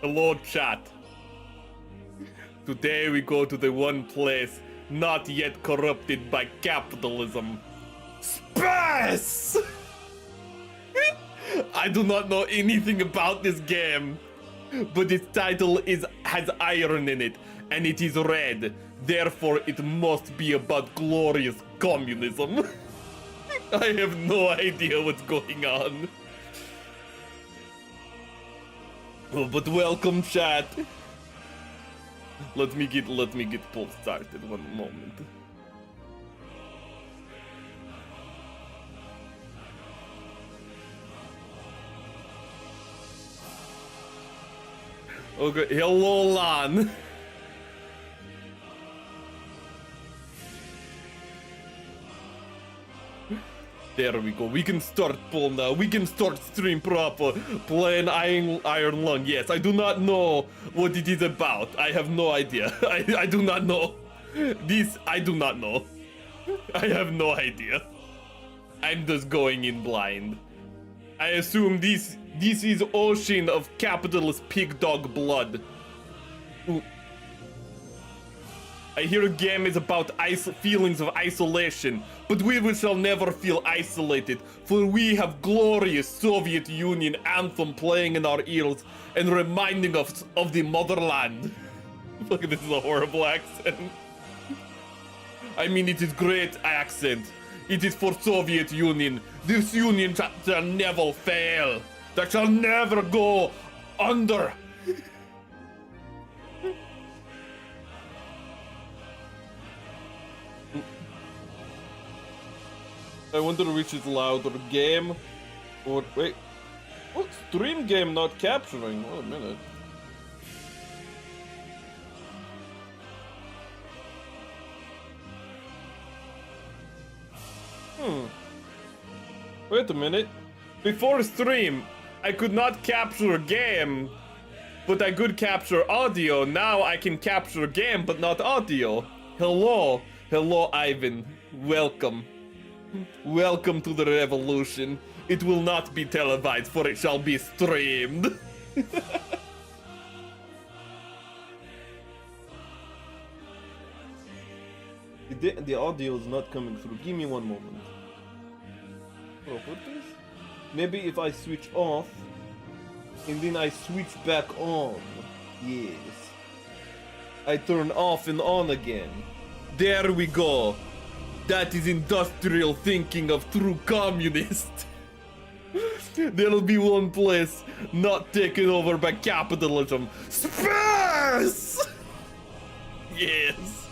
Hello, chat. Today we go to the one place not yet corrupted by capitalism. Space! I do not know anything about this game, but its title has iron in it, and it is red. Therefore, it must be about glorious communism. I have no idea what's going on. Oh, but welcome, chat. Let me get Paul started. One moment. Okay, hello, Lan. There we go. We can start Paul now. We can start stream proper. Playing Iron Lung. Yes, I do not know what it is about. I have no idea. I do not know. This, I do not know. I have no idea. I'm just going in blind. I assume this is ocean of capitalist pig dog blood. Ooh. I hear a game is about feelings of isolation, but we shall never feel isolated, for we have glorious Soviet Union anthem playing in our ears and reminding us of the motherland. Look, this is a horrible accent. I mean, it is great accent. It is for Soviet Union. This union shall never fail. That shall never go under. I wonder which is louder, game or wait. What stream game not capturing? Wait a minute. Wait a minute. Before stream, I could not capture a game, but I could capture audio. Now I can capture a game, but not audio. Hello. Hello, Ivan. Welcome. Welcome to the revolution. It will not be televised, for it shall be streamed. The audio is not coming through. Give me one moment. Oh, what is? Maybe if I switch off, and then I switch back on. Yes. I turn off and on again. There we go. That is industrial thinking of true communist. There'll be one place not taken over by capitalism. Space! Yes.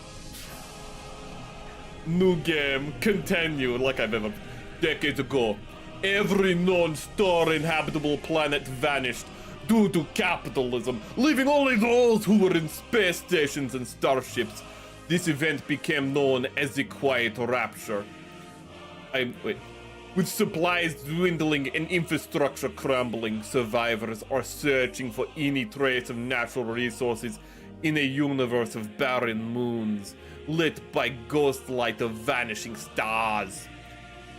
New game. Continue like I've ever. Decades ago, every known star inhabitable planet vanished due to capitalism, leaving only those who were in space stations and starships. This event became known as the Quiet Rapture. With supplies dwindling and infrastructure crumbling, survivors are searching for any trace of natural resources in a universe of barren moons, lit by ghost light of vanishing stars.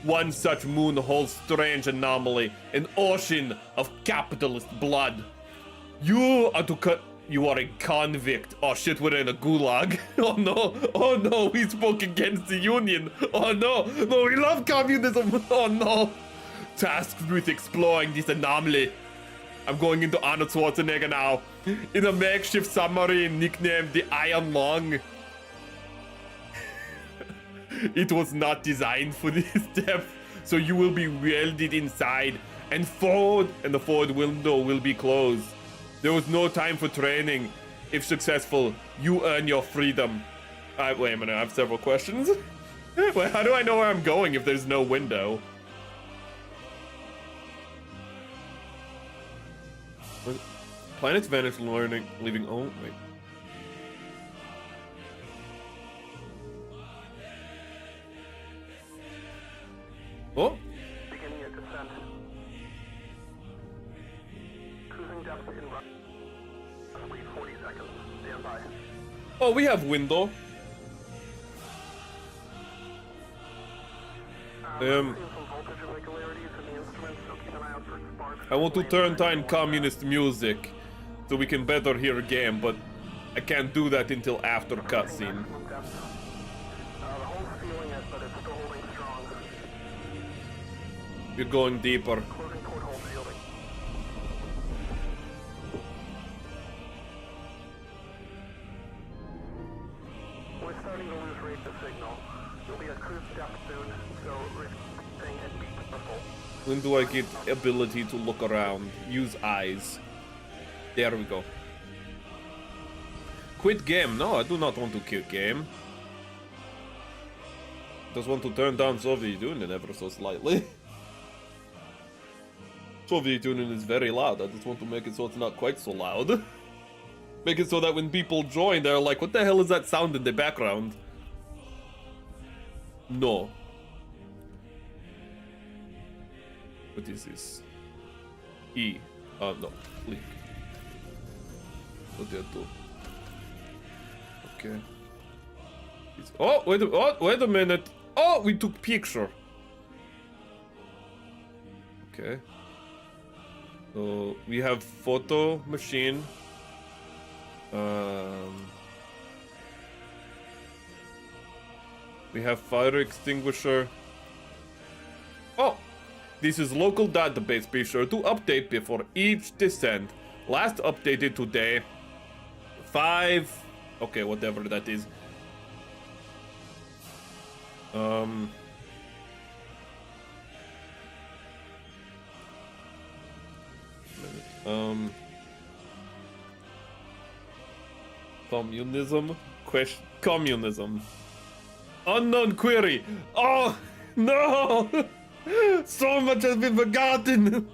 One such moon holds strange anomaly, an ocean of capitalist blood. You are a convict. Oh shit, we're in a gulag. Oh no, we spoke against the union. Oh no, we love communism. Oh no. Tasked with exploring this anomaly. I'm going into Arnold Schwarzenegger now. In a makeshift submarine nicknamed the Iron Lung. It was not designed for this depth, so you will be welded inside and the forward window will be closed. There was no time for training. If successful, you earn your freedom. Wait a minute, I have several questions. Wait, how do I know where I'm going if there's no window? Planets vanish, leaving. Oh, wait. Oh? Beginning your descent. Cruising depth in roughly 40 seconds. Stand by. Oh, we have window. Some voltage irregularities in the instruments, so keep an eye out for sparks. I want to turn on communist music. so we can better hear game, but I can't do that until after cutscene. Maximum depth. The hole's feeling it, but it's still holding strong. We're going deeper. Closing porthole shielding. We're starting to lose rate of signal. You'll be at cruise depth soon, so risk staying and be careful. When do I get ability to look around? Use eyes. There we go. Quit game. No, I do not want to quit game. Just want to turn down Soviet Union ever so slightly. Soviet Union is very loud. I just want to make it so it's not quite so loud. Make it so that when people join, they're like, what the hell is that sound in the background? No. What is this? E. No. Link. What did I do? Okay. Oh, wait a minute. Oh, we took picture. Okay. So we have photo machine. We have fire extinguisher. Oh, this is local database. Be sure to update before each descent. Last updated today. 5. Okay, whatever that is. Communism? Communism. Unknown query. Oh, no! So much has been forgotten.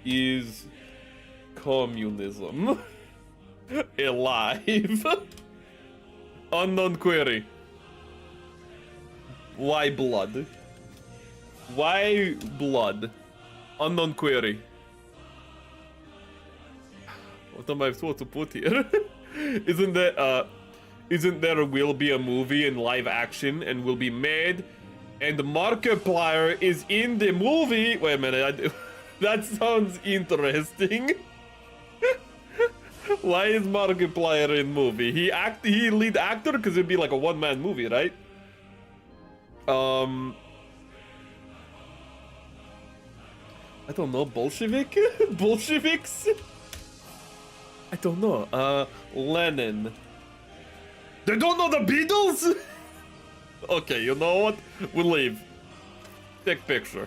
Is communism alive? Unknown query. Why blood? Why blood? Unknown query. What am I supposed to put here? Isn't there will be a movie in live action and will be made, and Markiplier is in the movie? Wait a minute, that sounds interesting. Why is Markiplier in movie? He lead actor? Because it'd be like a one-man movie, right? I don't know, Bolshevik? Bolsheviks? I don't know, Lenin. They don't know the Beatles? Okay, you know what? We'll leave. Take picture.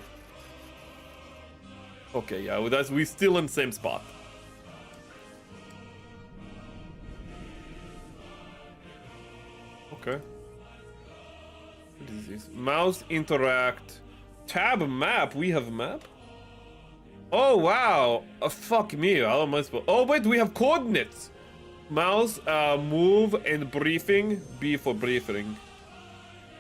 Okay, yeah, we still in the same spot. Okay. What is this? Mouse interact. Tab map. We have map? Oh, wow. Fuck me. How am I supposed... Oh, wait, we have coordinates. Mouse, move, and briefing. B for briefing.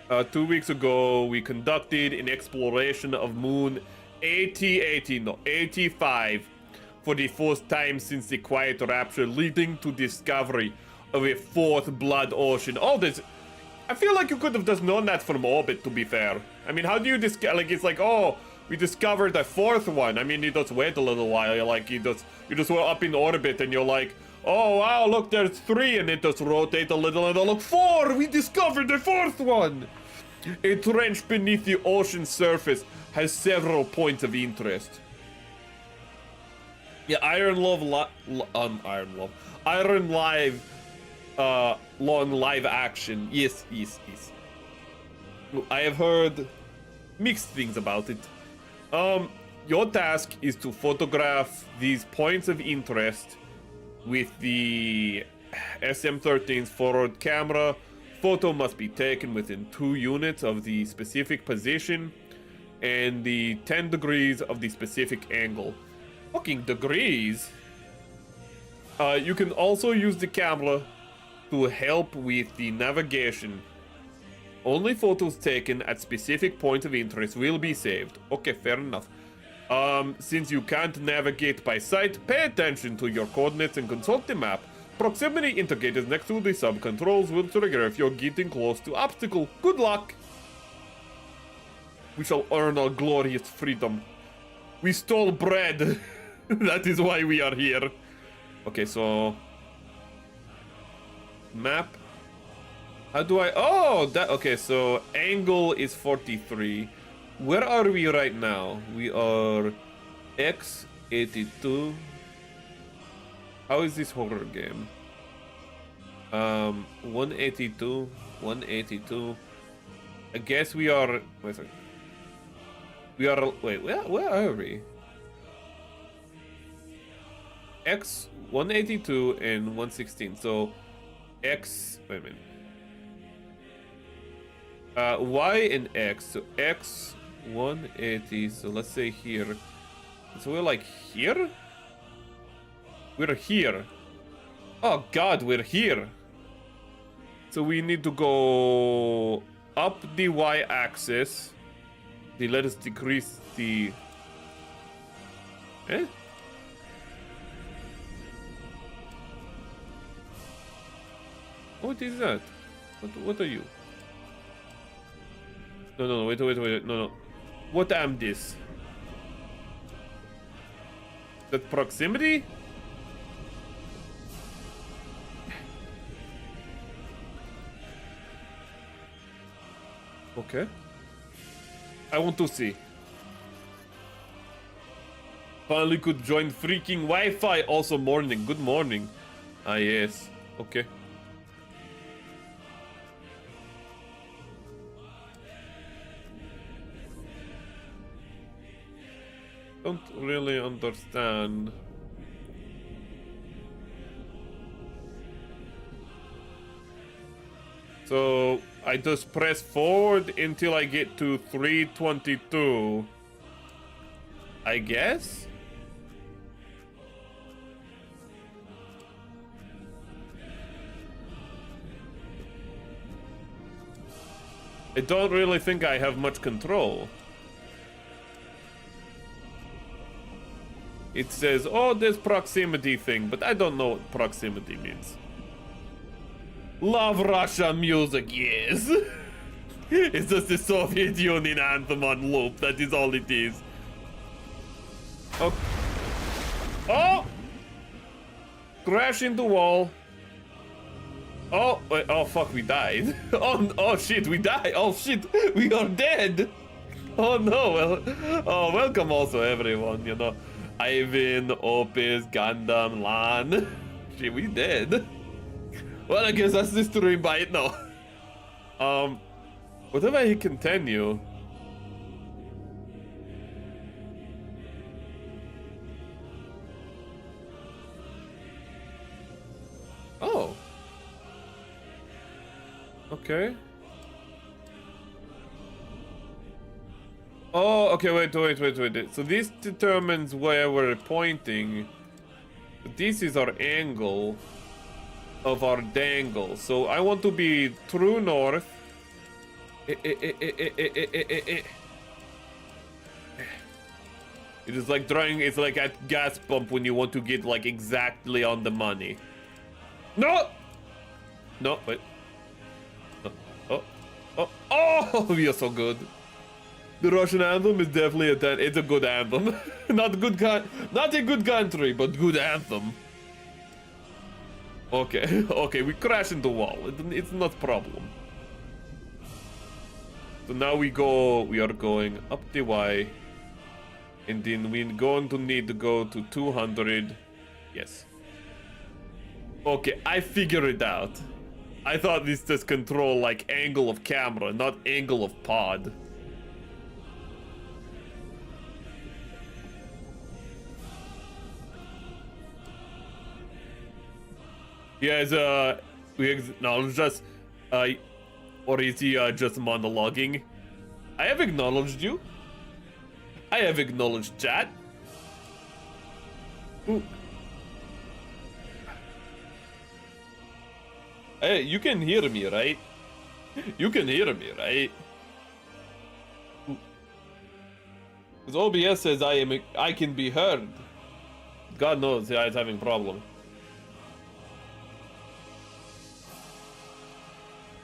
2 weeks ago, we conducted an exploration of moon 85 for the first time since the quiet rapture, leading to discovery of a fourth blood ocean. Oh, this... I feel like you could have just known that from orbit, to be fair. I mean, how do you discover... Like, it's like, oh, we discovered a fourth one. I mean, you just wait a little while. Like, you just were up in orbit and you're like, oh, wow, look, there's 3. And it just rotate a little and look, 4! We discovered the fourth one! A trench beneath the ocean surface has several points of interest. Yeah, Iron Long live action. Yes. I have heard mixed things about it. Your task is to photograph these points of interest with the SM-13's forward camera. Photo must be taken within 2 units of the specific position and the 10 degrees of the specific angle. Fucking degrees. You can also use the camera to help with the navigation. Only photos taken at specific points of interest will be saved. Okay, fair enough. Since you can't navigate by sight, pay attention to your coordinates and consult the map. Proximity indicators next to the sub-controls will trigger if you're getting close to obstacle. Good luck! We shall earn our glorious freedom. We stole bread. That is why we are here. Okay, so map. How do I? Oh, that. Okay, so angle is 43. Where are we right now? We are X82. How is this horror game? 182, 182. I guess we are. Wait a second. We are. Wait, where are we? X 182 and 116. So X. Wait a minute. Y and X. So X 180. So let's say here. So we're like here. We're here. Oh God, we're here. So we need to go up the y-axis. Let us decrease the... Eh? What is that? What are you? No, wait, no. What am this? That proximity? Okay. I want to see. Finally could join freaking Wi-Fi. Also morning. Good morning. Ah, yes. Okay. Don't really understand. So I just press forward until I get to 322. I guess? I don't really think I have much control. It says, oh, this proximity thing, but I don't know what proximity means. Love Russia music, yes. It's just the Soviet Union anthem on loop. That is all it is. Oh. Oh! Crash into wall. Oh, wait, oh fuck, we died. Oh shit, we died. Oh shit, we are dead. Oh no, well, oh, welcome also everyone, you know. Ivan, Opus, Gundam, Lan. Shit, we dead. Well, I guess that's the stream by it now. Whatever he continue. Oh. Okay. Oh, okay, wait. So this determines where we're pointing. This is our angle of our dangle. So I want to be true north. It is like drawing, it's like at gas pump when you want to get like exactly on the money. No! No, wait. Oh, we are so good. The Russian anthem is definitely it's a good anthem. Not a good country, but good anthem. Okay, we crash into wall. It's not a problem. So now we are going up the Y. And then we're going to need to go to 200. Yes. Okay, I figured it out. I thought this just control like angle of camera, not angle of pod. Yes, we acknowledge just, or is he just monologuing? I have acknowledged you. I have acknowledged chat. Ooh. Hey, you can hear me, right? You can hear me, right? Because OBS says I can be heard. God knows, yeah, it's having a problem.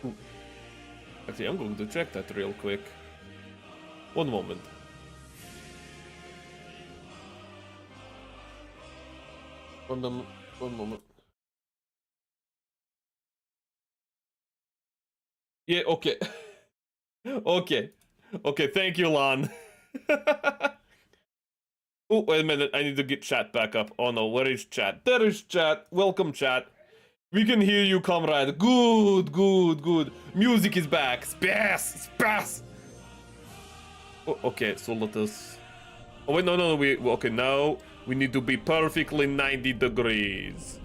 Ooh. Actually, I'm going to check that real quick. One moment. One moment. Yeah, okay. Okay. Okay, thank you, Lan. Oh, wait a minute. I need to get chat back up. Oh no, where is chat? There is chat. Welcome, chat. We can hear you, comrade. Good, good, good. Music is back. Space, space. Oh, okay, so let us... Oh, wait, no, no, okay, now we need to be perfectly 90 degrees.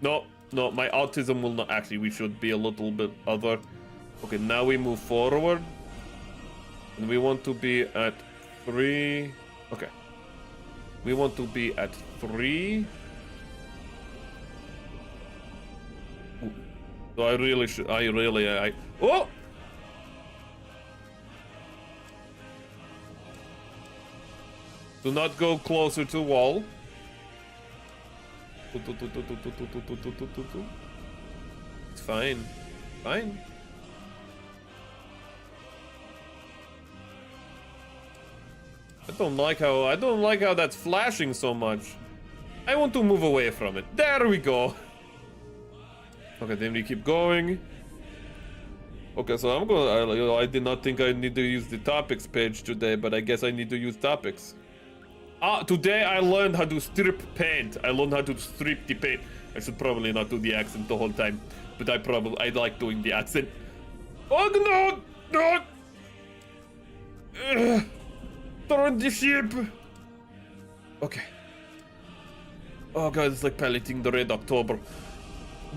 No, no, my autism will not... Actually, we should be a little bit other. Okay, now we move forward. And we want to be at 3... Okay. We want to be at 3... Ooh. So I really should... Oh! Do not go closer to wall. It's fine. Fine. I don't like how that's flashing so much. I want to move away from it. There we go. Okay, then we keep going. Okay, so I'm gonna... I did not think I need to use the topics page today, but I guess I need to use topics. Today I learned how to strip paint. I learned how to strip the paint. I should probably not do the accent the whole time, but I like doing the accent. Oh no! No! Turn the ship! Okay. Oh god, it's like piloting the Red October.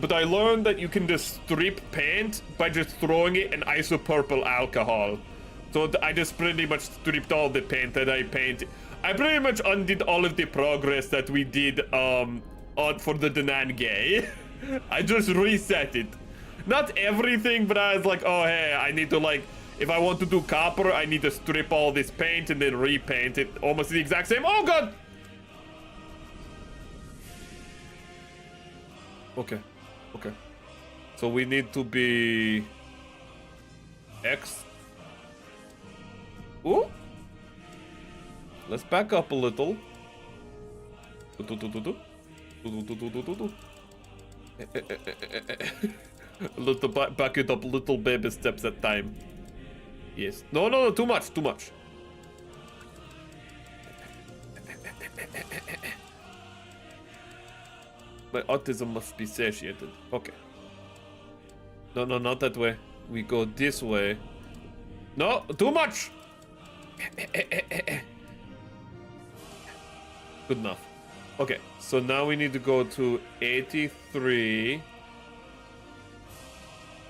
But I learned that you can just strip paint by just throwing it in isopurple alcohol. So I just pretty much stripped all the paint that I painted. I pretty much undid all of the progress that we did for the Denangay. I just reset it. Not everything, but I was like, oh hey, I need to like, if I want to do copper, I need to strip all this paint and then repaint it almost the exact same. Oh god! Okay, okay. So we need to be X. Ooh. Let's back up a little. Back it up little baby steps at time. Yes. No, no, no, too much, too much. My autism must be satiated. Okay. No, no, not that way. We go this way. No, too much! Good enough. Okay, so now we need to go to 83.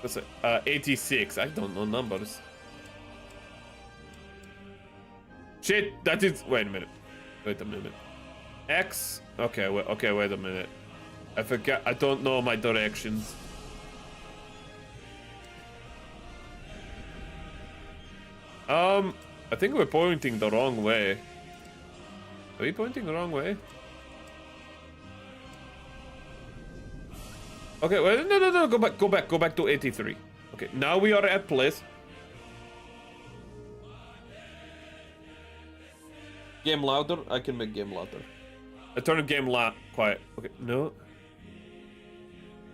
What's it? 86. I don't know numbers. Shit, that is... Wait a minute. Wait a minute. X? Okay, wait a minute. I forgot. I don't know my directions. I think we're pointing the wrong way. Are we pointing the wrong way? Okay, wait, no, go back to 83. Okay, now we are at place. Game louder? I can make game louder. I turn game loud. Quiet. Okay, no.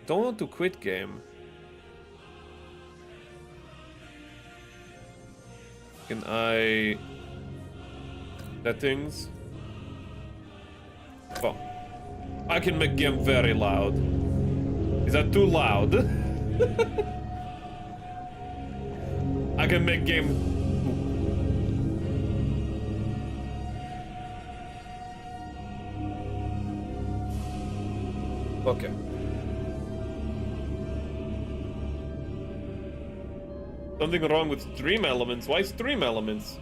Don't want to quit game. Can I... Settings? Oh. I can make game very loud. Is that too loud? I can make game... Okay. Something wrong with stream elements. Why stream elements?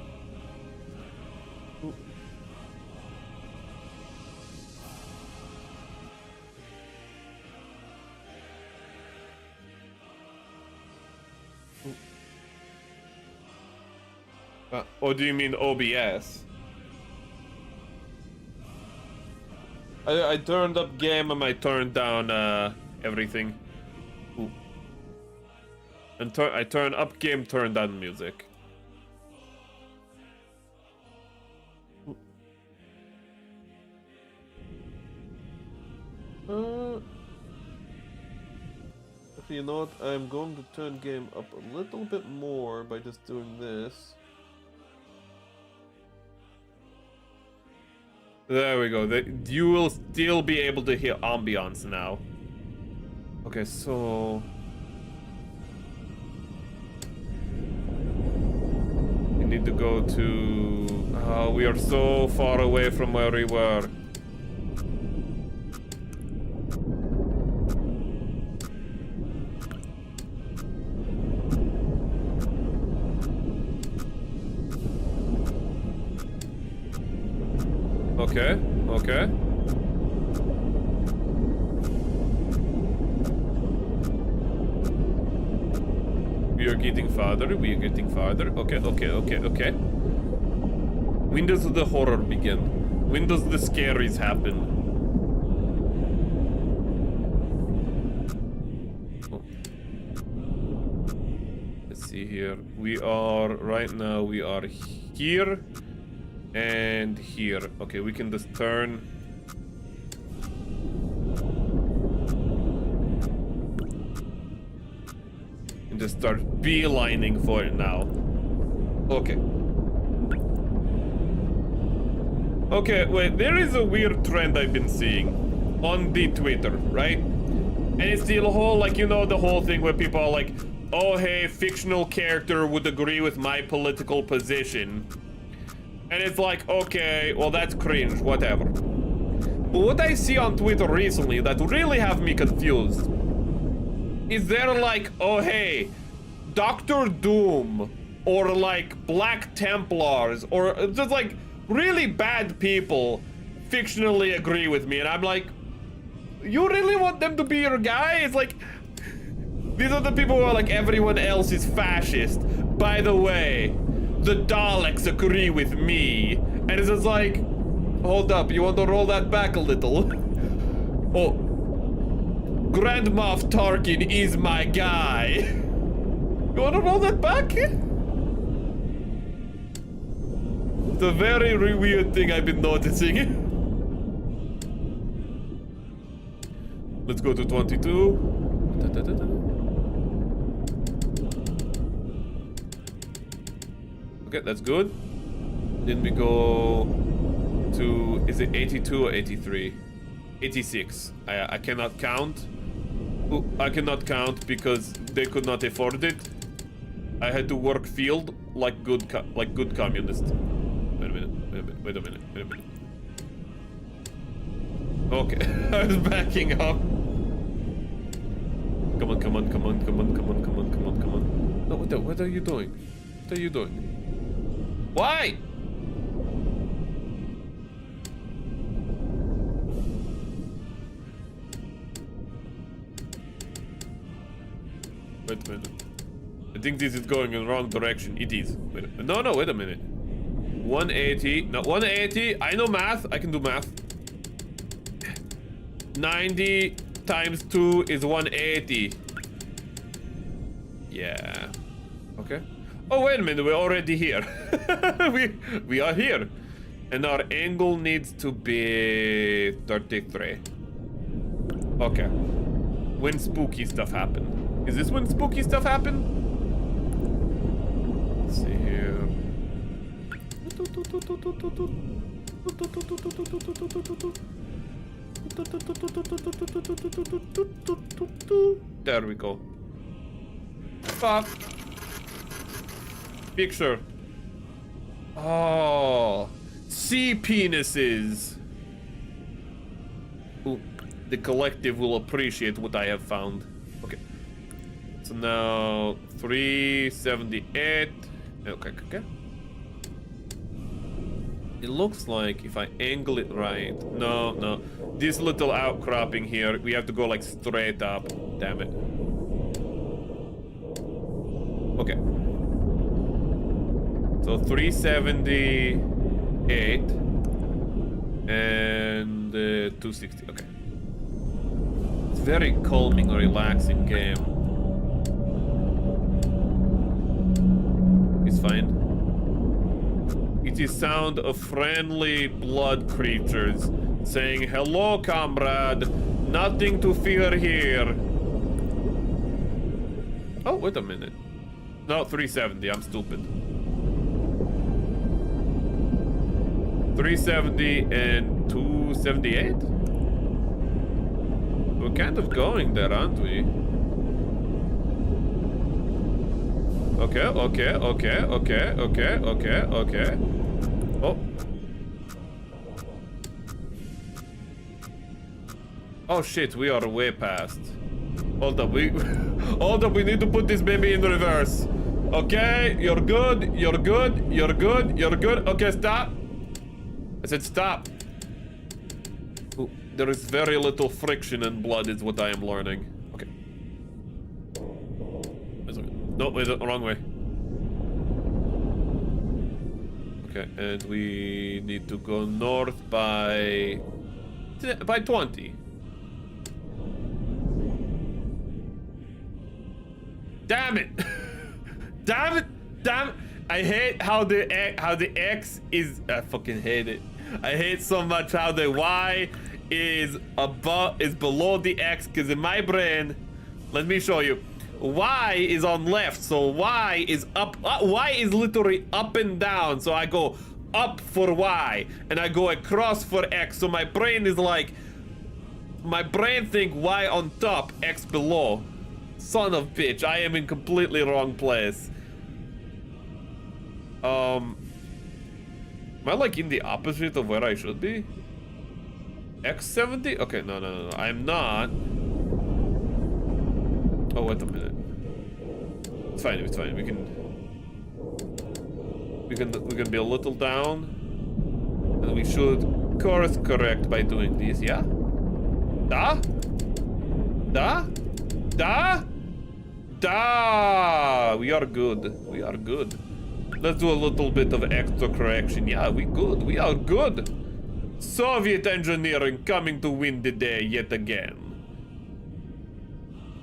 Ooh. Ooh. Or do you mean OBS? I turned up game and I turned down everything. Ooh. And I turn up game, turn down music. Actually, you know what? I'm going to turn game up a little bit more by just doing this. There we go. You will still be able to hear ambiance now. Okay, so... we need to go to... Oh, we are so far away from where we were. Okay, okay. We are getting farther, we are getting farther. Okay, okay, okay, okay. When does the horror begin? When does the scaries happen? Oh. Let's see here. We are, right now, we are here. And here. Okay, we can just turn. And just start beelining for it now. Okay. Okay, wait, there is a weird trend I've been seeing on the Twitter, right? And it's the whole, like, you know, the whole thing where people are like, oh, hey, fictional character would agree with my political position. And it's like, okay, well, that's cringe, whatever. But what I see on Twitter recently that really have me confused is they're like, oh, hey, Dr. Doom, or like Black Templars, or just like really bad people fictionally agree with me. And I'm like, you really want them to be your guy? It's like, these are the people who are like, everyone else is fascist. By the way, the Daleks agree with me. And it's just like, hold up, you want to roll that back a little? Oh, Grand Moff Tarkin is my guy. You want to roll that back? It's a very weird thing I've been noticing. Let's go to 22. Okay, that's good. Then we go to, is it 82 or 83? 86. I cannot count. Ooh, I cannot count because they could not afford it. I had to work field like good communist. Wait a minute, wait a minute. Okay, I was backing up. Come on. No, what are you doing? What are you doing? Why? Wait a minute. I think this is going in the wrong direction. It is. No, wait a minute. 180. No, 180. I know math. I can do math. 90 times 2 is 180. Yeah. Okay. Oh, wait a minute, we're already here. we are here. And our angle needs to be 33. Okay. When spooky stuff happened. Is this when spooky stuff happened? Let's see here. There we go. Fuck. Picture. Oh, sea penises. Ooh, the collective will appreciate what I have found. Okay. So now 378. Okay. It looks like if I angle it right. No. This little outcropping here, we have to go like straight up. Damn it. Okay. So 378 and 260. Okay. It's very calming, relaxing game. It's fine. It is sound of friendly blood creatures saying, "Hello, comrade. Nothing to fear here." Oh, wait a minute. No, 370. I'm stupid. 370 and 278? We're kind of going there, aren't we? Okay. Oh. Oh shit, we are way past. Hold up, hold up, we need to put this baby in reverse. Okay, you're good. Okay, stop. I said stop. Ooh, there is very little friction and blood is what I am learning. Okay. No, wait, wrong way. Okay, and we need to go north by 20. Damn it! Damn it! I hate how the X is. I fucking hate it. I hate so much how the Y is below the X, because in my brain, let me show you. Y is on left, so Y is up. Y is literally up and down. So I go up for Y, and I go across for X. So my brain is like, my brain think Y on top, X below. Son of bitch, I am in completely wrong place. Am I like in the opposite of where I should be? X70? Okay, no, I'm not. Oh, wait a minute. It's fine. We can be a little down, and we should course correct by doing this. Yeah. We are good. Let's do a little bit of extra correction. Yeah, we are good. Soviet engineering coming to win the day yet again.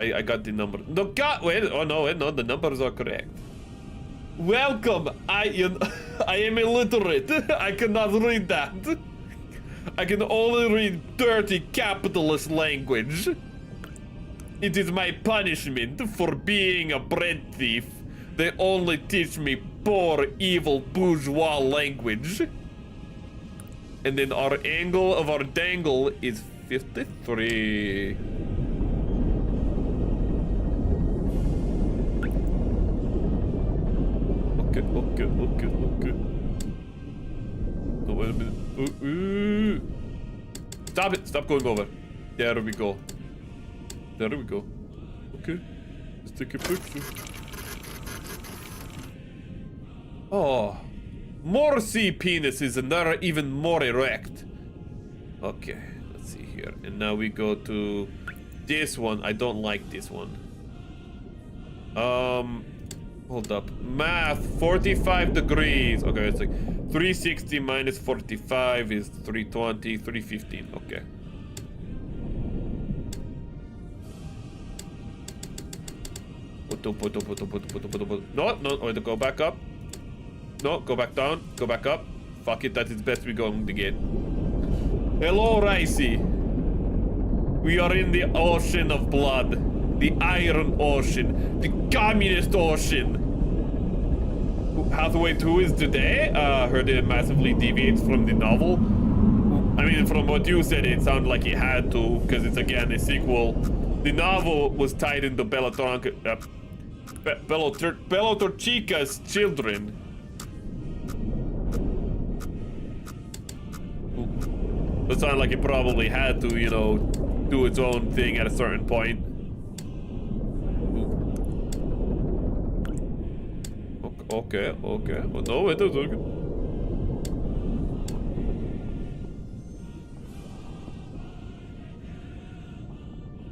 I got the number. No, God, wait. Oh no, the numbers are correct. Welcome. I am illiterate. I cannot read that. I can only read dirty capitalist language. It is my punishment for being a bread thief. They only teach me poor, evil bourgeois language. And then our angle of our dangle is 53. Okay. Oh, wait a minute. Ooh. Stop it. Stop going over. There we go. Okay. Let's take a picture. Oh. More sea penises and they're even more erect. Okay. Let's see here. And now we go to this one. I don't like this one. Hold up. Math. 45 degrees. Okay, it's like 360 minus 45 is 320, 315. Okay. No, wait, go back up. No, go back down. Go back up. Fuck it, that is best we going to get. Hello, Ricey. We are in the ocean of blood. The Iron Ocean. The Communist Ocean. Hathaway 2 is today. Heard it massively deviates from the novel. I mean, from what you said, it sounded like it had to, because it's again a sequel. The novel was tied into Bellatorchica's children. It sounded like it probably had to, you know, do its own thing at a certain point. Okay. Well, no, it doesn't. Okay.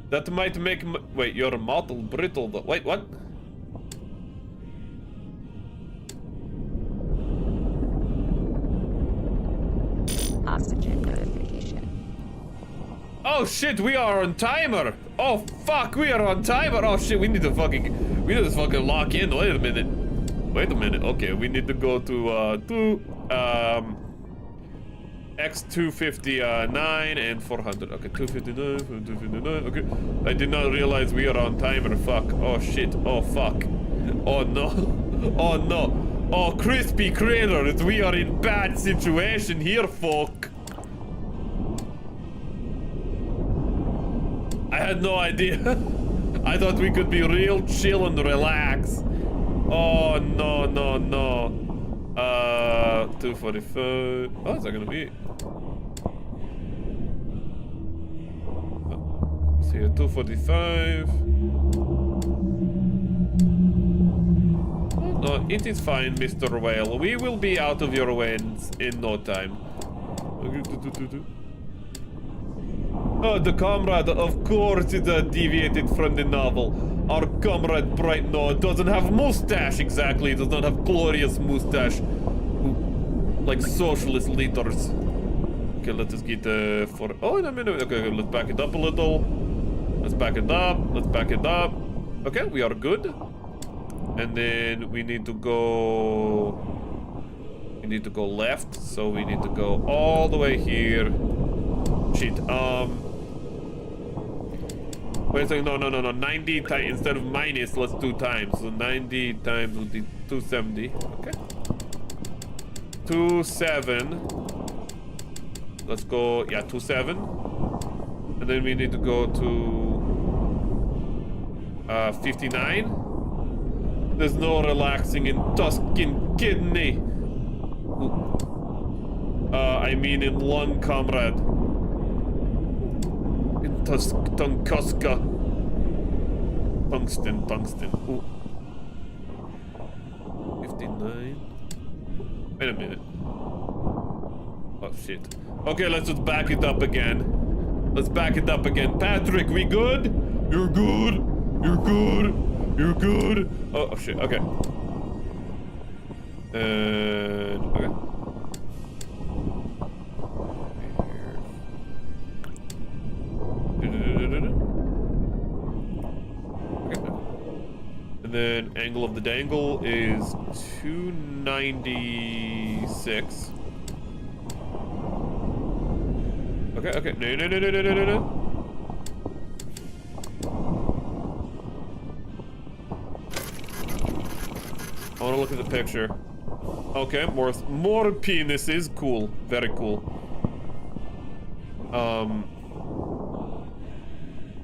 That might make wait, your model brittle though. Wait, what? Oxygen notification. Oh shit, we are on timer. Oh fuck, we are on timer. Oh shit, we need to fucking lock in. Wait a minute. Okay, we need to go to X259 and 400. Okay, 259, 259. Okay. I did not realize we are on timer. Fuck. Oh shit. Oh fuck. Oh no. Oh no. Oh, crispy craters. We are in bad situation here, folk. I had no idea. I thought we could be real chill and relax. Oh no, no, no. 245. Oh, is that gonna be? See here, 245. Oh, no, it is fine, Mr. Whale. We will be out of your way in no time. Oh, the comrade, of course, is deviated from the novel. Our comrade Bright No doesn't have mustache exactly. Does not have glorious mustache. Like socialist leaders. Okay, let us get for. Oh, in a minute. Okay, let's back it up a little. Let's back it up. Let's back it up. Okay, we are good. And then we need to go. We need to go left. So we need to go all the way here. Shit. Wait a second. No. 90 times instead of minus. Let's do times. So 90 times would be 270. Okay. 27. Let's go. Yeah, 27. And then we need to go to 59. There's no relaxing in Tuscan kidney. I mean in lung, comrade. In Tunguska. Tungsten. Ooh. 59. Wait a minute. Oh shit. Okay, let's just back it up again. Let's back it up again. Patrick, we good? You're good. You're good. You're good. Oh shit. Okay. Okay. And then angle of the dangle is 296. Okay. No. I want to look at the picture. Okay, more penises. Cool. Very cool.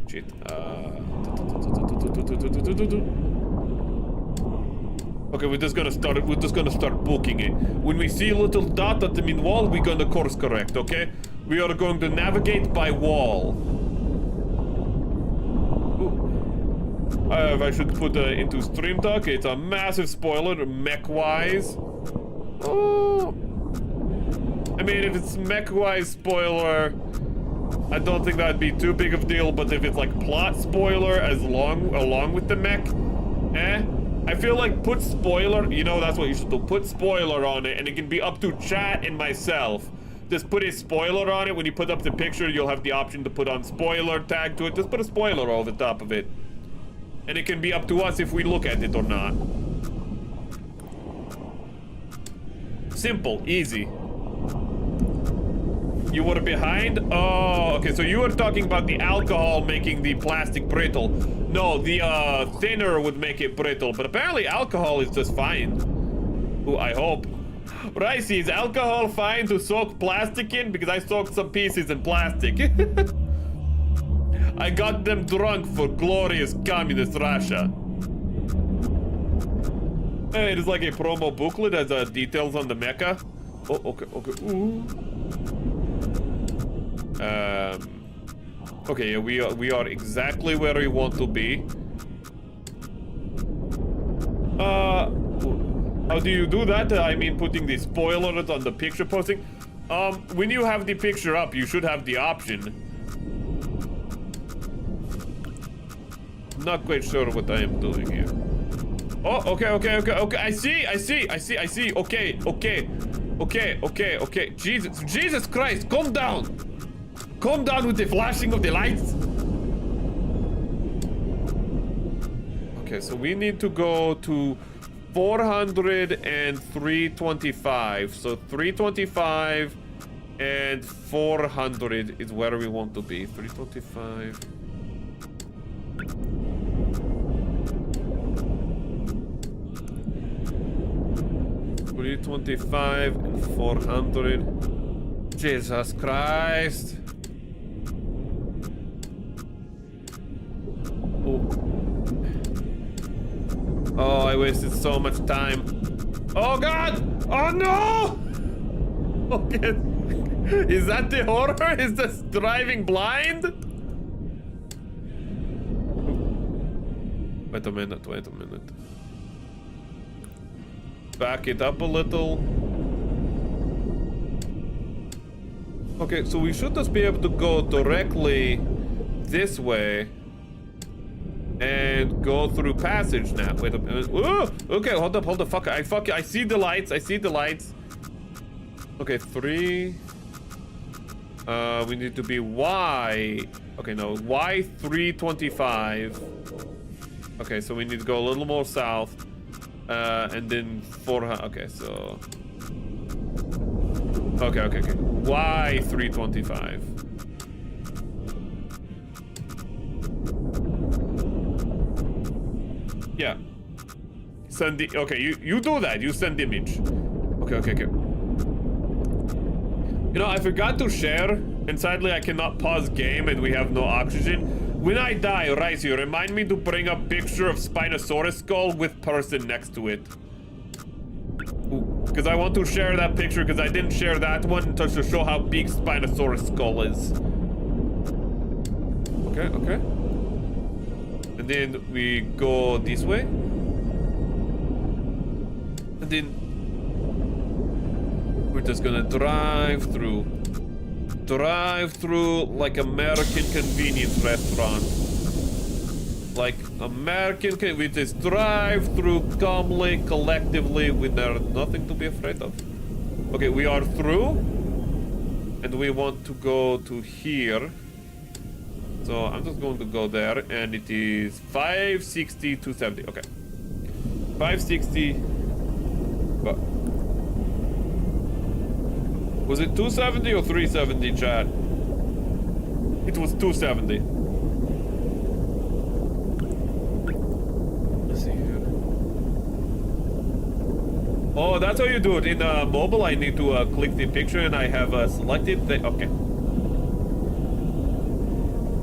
Shit. Okay, we're just gonna start booking it. When we see a little dot at the main wall, we're gonna course correct, okay? We are going to navigate by wall. Ooh. I should put into stream talk. It's a massive spoiler, mech-wise. Oh. I mean, if it's mech-wise spoiler, I don't think that'd be too big of a deal. But if it's like plot spoiler along with the mech, I feel like put spoiler. You know, that's what you should do. Put spoiler on it, and it can be up to chat and myself. Just put a spoiler on it. When you put up the picture, you'll have the option to put on spoiler tag to it. Just put a spoiler over the top of it. And it can be up to us if we look at it or not. Simple, easy. You were behind? Oh, okay, so you were talking about the alcohol making the plastic brittle. No, the thinner would make it brittle, but apparently alcohol is just fine. Ooh, I hope. Ricey, is alcohol fine to soak plastic in? Because I soaked some pieces in plastic. I got them drunk for glorious communist Russia. Hey, it is like a promo booklet as details on the mecha. Oh, okay. Ooh. Okay, yeah, we are exactly where we want to be. How do you do that? I mean, putting the spoiler on the picture posting. When you have the picture up, you should have the option. Not quite sure what I am doing here. Oh, okay. I see. Okay. Jesus Christ, calm down. Calm down with the flashing of the lights. Okay, so we need to go to 400 and 325. So 325 And 400 is where we want to be. 325. $325 and 400. Jesus Christ. Oh, I wasted so much time. Oh God! Oh no! Okay. Is that the horror? Is this driving blind? Wait a minute, wait a minute. Back it up a little. Okay, so we should just be able to go directly this way and go through passage now. Wait a minute. Ooh, okay, hold up, fuck. I see the lights, I see the lights. Okay, 3. We need to be Y. Okay, no, Y 325. Okay, so we need to go a little more south. And then 400. Okay, so. Okay. Y 325. Yeah. Send the. Okay, you do that. You send image. Okay. You know, I forgot to share, and sadly I cannot pause game and we have no oxygen. When I die, Rice, you remind me to bring a picture of Spinosaurus skull with person next to it. Because I want to share that picture, because I didn't share that one to show how big Spinosaurus skull is. Okay. And then we go this way. And then we're just gonna drive through. Drive through like American convenience restaurant. Like American, we just drive through calmly, collectively, with nothing to be afraid of. Okay, we are through. And we want to go to here. So I'm just going to go there, and it is 560, 270. Okay. 560. But was it 270 or 370, chat? It was 270. Let's see here. Oh, that's how you do it. In mobile, I need to click the picture, and I have selected the. Okay.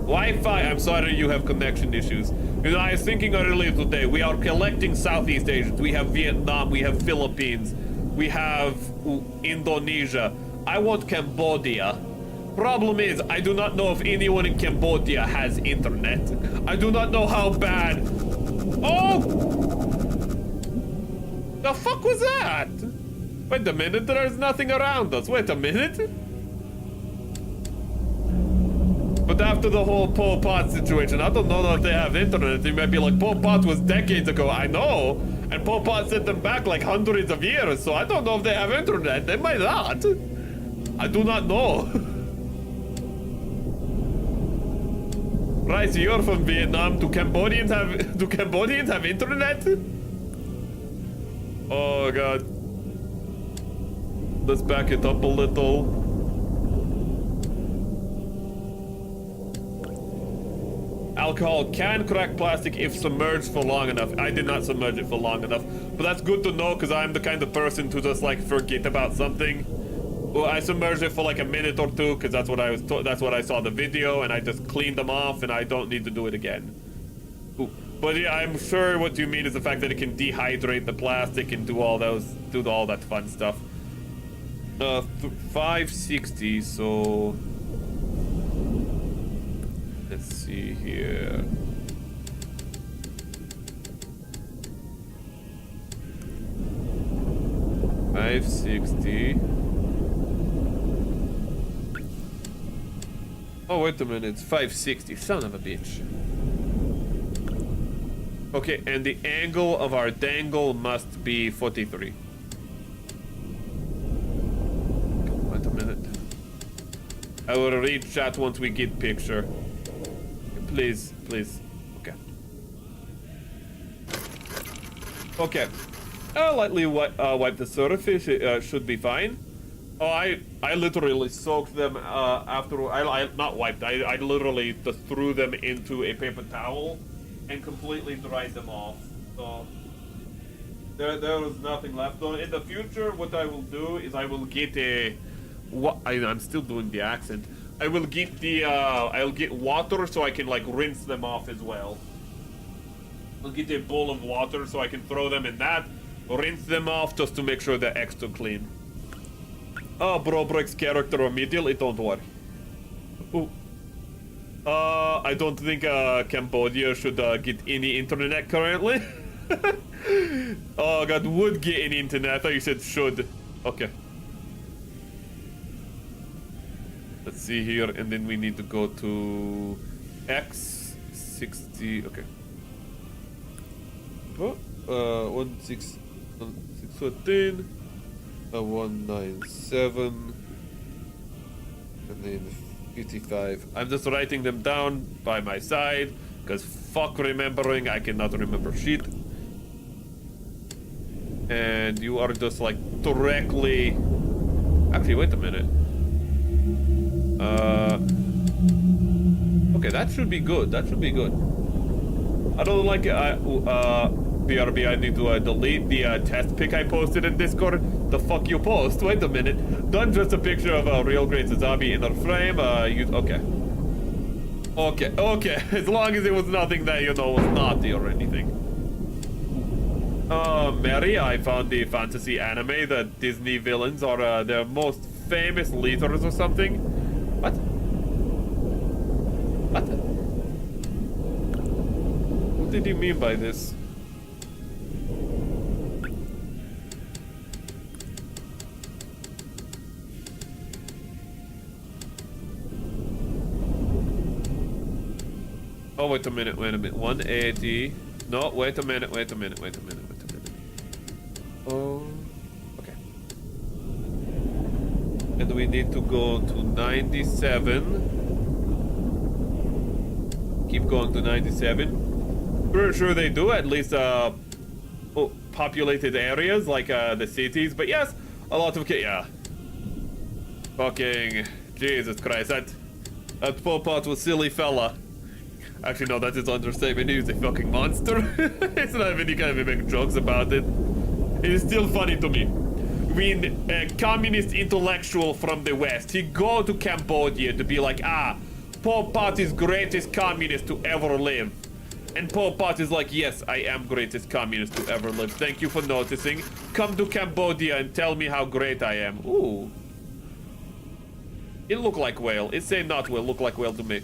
Wi-Fi, I'm sorry you have connection issues. You know, I was thinking earlier today, we are collecting Southeast Asia. We have Vietnam, we have Philippines, we have Indonesia. I want Cambodia. Problem is, I do not know if anyone in Cambodia has internet. I do not know how bad. Oh! The fuck was that? Wait a minute, there's nothing around us. Wait a minute. But after the whole Pol Pot situation, I don't know if they have internet. They might be like, Pol Pot was decades ago, I know. And Pol Pot sent them back like hundreds of years, so I don't know if they have internet. They might not. I do not know. Right, so you're from Vietnam. Do Cambodians have internet? Oh god. Let's back it up a little. Alcohol can crack plastic if submerged for long enough. I did not submerge it for long enough. But that's good to know, because I'm the kind of person to just like forget about something. Well, I submerged it for like a minute or two, because that's what I was that's what I saw the video, and I just cleaned them off, and I don't need to do it again. Ooh. But yeah, I'm sure what you mean is the fact that it can dehydrate the plastic and do all that fun stuff. 560, so let's see here. $560. Oh, wait a minute, it's 560, son of a bitch. Okay, and the angle of our dangle must be 43. Wait a minute. I will read chat once we get picture. Please. Okay. Okay. I'll lightly wipe the surface. It should be fine. Oh, I literally soaked them after I not wiped. I literally just threw them into a paper towel and completely dried them off. So there was nothing left. So in the future, what I will do is I will get a I'm still doing the accent. I will get the I'll get water so I can like rinse them off as well. I'll get a bowl of water so I can throw them in that, rinse them off just to make sure they're extra clean. Oh, bro breaks character immediately, don't worry. Ooh. I don't think Cambodia should get any internet currently. Oh god, would get any internet. I thought you said should. Okay. Let's see here, and then we need to go to X60. Okay. Oh, 613. 197 and then 55. I'm just writing them down by my side because fuck remembering, I cannot remember shit. And you are just like directly, actually wait a minute. Okay, that should be good. That should be good. I don't like it. BRB, I need to delete the test pic I posted in Discord. The fuck you post? Wait a minute. Not just a picture of a real great zombie in a frame. Okay. Okay. As long as it was nothing that, you know, was naughty or anything. Mary, I found the fantasy anime that Disney villains are their most famous leaders or something. What? What did he mean by this? Oh, wait a minute. 180. No, wait a minute. Oh, okay. And we need to go to 97. Keep going to 97. Pretty sure they do at least, populated areas like, the cities. But yes, a lot of, yeah. Fucking, Jesus Christ, that Pol Pot was silly fella. Actually, no, that is understatement. He was a fucking monster. It's not even, you can't even make jokes about it. It is still funny to me. When a communist intellectual from the West, he go to Cambodia to be like, Pol Pot is greatest communist to ever live. And Pol Pot is like, yes, I am greatest communist to ever live. Thank you for noticing. Come to Cambodia and tell me how great I am. Ooh. It look like whale. It say not whale, look like whale to me.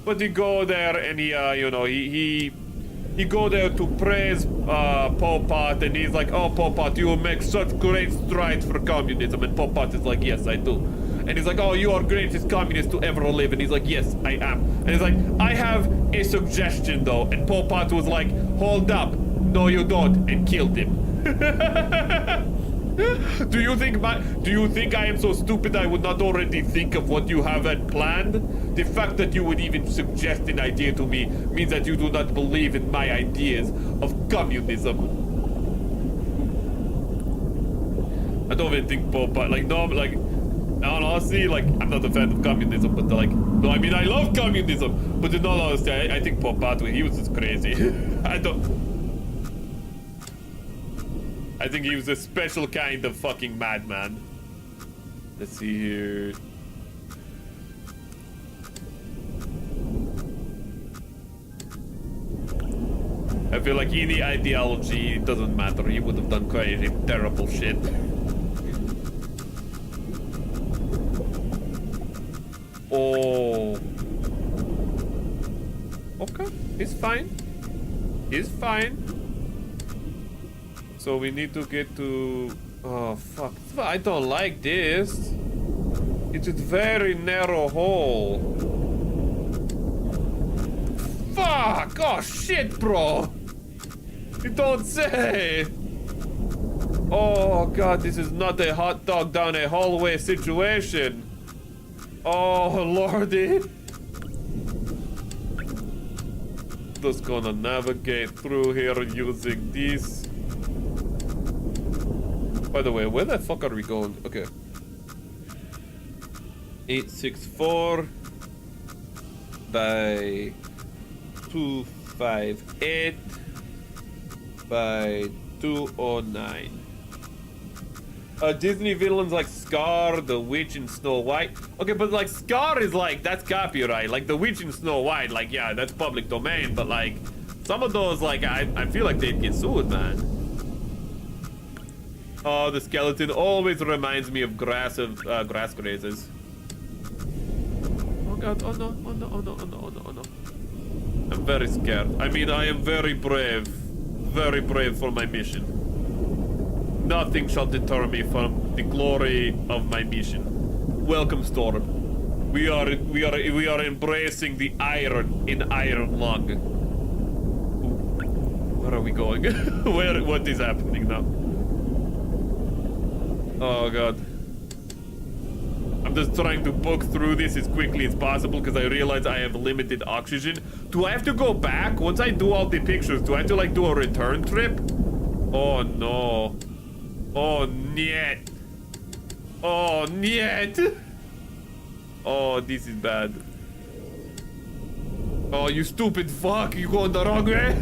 But he go there and he, you know, he go there to praise Pol Pot, and he's like, oh, Pol Pot, you will make such great strides for communism. And Pol Pot is like, yes, I do. And he's like, oh, you are greatest communist to ever live. And he's like, yes, I am. And he's like, I have a suggestion though. And Pol Pot was like, hold up, no you don't, and killed him. Do you think I am so stupid I would not already think of what you have had planned? The fact that you would even suggest an idea to me means that you do not believe in my ideas of communism. I don't even think Pol Pot, like, no, like, honestly, like, I'm not a fan of communism, but like, no, I mean, I love communism, but in all honesty, I think Pol Pot, he was just crazy. I think he was a special kind of fucking madman. Let's see here. I feel like any ideology, it doesn't matter. He would have done crazy, terrible shit. Oh. Okay, he's fine. He's fine. So we need to get to... Oh, fuck. I don't like this. It's a very narrow hole. Fuck! Oh, shit, bro! You don't say! Oh, God, this is not a hot dog down a hallway situation. Oh, lordy. Just gonna navigate through here using this. By the way, where the fuck are we going? Okay. 864 by 258 by 209. Disney villains like Scar, the Witch, and Snow White. Okay, but like Scar is like, that's copyright. Like the Witch and Snow White, like yeah, that's public domain. But like some of those, like I feel like they'd get sued, man. Oh, the skeleton always reminds me of grass grazers. Oh god! Oh no! Oh no! Oh no! Oh no! Oh no! Oh no! I'm very scared. I mean, I am very brave for my mission. Nothing shall deter me from the glory of my mission. Welcome, Storm. We are embracing the iron in Iron Lung. Ooh. Where are we going? What is happening now? Oh god. I'm just trying to poke through this as quickly as possible because I realize I have limited oxygen. Do I have to go back? Once I do all the pictures, do I have to like do a return trip? Oh no. Oh, niet. Oh, niet. Oh, this is bad. Oh, you stupid fuck. You going the wrong way?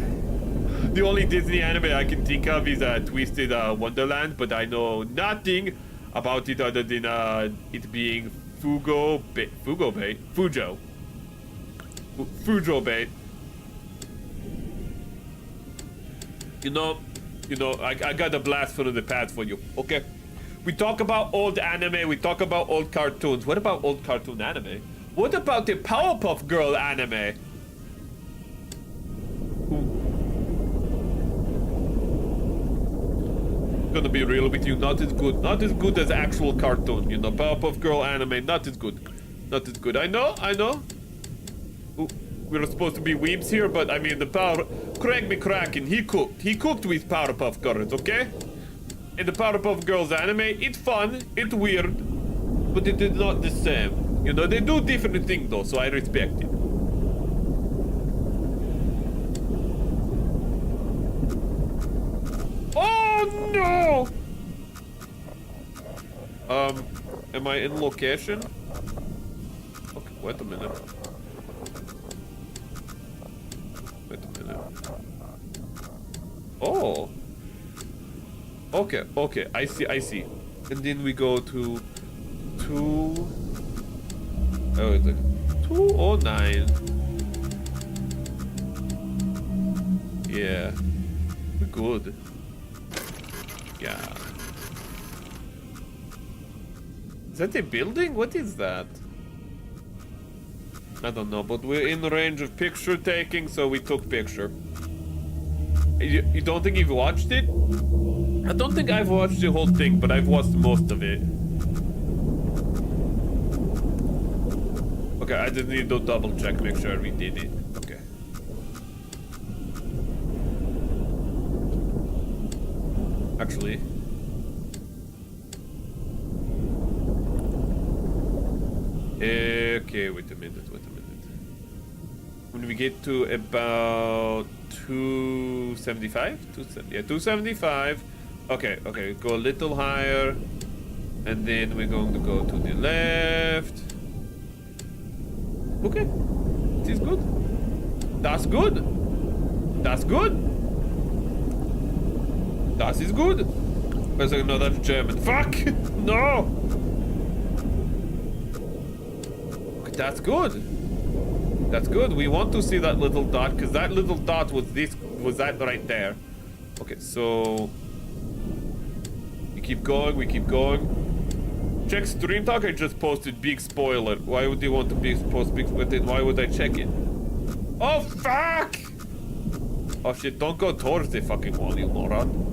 The only Disney anime I can think of is Twisted Wonderland, but I know nothing about it other than it being Fujo bait. You know, I got a blast from the past for you, okay? We talk about old anime, we talk about old cartoons. What about old cartoon anime? What about the Powerpuff Girl anime? Gonna be real with you, not as good as actual cartoon. You know, Powerpuff Girl anime, not as good. I know. Ooh, we're supposed to be weebs here, but I mean Craig McCracken, he cooked with Powerpuff Girls, okay? In the Powerpuff Girls anime, it's fun, it's weird, but it is not the same. You know, they do different things though, so I respect it. Oh no! Am I in location? Okay, wait a minute. Oh. Okay, I see. And then we go to 209. Yeah. We're good. Yeah. Is that a building? What is that? I don't know, but we're in the range of picture taking, so we took picture. You don't think you've watched it? I don't think I've watched the whole thing, but I've watched most of it. Okay, I just need to double check, make sure we did it. Okay. Actually. Okay, wait a minute. When we get to about 275? 275. Okay, go a little higher. And then we're going to go to the left. Okay. This is good. That's good. That is good. Wait a second, no, that's German. Fuck! No! Okay, that's good. We want to see that little dot, because that little dot was that right there. Okay, so we keep going. Check Stream Talk. I just posted big spoiler. Why would you want to post big spoiler? Why would I check it? Oh fuck! Oh shit! Don't go towards the fucking wall, you moron.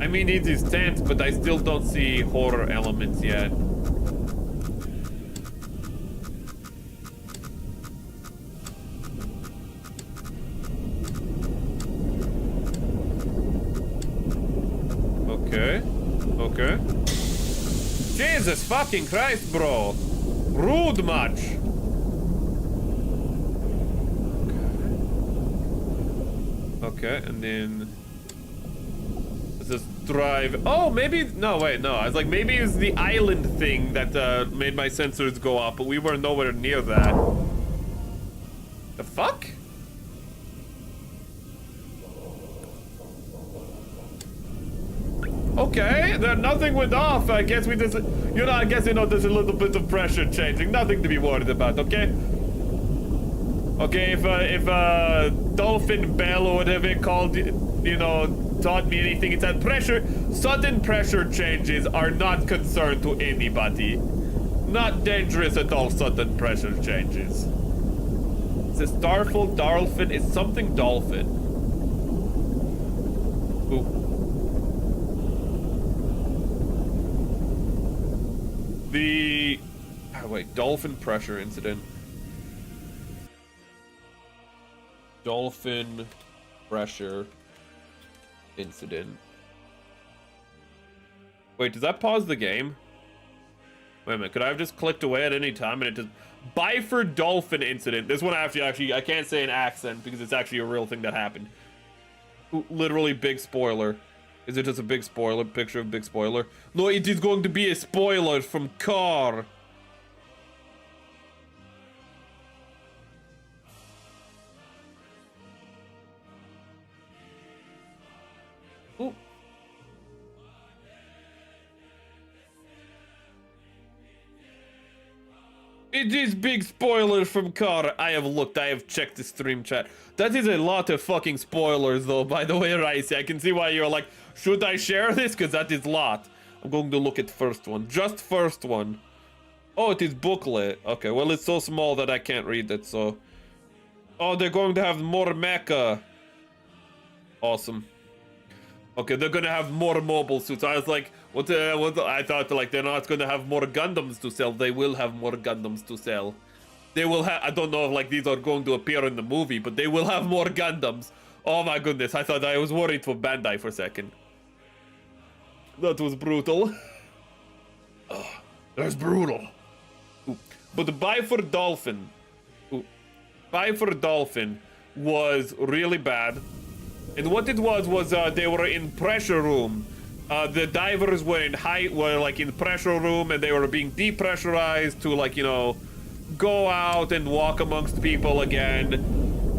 I mean, it is tense, but I still don't see horror elements yet. Okay. Jesus fucking Christ, bro. Rude much. Okay, and then let's just drive. Oh, maybe no, wait, no. I was like, maybe it's the island thing that made my sensors go off, but we were nowhere near that. The fuck? Okay, then nothing went off. I guess we just, you know, I guess, you know, there's a little bit of pressure changing. Nothing to be worried about, okay? Okay, if Dolphin Bell or whatever it called, you know, taught me anything, it's that sudden pressure changes are not concern to anybody. Not dangerous at all, sudden pressure changes. Is it Starful Dolphin? It's something Dolphin. Ooh. Wait, dolphin pressure incident. Dolphin pressure incident. Wait, does that pause the game? Wait a minute, could I have just clicked away at any time and it just... Byford dolphin incident. This one actually, I can't say an accent because it's actually a real thing that happened. Literally big spoiler. Is it just a big spoiler? Picture of big spoiler? No, it is going to be a spoiler from Car. Ooh. It is big spoilers from Car. I have looked, I have checked the stream chat. That is a lot of fucking spoilers though, by the way, Ricey. I can see why you're like, should I share this? Because that is a lot. I'm going to look at first one. Just first one. Oh, it is booklet. Okay, well, it's so small that I can't read it, so... Oh, they're going to have more mecha. Awesome. Okay, they're gonna have more mobile suits. I was like, I thought, like, they're not gonna have more Gundams to sell. They will have more Gundams to sell. They will have, I don't know if, like, these are going to appear in the movie, but they will have more Gundams. Oh my goodness, I was worried for Bandai for a second. That was brutal. Oh, that's brutal. Ooh. But the Byford Dolphin. Ooh. Byford Dolphin was really bad. And what it was they were in pressure room. The divers were in pressure room and they were being depressurized to, like, you know, go out and walk amongst people again.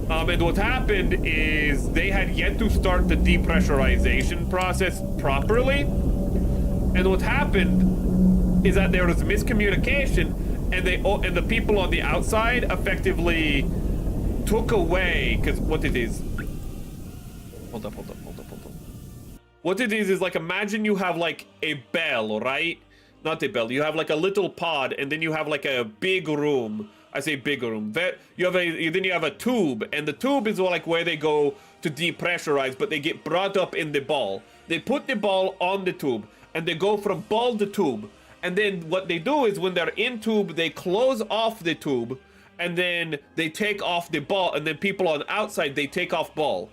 And what happened is they had yet to start the depressurization process properly. And what happened is that there was miscommunication and the people on the outside effectively took away, because what it is... Hold up. What it is like, imagine you have like a bell, right? Not a bell. You have like a little pod, and then you have like a big room. I say big room. Then you have a tube, and the tube is like where they go to depressurize, but they get brought up in the ball. They put the ball on the tube, and they go from ball to tube. And then what they do is when they're in tube, they close off the tube, and then they take off the ball, and then people on the outside, they take off ball.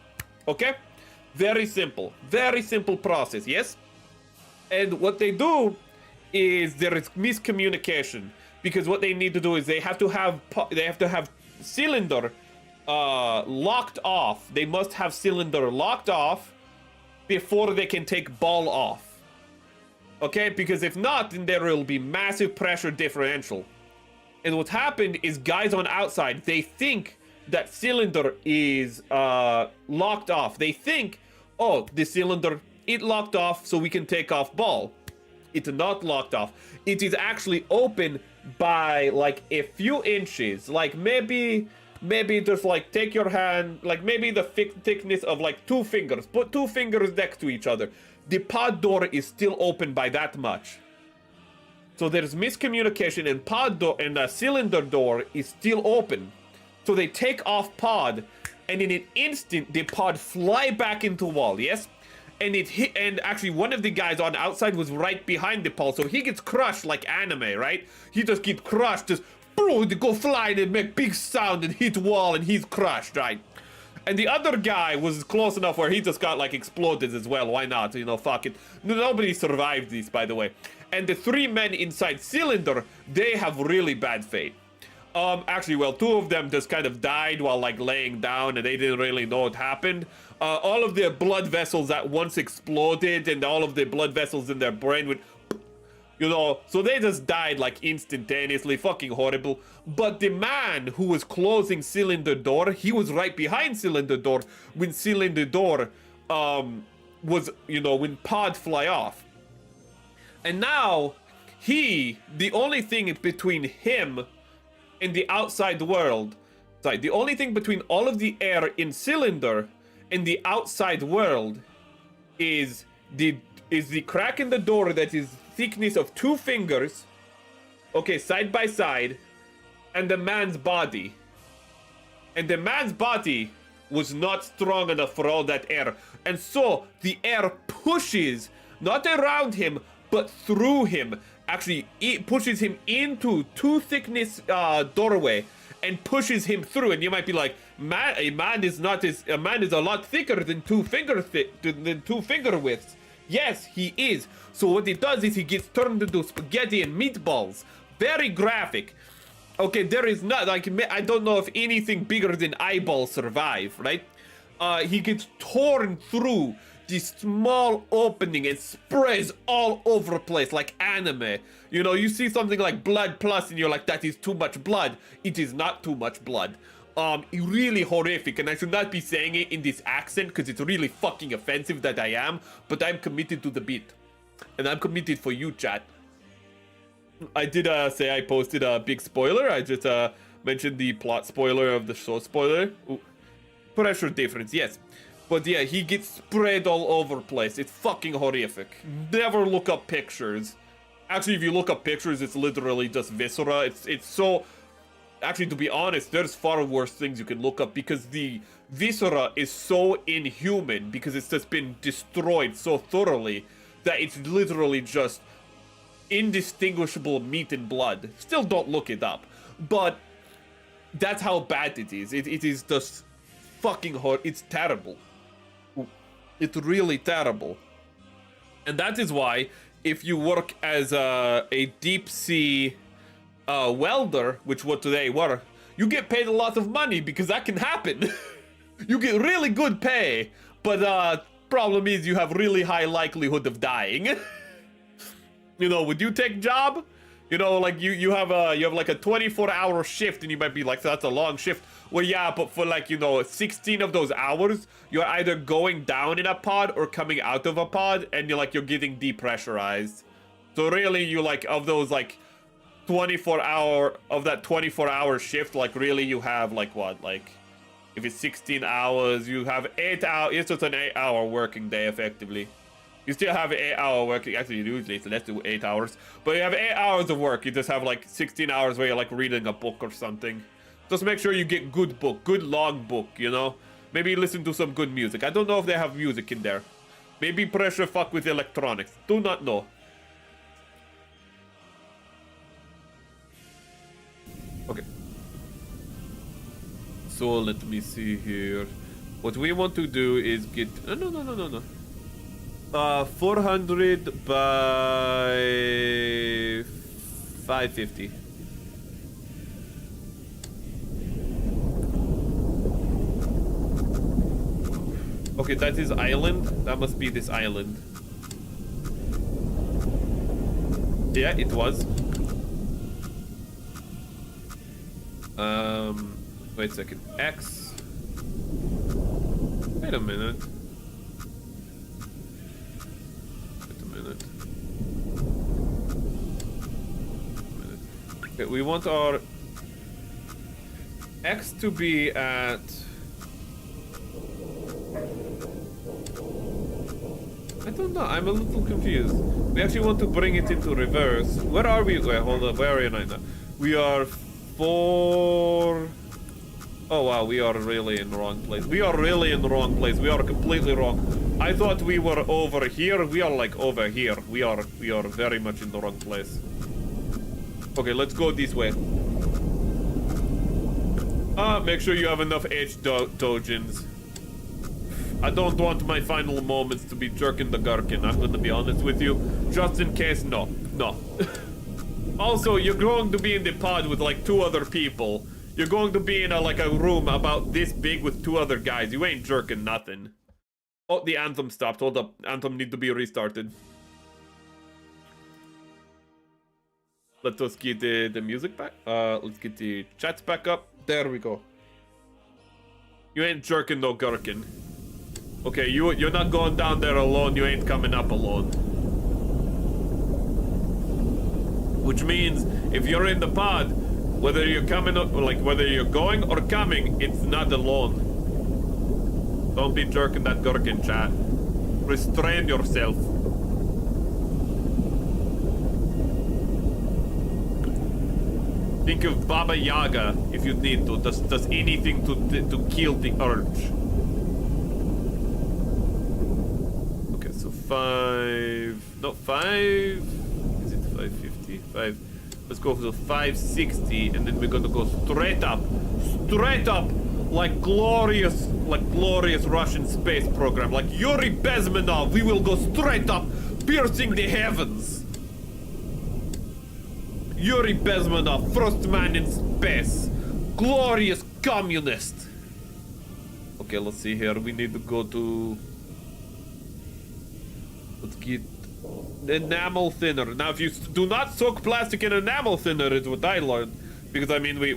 Okay? Very simple process, yes? And what they do is there is miscommunication, because what they need to do is they have to have cylinder locked off. They must have cylinder locked off before they can take ball off. Okay? Because if not, then there will be massive pressure differential. And what happened is guys on outside, they think that cylinder is locked off. They think, oh, the cylinder, it locked off so we can take off ball. It's not locked off. It is actually open by like a few inches. Like maybe just like take your hand, like maybe the thickness of like 2 fingers. Put 2 fingers next to each other. The pod door is still open by that much. So there's miscommunication, and pod door and the cylinder door is still open. So they take off pod, and in an instant, the pod fly back into wall, yes? And it hit, and actually one of the guys on the outside was right behind the pole, so he gets crushed like anime, right? He just gets crushed, just bro, they go flying and make big sound and hit wall, and he's crushed, right? And the other guy was close enough where he just got like exploded as well. Why not? You know, fuck it. Nobody survived this, by the way. And the 3 men inside cylinder, they have really bad fate. Actually, well, two of them just kind of died while, like, laying down, and they didn't really know what happened. All of their blood vessels at once exploded, and all of the blood vessels in their brain would, you know, so they just died, like, instantaneously. Fucking horrible. But the man who was closing Cylinder Door, he was right behind Cylinder Door when Cylinder Door, was, you know, when Pod fly off. And now, the only thing between him and the outside world, sorry, the only thing between all of the air in Cylinder and the outside world is the crack in the door that is thickness of 2 fingers, okay, side by side, and the man's body. And the man's body was not strong enough for all that air. And so the air pushes, not around him, but through him. Actually, it pushes him into 2 thickness doorway and pushes him through. And you might be like, a man is a lot thicker than 2 finger widths. Yes, he is. So what he does is he gets turned into spaghetti and meatballs. Very graphic. Okay, there is not, like, I don't know if anything bigger than eyeballs survive, right? He gets torn through this small opening and sprays all over the place like anime. You know, you see something like Blood Plus and you're like, that is too much blood. It is not too much blood. Really horrific, and I should not be saying it in this accent because it's really fucking offensive that I am, but I'm committed to the beat. And I'm committed for you, chat. I did say I posted a big spoiler. I just mentioned the plot spoiler of the show spoiler. Ooh. Pressure difference, yes. But yeah, he gets spread all over the place. It's fucking horrific. Never look up pictures. Actually, if you look up pictures, it's literally just viscera. It's so... Actually, to be honest, there's far worse things you can look up because the viscera is so inhuman because it's just been destroyed so thoroughly that it's literally just indistinguishable meat and blood. Still don't look it up. But that's how bad it is. It is just fucking hard. It's terrible. It's really terrible. And that is why if you work as a deep sea welder, which what they were, you get paid a lot of money because that can happen. You get really good pay, but problem is you have really high likelihood of dying. You know, would you take job? You know, like you have like a 24-hour shift and you might be like, that's a long shift. Well, yeah, but for like, you know, 16 of those hours, you're either going down in a pod or coming out of a pod and you're getting depressurized. So really you like, of those like 24-hour shift, like really you have like what, like if it's 16 hours, you have 8 hours. It's just an 8-hour working day effectively. You still have 8-hour working, actually usually so let's do 8 hours, but you have 8 hours of work. You just have like 16 hours where you're like reading a book or something. Just make sure you get good book, good long book, you know. Maybe listen to some good music. I don't know if they have music in there. Maybe pressure fuck with electronics. Do not know. Okay. So let me see here. What we want to do is get... No. 400 by 550. Okay, that is island. That must be this island. Yeah, it was. Wait a second. X. Wait a minute. Okay, we want our X to be at... I don't know, I'm a little confused. We actually want to bring it into reverse. Where are we? Wait, hold up, where are we right now? We are 4... Oh wow, we are really in the wrong place. We are really in the wrong place. We are completely wrong. I thought we were over here. We are like over here. We are very much in the wrong place. Okay, let's go this way. Make sure you have enough H-Dojins. I don't want my final moments to be jerking the gherkin. I'm gonna be honest with you. Just in case, no. Also, you're going to be in the pod with like 2 other people. You're going to be in a room about this big with 2 other guys. You ain't jerking nothing. Oh, the anthem stopped. Hold up. Anthem need to be restarted. Let us get the music back. Let's get the chats back up. There we go. You ain't jerking no gherkin. Okay, you're not going down there alone. You ain't coming up alone. Which means if you're in the pod, whether you're coming up, like whether you're going or coming, it's not alone. Don't be jerking that gherkin, chat. Restrain yourself. Think of Baba Yaga if you need to. Does anything to kill the urge. Okay, so 5. No, 5. Is it 550? 5. Let's go for the 560, and then we're gonna go straight up, like glorious Russian space program, like Yuri Bezmenov. We will go straight up, piercing the heavens. Yuri Bezmenov, first man in space, glorious communist. Okay, let's see here. We need to go to. Let's get. Enamel thinner. Now, if you do not soak plastic in enamel thinner, is what I learned. Because, I mean, we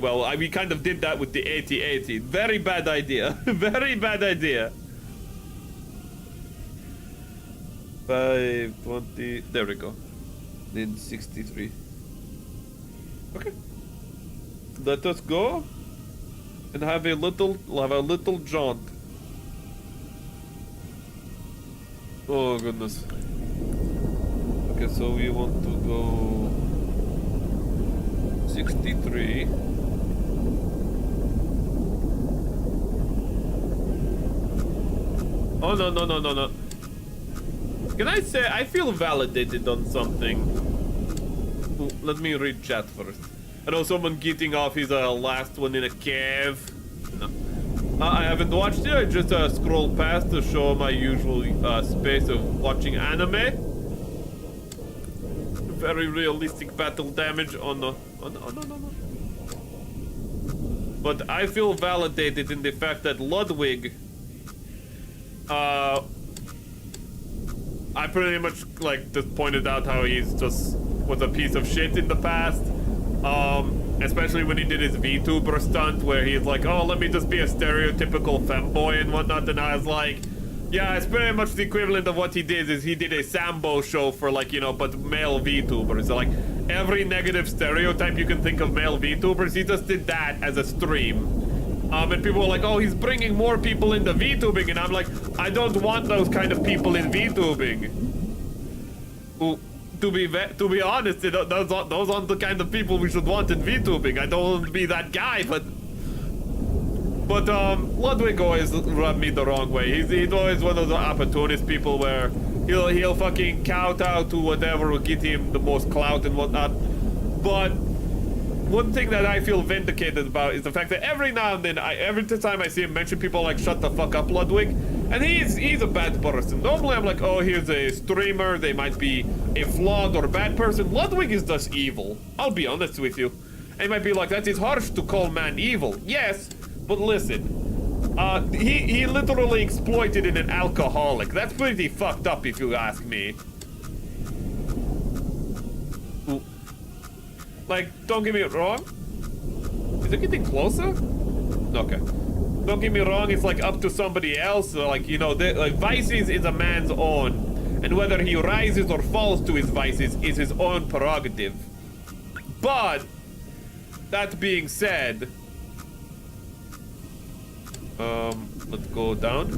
kind of did that with the 8080. Very bad idea. Very bad idea. 520. There we go. Then 63. Okay. Let us go and have a little jaunt. Oh, goodness. Okay, so we want to go 63. Oh, no. Can I say I feel validated on something? Ooh, let me read chat first. I know someone getting off his last one in a cave. No. I haven't watched it. I just scrolled past to show my usual space of watching anime. Very realistic battle damage. Oh no. But I feel validated in the fact that Ludwig, I pretty much like just pointed out how he's just was a piece of shit in the past. Especially when he did his VTuber stunt where he's like, oh, let me just be a stereotypical femboy and whatnot. And I was like, yeah, it's pretty much the equivalent of what he did is he did a Sambo show for like, you know, but male VTubers. So like every negative stereotype you can think of male VTubers, he just did that as a stream. And people were like, oh, he's bringing more people into VTubing. And I'm like, I don't want those kind of people in VTubing. Ooh, to be honest, those aren't the kind of people we should want in VTubing. I don't want to be that guy, but Ludwig always rubbed me the wrong way. He's always one of the opportunist people where he'll fucking kowtow to whatever will get him the most clout and whatnot. But one thing that I feel vindicated about is the fact that every now and then, every time I see him mention people like, shut the fuck up, Ludwig. And he's a bad person. Normally I'm like, oh, here's a streamer, they might be a flawed or bad person. Ludwig is just evil. I'll be honest with you. And you might be like, that is harsh to call man evil. Yes, but listen. He literally exploited an alcoholic. That's pretty fucked up if you ask me. Ooh. Like, don't get me wrong. Is it getting closer? Okay. Don't get me wrong, it's like up to somebody else. Like, you know, like vices is a man's own. And whether he rises or falls to his vices is his own prerogative. But, that being said, let's go down.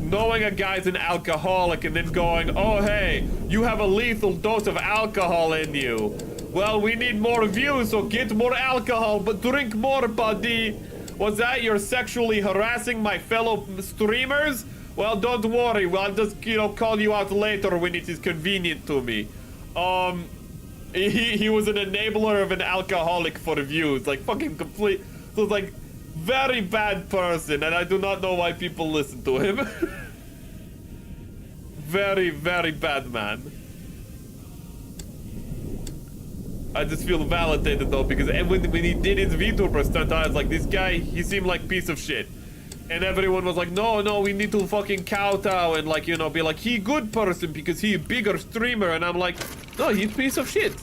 Knowing a guy's an alcoholic and then going, oh hey, you have a lethal dose of alcohol in you. Well, we need more views, so get more alcohol, but drink more, buddy. Was that you're sexually harassing my fellow streamers? Well, don't worry. Well, I'll just, you know, call you out later when it is convenient to me. He was an enabler of an alcoholic for views. Like, fucking complete. So it's like, very bad person, and I do not know why people listen to him. Very, very bad man. I just feel validated though, because when he did his VTuber stunt, I was like, this guy, he seemed like piece of shit. And everyone was like, no, we need to fucking kowtow and like, you know, be like, he good person because he a bigger streamer. And I'm like, no, he's piece of shit.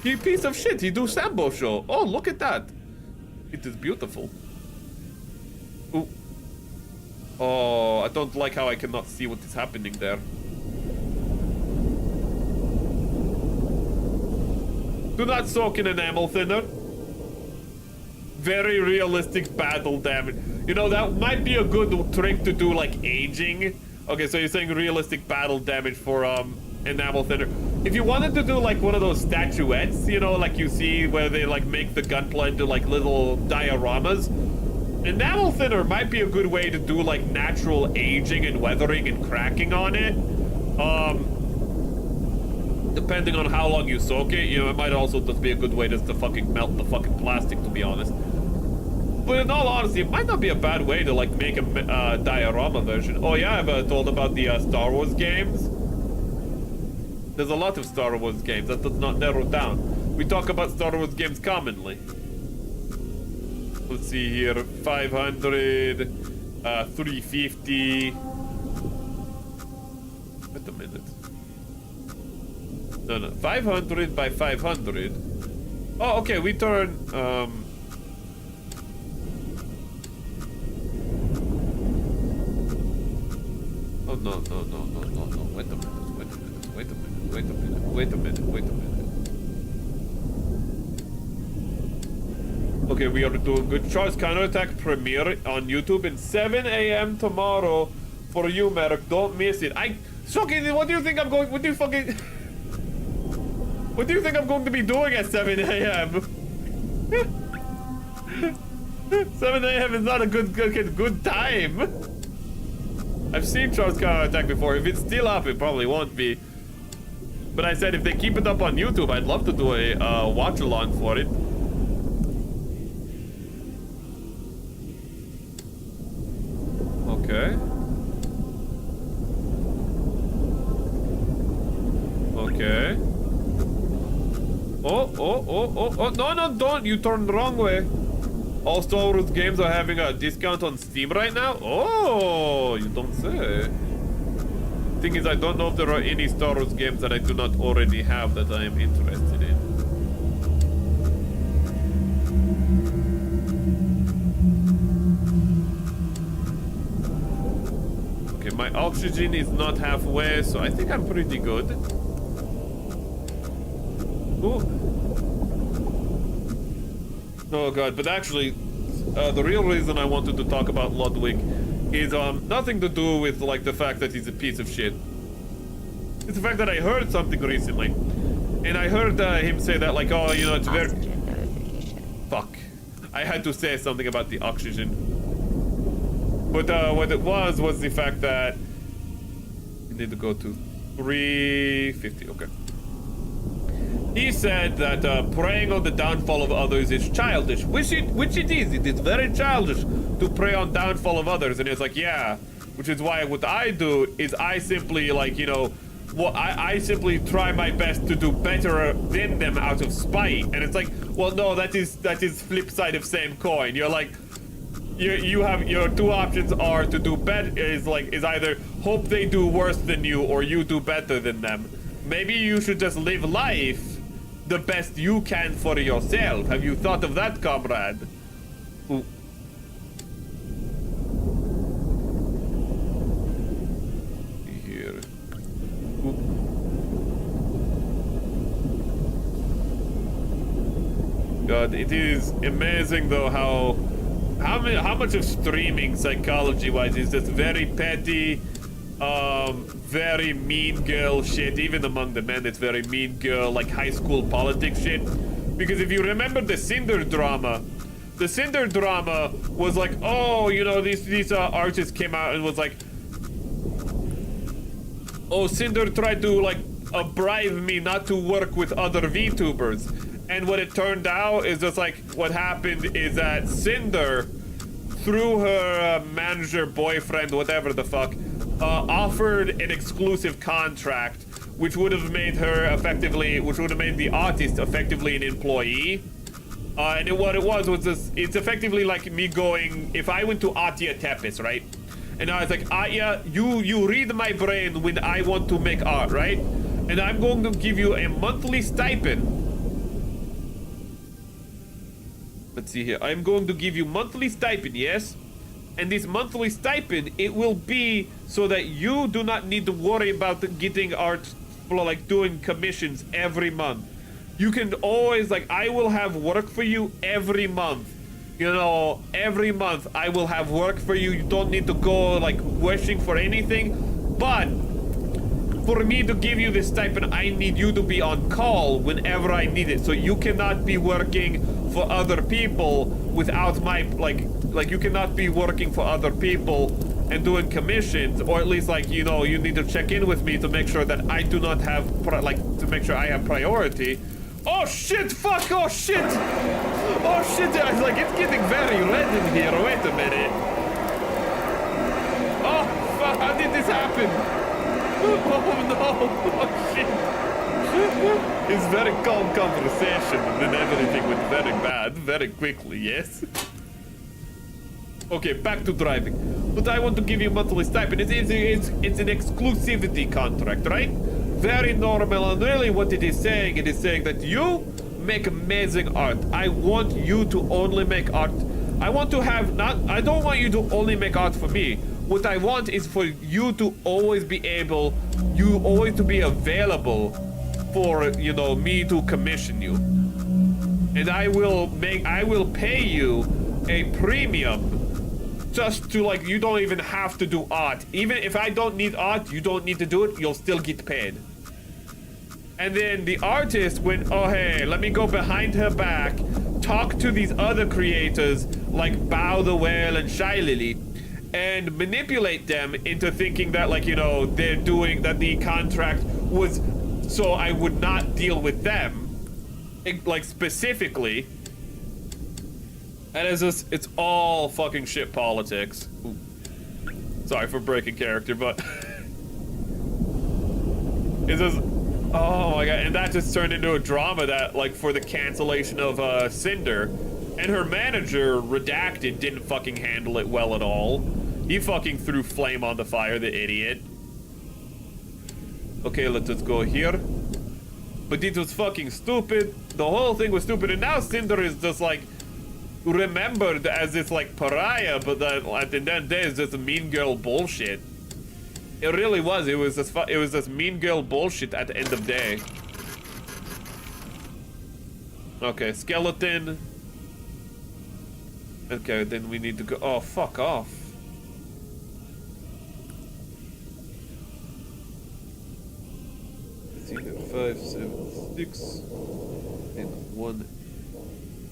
He piece of shit. He do Sambo show. Oh, look at that. It is beautiful. Ooh. Oh, I don't like how I cannot see what is happening there. Do not soak in enamel thinner. Very realistic battle damage. You know, that might be a good trick to do, like, aging. Okay, so you're saying realistic battle damage for, enamel thinner. If you wanted to do, like, one of those statuettes, you know, like you see where they, like, make the gunpla into, like, little dioramas, enamel thinner might be a good way to do, like, natural aging and weathering and cracking on it. Depending on how long you soak it, you know, it might also just be a good way just to fucking melt the fucking plastic, to be honest. But in all honesty, it might not be a bad way to, like, make a diorama version. Oh yeah, I've told about the Star Wars games. There's a lot of Star Wars games. That does not narrow down. We talk about Star Wars games commonly. Let's see here. 500, 350. Wait a minute. No, 500 by 500. Oh, okay, we turn, Oh, no. Wait a minute. Okay, we are doing good. Charles Counterattack premiere on YouTube in 7 a.m. tomorrow for you, Merrick. Don't miss it. Shoki, what do you think I'm going, what do you think I'm going to be doing at 7 a.m.? 7 a.m. is not a good time. I've seen Charles Counterattack before. If it's still up, it probably won't be. But I said if they keep it up on YouTube, I'd love to do a watch-along for it. Okay. Okay. Oh, no, don't. You turned the wrong way. All Star Wars games are having a discount on Steam right now? Oh, you don't say. Thing is, I don't know if there are any Star Wars games that I do not already have that I am interested in. Okay, my oxygen is not halfway, so I think I'm pretty good. Ooh. Oh god, but actually, the real reason I wanted to talk about Ludwig is nothing to do with like the fact that he's a piece of shit. It's the fact that I heard something recently, and I heard him say that like, oh, you know, it's very... Fuck. I had to say something about the oxygen. But what it was the fact that we need to go to 350. Okay. He said that preying on the downfall of others is childish, which it is. It is very childish to prey on downfall of others. And it's like, yeah, which is why what I do is I simply like, you know, I simply try my best to do better than them out of spite. And it's like, well, no, that is flip side of same coin. You're like, you have your two options are to do better is either hope they do worse than you or you do better than them. Maybe you should just live life the best you can for yourself. Have you thought of that, comrade? Ooh. Here. Ooh. God, it is amazing though how much of streaming psychology-wise is just very petty, very mean girl shit. Even among the men, it's very mean girl, like high school politics shit. Because if you remember the Cinder drama was like, oh, you know, these artists came out and was like, oh, Cinder tried to like bribe me not to work with other VTubers. And what it turned out is just like, what happened is that Cinder, through her manager, boyfriend, whatever the fuck, offered an exclusive contract which would have made her effectively, which would have made the artist effectively an employee. And what it was this, it's effectively like me going, if I went to Atya Tepes, right? And I was like, Atya, you read my brain when I want to make art, right? And I'm going to give you a monthly stipend. Let's see here. I'm going to give you monthly stipend, yes? And this monthly stipend, it will be so that you do not need to worry about getting art, like doing commissions every month. You can always, like, I will have work for you every month. You know, every month I will have work for you. You don't need to go, like, wishing for anything. But for me to give you this stipend, I need you to be on call whenever I need it. So you cannot be working for other people without my, like you cannot be working for other people and doing commissions, or at least, like, you know, you need to check in with me to make sure that I do not have, to make sure I have priority. Oh shit, fuck, oh shit! Oh shit, it's like, it's getting very red in here, wait a minute. Oh, fuck, how did this happen? Oh no, oh shit. It's very calm conversation, and then everything went very bad, very quickly, yes? Okay, back to driving. But I want to give you monthly stipend. It's an exclusivity contract, right? Very normal, and really what it is saying that you make amazing art. I want you to only make art. I don't want you to only make art for me. What I want is for you to always be to be available for, you know, me to commission you. And I will pay you a premium just to, like, you don't even have to do art. Even if I don't need art, you don't need to do it, you'll still get paid. And then the artist went, oh hey, let me go behind her back, talk to these other creators like Bao the Whale and Shy Lily, and manipulate them into thinking that, like, you know, they're doing, that the contract was so I would not deal with them, like, specifically. And it's all fucking shit politics. Ooh. Sorry for breaking character, but it's just, oh my god, and that just turned into a drama that, like, for the cancellation of Cinder, and her manager, Redacted, didn't fucking handle it well at all. He fucking threw flame on the fire, the idiot. Okay, let's just go here. But it was fucking stupid. The whole thing was stupid, and now Cinder is just, like, remembered as this, like, pariah, but at the end of the day, it's just a mean girl bullshit. It really was. It was this mean girl bullshit at the end of the day. Okay, skeleton. Okay, then we need to go. Oh, fuck off. It's either 5, 7, 6, and 1,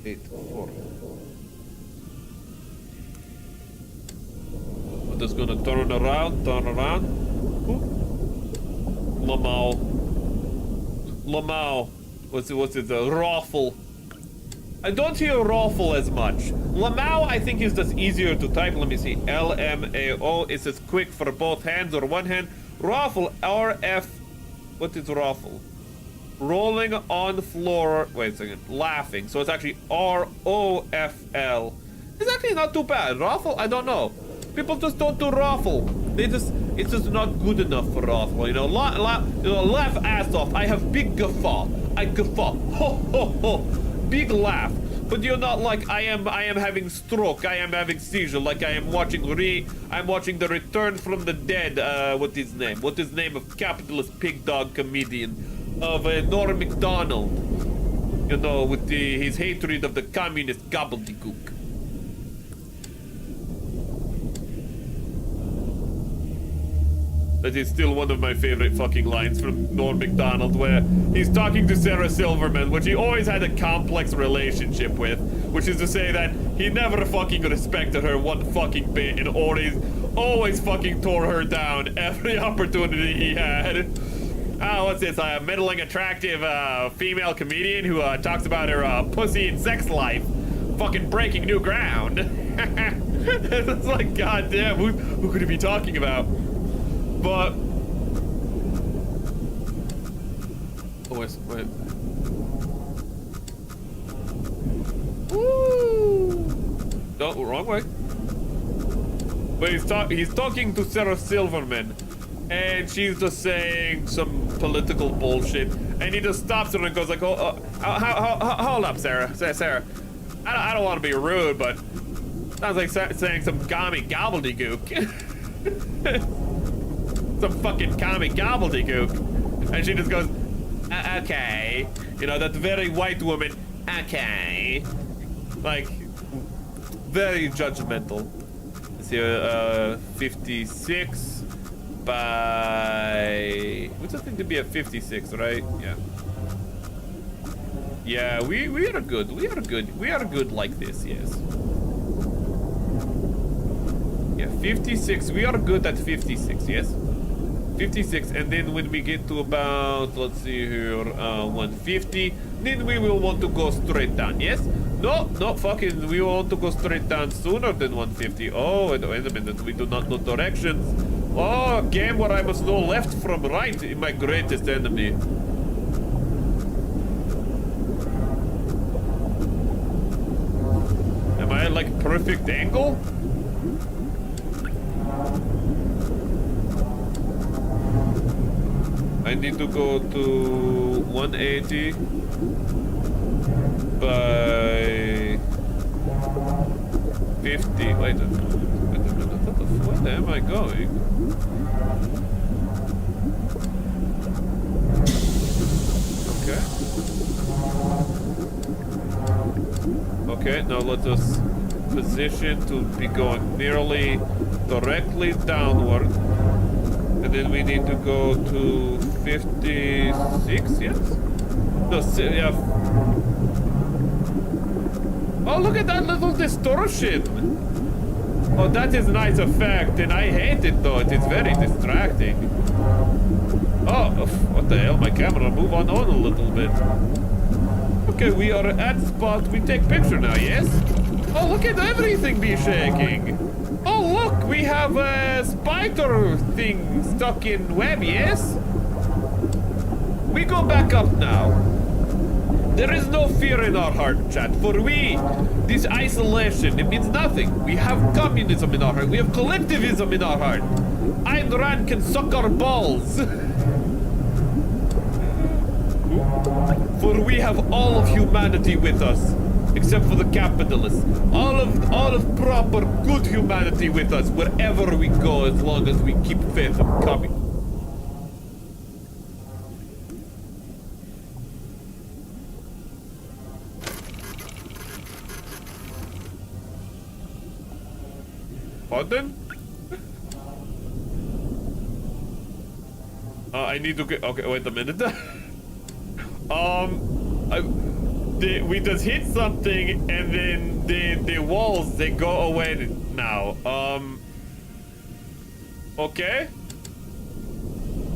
8, 4. We're just gonna turn around. Lamau. What's it? Raffle. I don't hear raffle as much. Lamau, I think, is just easier to type. Let me see. L-M-A-O. Is it quick for both hands or one hand? Raffle. R-F. What is raffle? Rolling on floor. Wait a second. Laughing. So it's actually R-O-F-L. It's actually not too bad. Raffle? I don't know. People just don't do raffle. It's just not good enough for raffle. You know, laugh ass off. I have big guffaw. I guffaw. Ho ho ho. Big laugh. But you're not like I am having stroke. I am having seizure. Like I'm watching the Return from the Dead. What's his name? What is the name of capitalist pig dog comedian of Norm Macdonald? You know, with his hatred of the communist gobbledygook. That is still one of my favorite fucking lines from Norm Macdonald, where he's talking to Sarah Silverman, which he always had a complex relationship with, which is to say that he never fucking respected her one fucking bit and always fucking tore her down every opportunity he had. What's this? A middling attractive female comedian who talks about her pussy and sex life, fucking breaking new ground. It's like, goddamn, who could he be talking about? But wait. Woo! No, wrong way. But he's talking to Sarah Silverman, and she's just saying some political bullshit, and he just stops her and goes like, hold up, Sarah. Sarah, I don't want to be rude, but sounds like saying some commie gobbledygook. Some fucking commie gobbledygook. And she just goes, okay. You know, that very white woman, okay. Like, very judgmental. Let's see, 56 by... What's that thing to be a 56, right? Yeah. Yeah, we are good. We are good like this, yes. Yeah, 56. We are good at 56, yes? 56, and then when we get to about, let's see here, 150, then we will want to go straight down, yes? No, fucking, we want to go straight down sooner than 150. Oh, wait a minute, we do not know directions. Oh, a game where I must know left from right in my greatest enemy. Am I at, like, perfect angle? I need to go to 180 by 50. Wait a minute. Where am I going? Okay, now let us position to be going nearly directly downward. And then we need to go to 56, yes? No, yeah. Oh, look at that little distortion. Oh, that is nice effect, and I hate it though. It is very distracting. Oh, what the hell? My camera move on a little bit. Okay, we are at spot. We take picture now, yes? Oh, look at everything be shaking. Oh, look, we have a spider thing stuck in web, yes? We go back up now. There is no fear in our heart, chat. For we, this isolation, it means nothing. We have communism in our heart. We have collectivism in our heart. Ayn Rand can suck our balls. For we have all of humanity with us. Except for the capitalists. All of proper good humanity with us wherever we go, as long as we keep faith of coming. Pardon? I need to get... Okay, wait a minute. We just hit something, and then the walls, they go away now. Okay.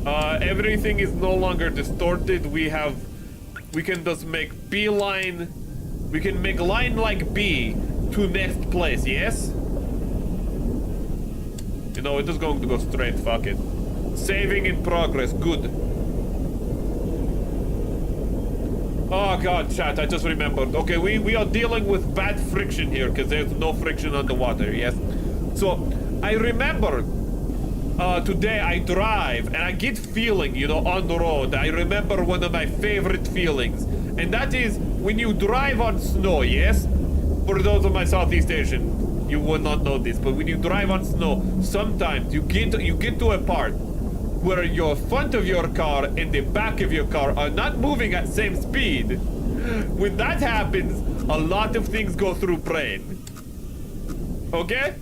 Everything is no longer distorted. We can just make beeline. We can make line like B to next place, yes? You know, it is going to go straight, fuck it. Saving in progress, good. Oh god, chat, I just remembered. Okay, we are dealing with bad friction here because there's no friction on the water, yes? So, I remember today I drive and I get feeling, you know, on the road. I remember one of my favorite feelings. And that is when you drive on snow, yes? For those of my Southeast Asian, you will not know this, but when you drive on snow, sometimes you get to a part where your front of your car and the back of your car are not moving at same speed. When that happens, a lot of things go through brain. Okay?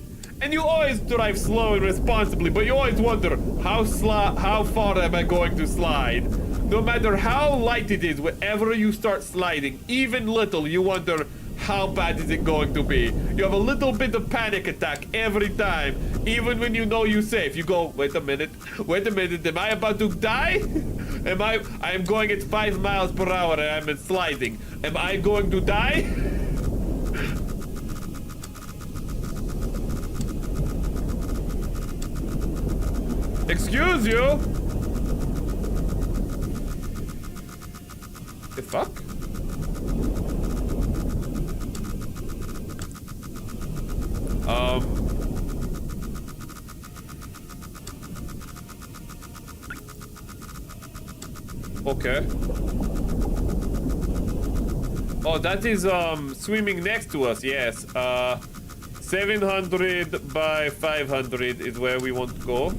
And you always drive slow and responsibly, but you always wonder, how far am I going to slide? No matter how light it is, whenever you start sliding, even little, you wonder, how bad is it going to be? You have a little bit of panic attack every time, even when you know you're safe. You go, wait a minute, am I about to die? I am going at 5 miles per hour and I'm sliding. Am I going to die? Excuse you? The fuck? Okay. Oh, that is swimming next to us. Yes. 700 by 500 is where we want to go.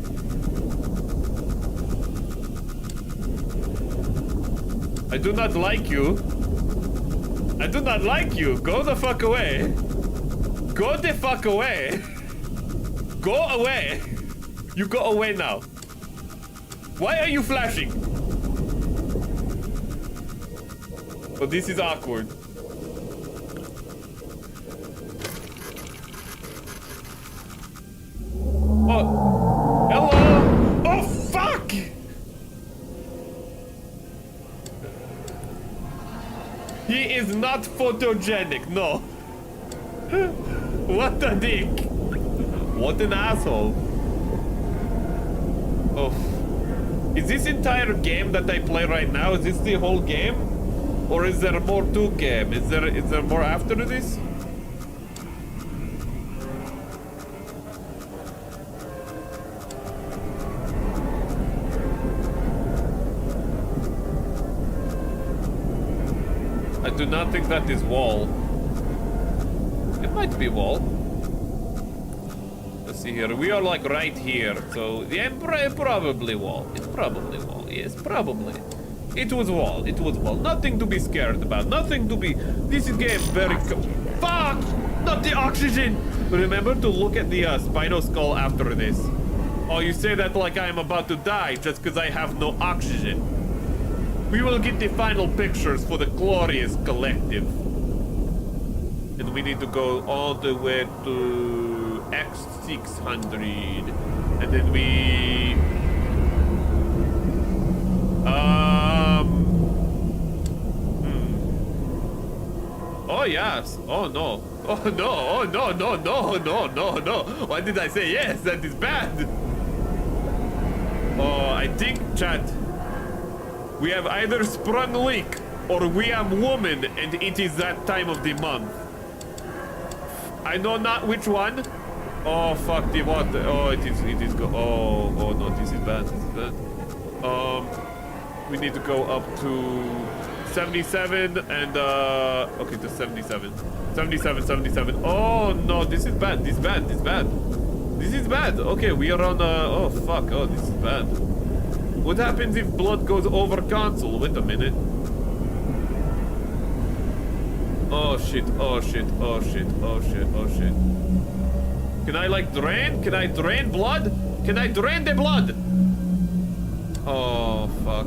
I do not like you. I do not like you. Go the fuck away. Go the fuck away. Go away. You go away now. Why are you flashing? Oh, this is awkward. Oh, hello. Oh, fuck. He is not photogenic, no. What a dick. What an asshole. Oh. Is this entire game that I play right now, is this the whole game? Or is there more to game? Is there more after this? I do not think that is wall. It might be wall. Let's see here. We are like right here. So yeah, probably wall. It's probably wall. Yes, probably. It was wall. It was wall. Nothing to be scared about. Nothing to be. This is game very. Fuck! Not the oxygen. Remember to look at the Spino skull after this. Oh, you say that like I am about to die just because I have no oxygen. We will get the final pictures for the glorious collective. And we need to go all the way to X600. And then we... Oh, yes. Oh, no. Oh, no. Oh, no, no, no, no, no, no. Why did I say yes? That is bad. Oh, I think, chat, we have either sprung leak or we are woman and it is that time of the month. I know not which one. Oh, fuck the what? Oh, it is go. Oh, no, this is bad. This is bad. We need to go up to 77 and okay, to 77. 77. Oh no, this is bad. This is bad. This is bad. This is bad. Okay, we are on oh fuck. Oh, this is bad. What happens if blood goes over console? Wait a minute. Oh shit. Oh shit. Oh shit. Oh shit. Oh shit. Can I like drain? Can I drain blood? Can I drain the blood? Oh fuck.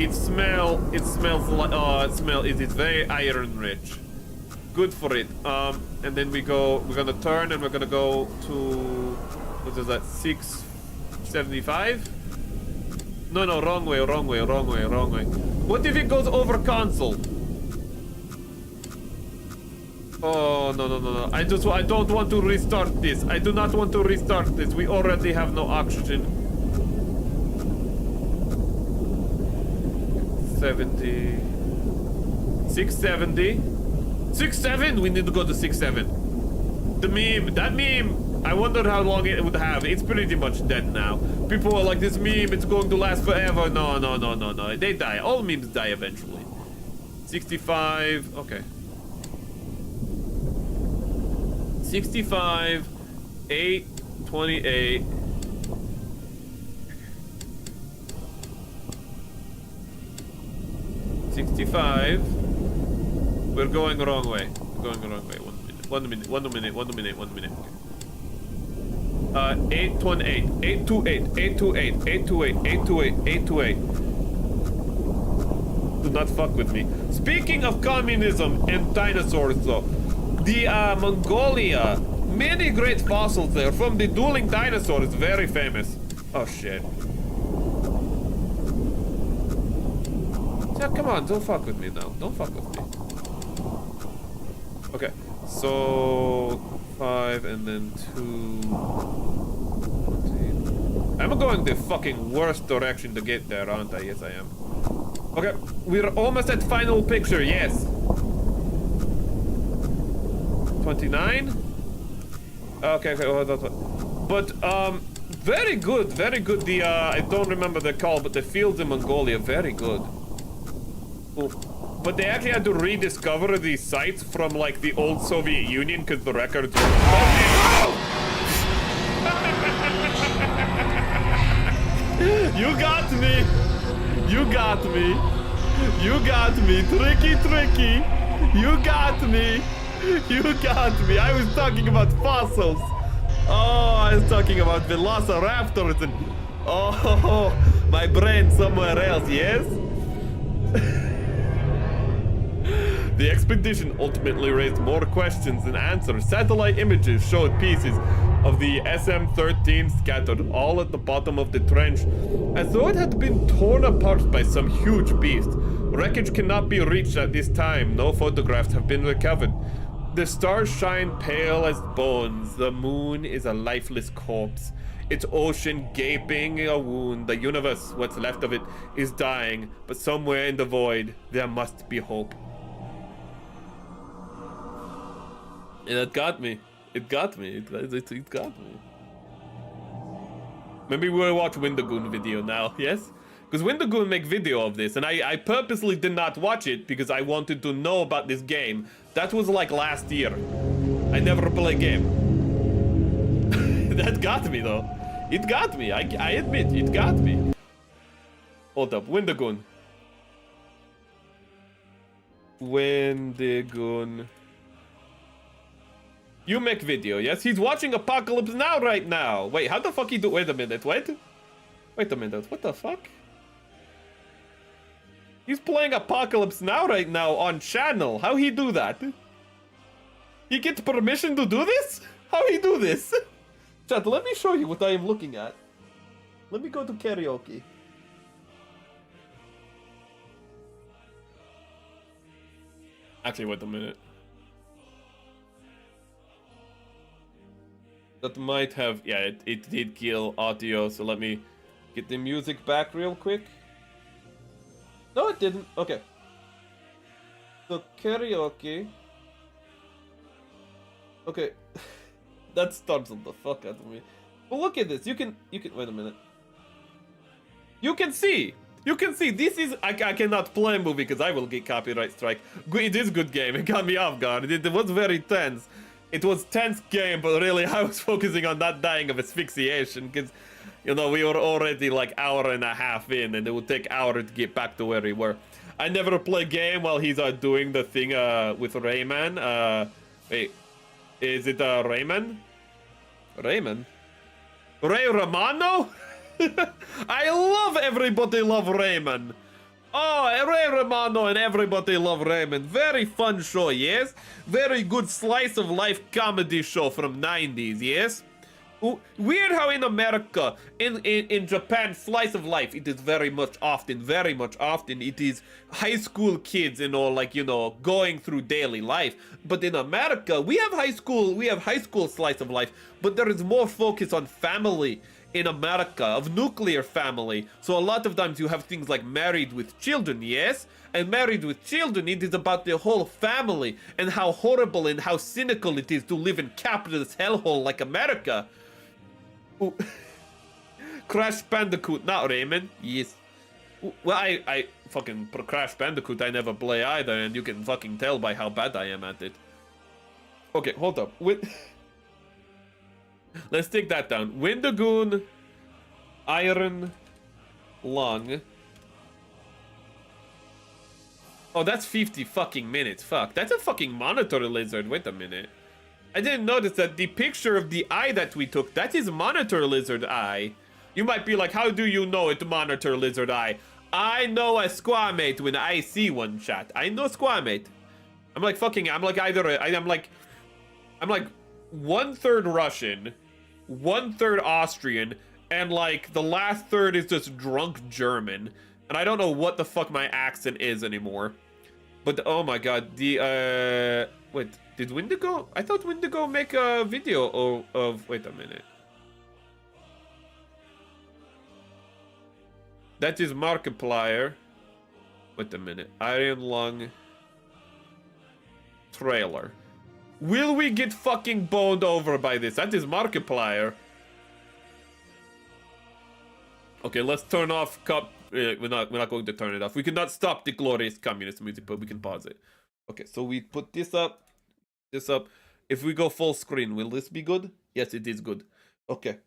It smells like it is very iron rich. Good for it. And then we're gonna turn and we're gonna go to, what is that, 675? No, wrong way. What if it goes over console? Oh, no. I don't want to restart this. I do not want to restart this. We already have no oxygen. 70. 670. 6.7? We need to go to 6.7. That meme, I wondered how long it would have. It's pretty much dead now. People are like, this meme, it's going to last forever. No. They die. All memes die eventually. 65. Okay. 65. 828. We're going wrong way. 1 minute. 828. 828. Do not fuck with me. Speaking of communism and dinosaurs though, the Mongolia, many great fossils there from the dueling dinosaurs, very famous. Oh shit. Yeah, come on, don't fuck with me now. Don't fuck with me. Okay, so 5 and then 2. I'm going the fucking worst direction to get there, aren't I? Yes, I am. Okay, we're almost at final picture, yes. 29? Okay, hold on. But, very good, very good. The, I don't remember the call, but the fields in Mongolia, very good. Cool. But they actually had to rediscover these sites from, like, the old Soviet Union, because the records were... You got me! You got me! You got me! Tricky, tricky! You got me! You got me! I was talking about fossils! Oh, I was talking about velociraptors and... Oh, my brain somewhere else, yes? The expedition ultimately raised more questions than answers. Satellite images showed pieces of the SM-13 scattered all at the bottom of the trench, as though it had been torn apart by some huge beast. Wreckage cannot be reached at this time. No photographs have been recovered. The stars shine pale as bones. The moon is a lifeless corpse. Its ocean gaping a wound. The universe, what's left of it, is dying, but somewhere in the void, there must be hope. And it got me. It got me. It got me. Maybe we'll watch Wendigoon video now, yes? Because Wendigoon make video of this, and I purposely did not watch it because I wanted to know about this game. That was like last year. I never play game. That got me though. It got me. I admit, it got me. Hold up, Wendigoon. Wendigoon. You make video, yes? He's watching Apocalypse Now right now. Wait, how the fuck he do? Wait a minute, wait. Wait a minute, what the fuck? He's playing Apocalypse Now right now on channel. How he do that? He gets permission to do this? How he do this? Chat, let me show you what I am looking at. Let me go to karaoke. Actually, wait a minute. That might have, yeah, it did kill audio, so let me get the music back real quick. No, it didn't. Okay. So karaoke. Okay. That startled the fuck out of me. But look at this. You can wait a minute. You can see. This is I cannot play a movie because I will get copyright strike. It is a good game. It got me off guard. It was very tense. It was tense game, but really I was focusing on not dying of asphyxiation because, you know, we were already like hour and a half in and it would take hour to get back to where we were. I never play game while he's doing the thing with Rayman. Wait, is it Rayman? Rayman? Ray Romano? I love Everybody Love Rayman. Oh, Ray Romano and Everybody Love Raymond. Very fun show, yes? Very good slice of life comedy show from 90s, yes? Weird how in America, in Japan, slice of life, it is very much often, it is high school kids, you know, like, you know, going through daily life. But in America, we have high school slice of life, but there is more focus on family in America, of nuclear family. So a lot of times you have things like Married with Children, yes? And Married with Children, it is about the whole family and how horrible and how cynical it is to live in capitalist hellhole like America. Ooh. Crash Bandicoot, not Rayman. Yes. Ooh, well, I fucking Crash Bandicoot I never play either, and you can fucking tell by how bad I am at it. Okay, hold up. Let's take that down. Wendigoon, Iron Lung. Oh, that's 50 fucking minutes. Fuck, that's a fucking monitor lizard. Wait a minute. I didn't notice that the picture of the eye that we took, that is monitor lizard eye. You might be like, how do you know it's monitor lizard eye? I know a squamate when I see one, chat. I know squamate. I'm like 1/3 Russian, 1/3 Austrian, and like the last third is just drunk German. And I don't know what the fuck my accent is anymore. But oh my god, the wait, did Wendigo? I thought Wendigo make a video of wait a minute. That is Markiplier. Wait a minute. Iron Lung trailer. Will we get fucking boned over by this? That is Markiplier. Okay, let's turn off we're not going to turn it off. We cannot stop the glorious communist music, but we can pause it. Okay, so we put this up. This up. If we go full screen, will this be good? Yes, it is good. Okay.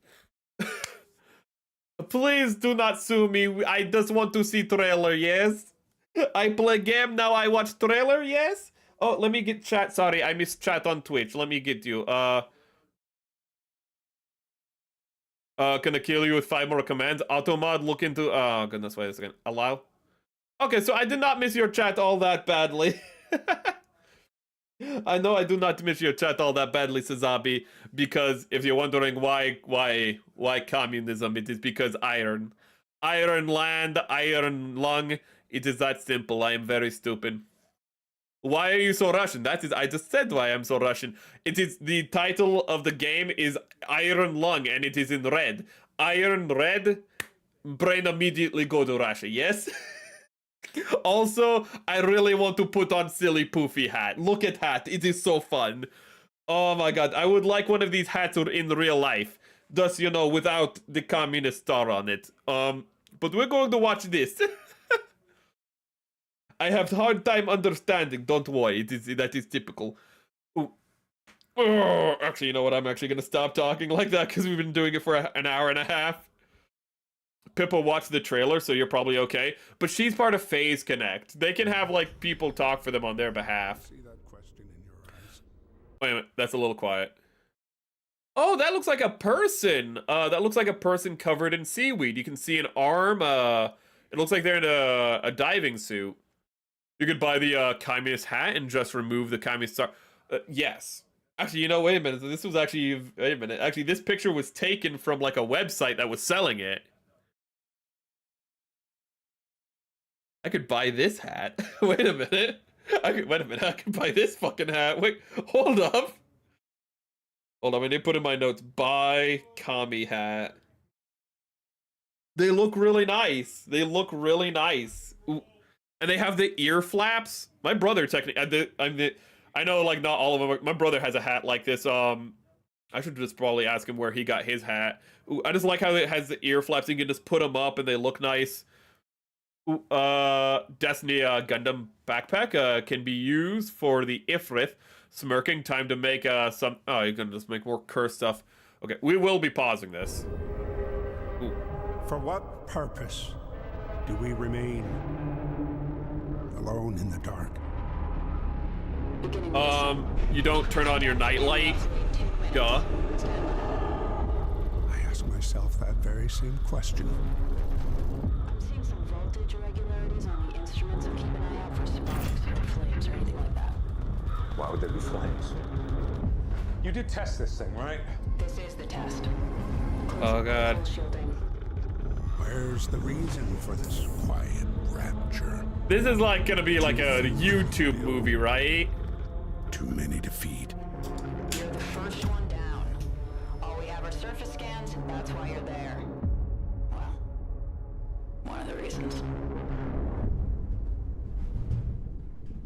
Please do not sue me. I just want to see trailer, yes? I play game, now I watch trailer, yes? Oh, let me get chat. Sorry, I missed chat on Twitch. Let me get you. Gonna kill you with 5 more commands. Automod, look into... Oh, goodness, wait a second. Allow? Okay, so I did not miss your chat all that badly. I know I do not miss your chat all that badly, Sazabi, because if you're wondering why communism, it is because iron. Iron land, iron lung. It is that simple. I am very stupid. Why are you so Russian? That is, I just said why I'm so Russian. It is, the title of the game is Iron Lung, and it is in red. Iron red, brain immediately go to Russia, yes? Also, I really want to put on silly poofy hat. Look at hat, it is so fun. Oh my god, I would like one of these hats in real life. Thus, you know, without the communist star on it. But we're going to watch this. I have hard time understanding, don't worry, that is typical. Ooh. Oh, actually, you know what, I'm actually gonna stop talking like that because we've been doing it for an hour and a half. Pippa watched the trailer, so you're probably okay. But she's part of Phase Connect. They can have, like, people talk for them on their behalf. See that question in your eyes? Wait a minute, that's a little quiet. Oh, that looks like a person. That looks like a person covered in seaweed. You can see an arm. It looks like they're in a diving suit. You could buy the communist hat and just remove the communist star. Yes. Actually, you know, wait a minute. This was actually... Wait a minute. Actually, this picture was taken from, like, a website that was selling it. I could buy this hat. Wait a minute. Wait a minute. I could buy this fucking hat. Wait, hold up. Hold on, I need to put in my notes. Buy commie hat. They look really nice. They look really nice. Ooh. And they have the ear flaps. My brother technically, I know, like, not all of them. My brother has a hat like this. I should just probably ask him where he got his hat. Ooh, I just like how it has the ear flaps. You can just put them up and they look nice. Ooh, Destiny Gundam backpack can be used for the Ifrith. Smirking, time to make some... Oh, you're gonna just make more curse stuff. Okay, we will be pausing this. Ooh. For what purpose do we remain alone in the dark? You don't turn on your nightlight? Duh. I ask myself that very same question. I'm seeing some voltage irregularities on the instruments, so keep an eye out for sparks or flames or anything like that. Why would there be flames? You did test this thing, right? This is the test. Oh god. Where's the reason for this quiet rapture? This is like gonna be like a YouTube movie, right? Too many to feed. You're the first one down. All we have are surface scans, that's why you're there. Well, one of the reasons.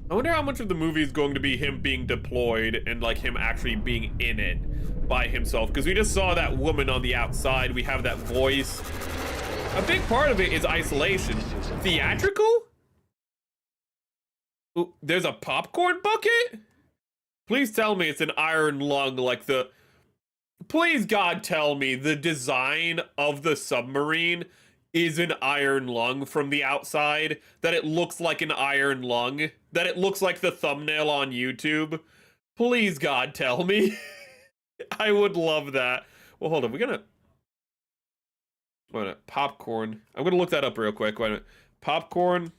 I wonder how much of the movie is going to be him being deployed and like him actually being in it by himself. Because we just saw that woman on the outside. We have that voice. A big part of it is isolation. Theatrical? Ooh, there's a popcorn bucket? Please tell me it's an iron lung like the... Please God tell me the design of the submarine is an iron lung from the outside. That it looks like an iron lung. That it looks like the thumbnail on YouTube. Please God tell me. I would love that. Well, hold on. We're gonna... Wait a minute. Popcorn. I'm gonna look that up real quick. Wait a minute. Popcorn...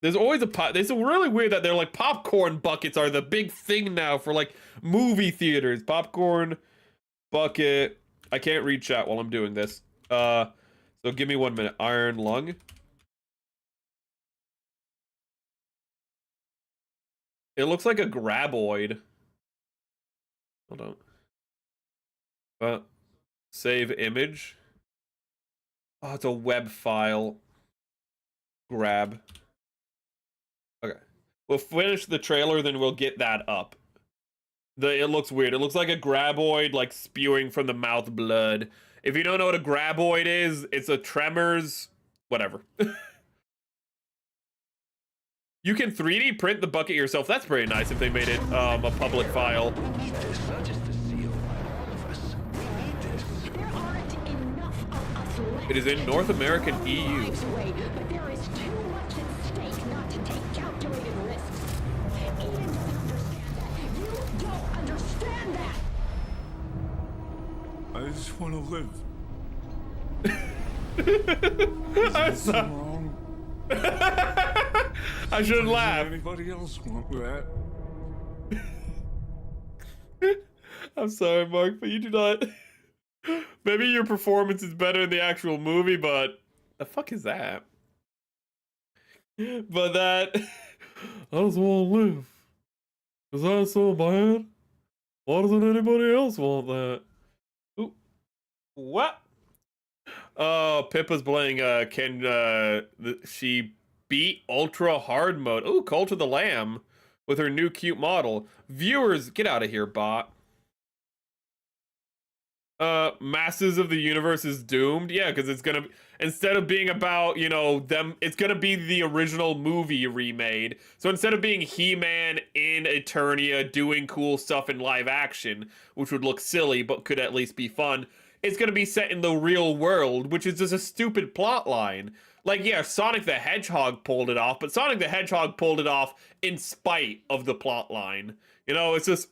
There's always it's really weird that they're like popcorn buckets are the big thing now for like movie theaters. Popcorn bucket. I can't read chat while I'm doing this. So give me 1 minute. Iron lung. It looks like a graboid. Hold on. Save image. Oh, it's a web file. grab. Okay. We'll finish the trailer, then we'll get that up. It looks weird. It looks like a graboid, like, spewing from the mouth blood. If you don't know what a graboid is, it's a Tremors... whatever. You can 3D print the bucket yourself. That's pretty nice if they made it a public file. It is in North American EU. But there is too much at stake not to take calculated risks. Eden doesn't understand that. You don't understand that. I just want to live. I'm Is that sorry. wrong? I shouldn't Does laugh. anybody else want that? I'm sorry, Mark, but you do not. Maybe your performance is better in the actual movie, but the fuck is that? But that, I just want to live. Is that so bad? Why doesn't anybody else want that? Ooh. What? Oh, Pippa's playing, she beat Ultra Hard Mode. Ooh, Cult of the Lamb with her new cute model. Viewers, get out of here, bot. Masters of the Universe is doomed. Yeah, because it's gonna, instead of being about, you know, them, it's gonna be the original movie remade. So instead of being He-Man in Eternia doing cool stuff in live action, which would look silly but could at least be fun, it's gonna be set in the real world, which is just a stupid plot line. Like, yeah, Sonic the Hedgehog pulled it off, but Sonic the Hedgehog pulled it off in spite of the plot line. You know, it's just...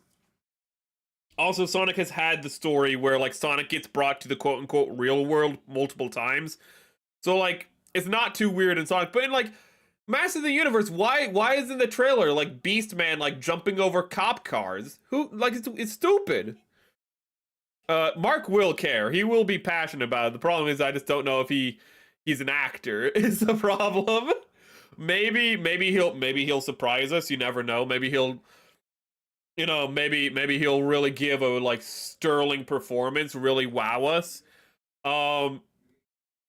Also, Sonic has had the story where, like, Sonic gets brought to the quote-unquote real world multiple times. So, like, it's not too weird in Sonic. But in, like, Master of the Universe, why is in the trailer, like, Beast Man, like, jumping over cop cars? Who, like, it's stupid. Mark will care. He will be passionate about it. The problem is I just don't know if he's an actor is the problem. Maybe he'll surprise us. You never know. Maybe he'll... You know, maybe he'll really give a, like, sterling performance, really wow us.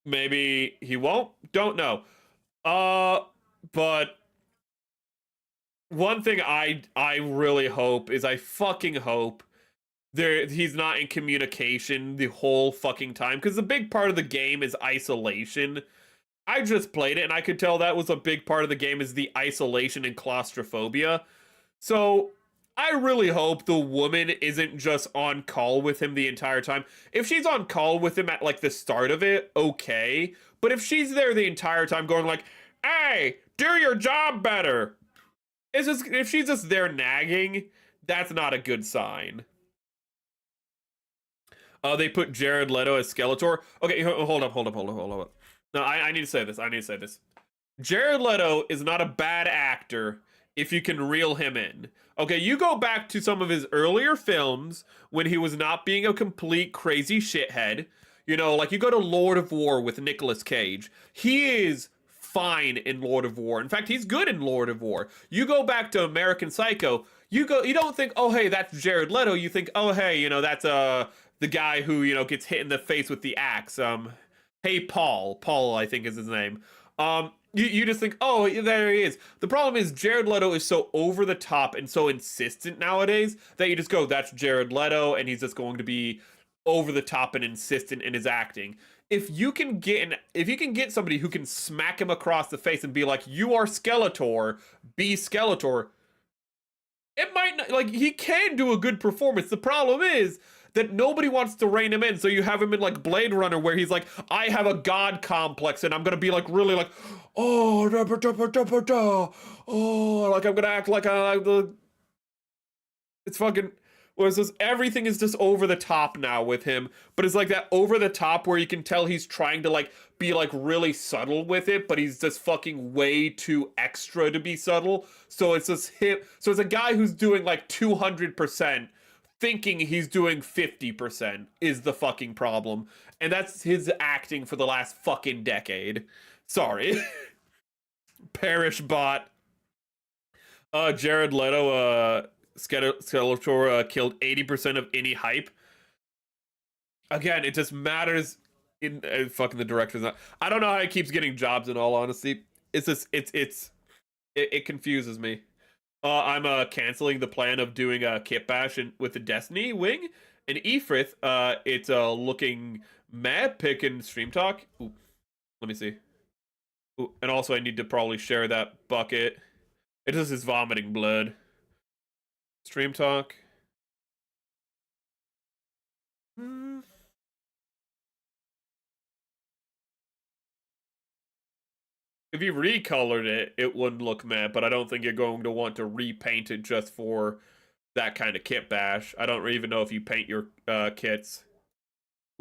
Maybe he won't. Don't know. But one thing I really hope is I fucking hope he's not in communication the whole fucking time, because a big part of the game is isolation. I just played it, and I could tell that was a big part of the game is the isolation and claustrophobia. So... I really hope the woman isn't just on call with him the entire time. If she's on call with him at, like, the start of it, okay. But if she's there the entire time going like, hey, do your job better. If she's just there nagging, that's not a good sign. They put Jared Leto as Skeletor. Okay, hold up. No, I need to say this. Jared Leto is not a bad actor if you can reel him in. Okay, you go back to some of his earlier films when he was not being a complete crazy shithead. You know, like you go to Lord of War with Nicolas Cage. He is fine in Lord of War. In fact, he's good in Lord of War. You go back to American Psycho, you don't think, oh, hey, that's Jared Leto. You think, oh, hey, you know, that's the guy who, you know, gets hit in the face with the axe. Hey, Paul, I think is his name. You just think, oh, there he is. The problem is Jared Leto is so over the top and so insistent nowadays that you just go, that's Jared Leto, and he's just going to be over the top and insistent in his acting. If you can get somebody who can smack him across the face and be like, you are Skeletor, be Skeletor, it might not, like, he can do a good performance. The problem is that nobody wants to rein him in, so you have him in, like, Blade Runner, where he's like, I have a god complex, and I'm gonna be, like, really, like, oh, da, da, da, da, da, da. Oh, like, I'm gonna act like it's fucking, whereas this, everything is just over the top now with him, but it's like that over the top where you can tell he's trying to, like, be, like, really subtle with it, but he's just fucking way too extra to be subtle, so it's just him, so it's a guy who's doing, like, 200%, thinking he's doing 50% is the fucking problem. And that's his acting for the last fucking decade. Sorry. Perish bot. Jared Leto, Skeletor killed 80% of any hype. Again, it just matters in fucking the director's not. I don't know how he keeps getting jobs in all honesty. it's just it confuses me. I'm canceling the plan of doing a kit bash with the Destiny wing and Ifrith. It's looking mad picking stream talk. Ooh, let me see. Ooh, and also I need to probably share that bucket. It just is vomiting blood. Stream talk. If you recolored it, it wouldn't look mad, but I don't think you're going to want to repaint it just for that kind of kit bash. I don't even know if you paint your kits.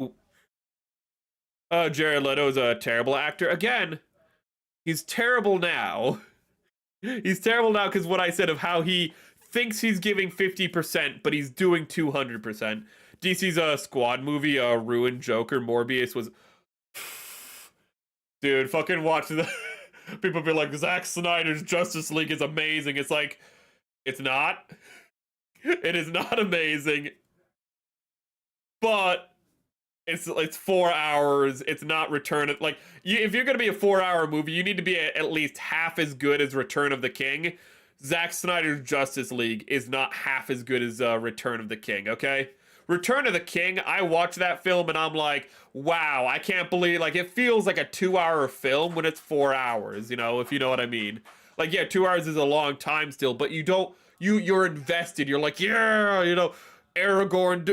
Ooh. Jared Leto's a terrible actor. Again, he's terrible now. He's terrible now because what I said of how he thinks he's giving 50%, but he's doing 200%. DC's squad movie, Ruined Joker, Morbius was... Dude, fucking watch the... People be like, Zack Snyder's Justice League is amazing. It's like, it's not. It is not amazing. But it's 4 hours. It's not Return of... Like, if you're going to be a 4-hour movie, you need to be at least half as good as Return of the King. Zack Snyder's Justice League is not half as good as Return of the King, okay? Return of the King, I watch that film and I'm like, wow, I can't believe, like, it feels like a 2-hour film when it's 4 hours, you know, if you know what I mean. Like, yeah, 2 hours is a long time still, but you're invested. You're like, yeah, you know, Aragorn,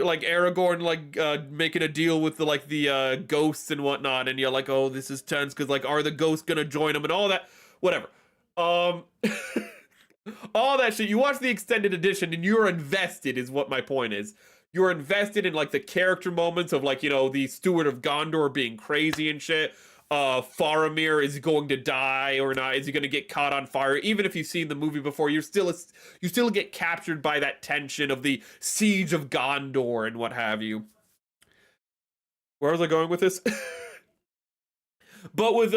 making a deal with the ghosts and whatnot, and you're like, oh, this is tense, because, like, are the ghosts gonna join them and all that, whatever. All that shit, you watch the extended edition and you're invested, is what my point is. You're invested in, like, the character moments of, like, you know, the Steward of Gondor being crazy and shit. Faramir, is going to die or not? Is he going to get caught on fire? Even if you've seen the movie before, you still get captured by that tension of the Siege of Gondor and what have you. Where was I going with this? But with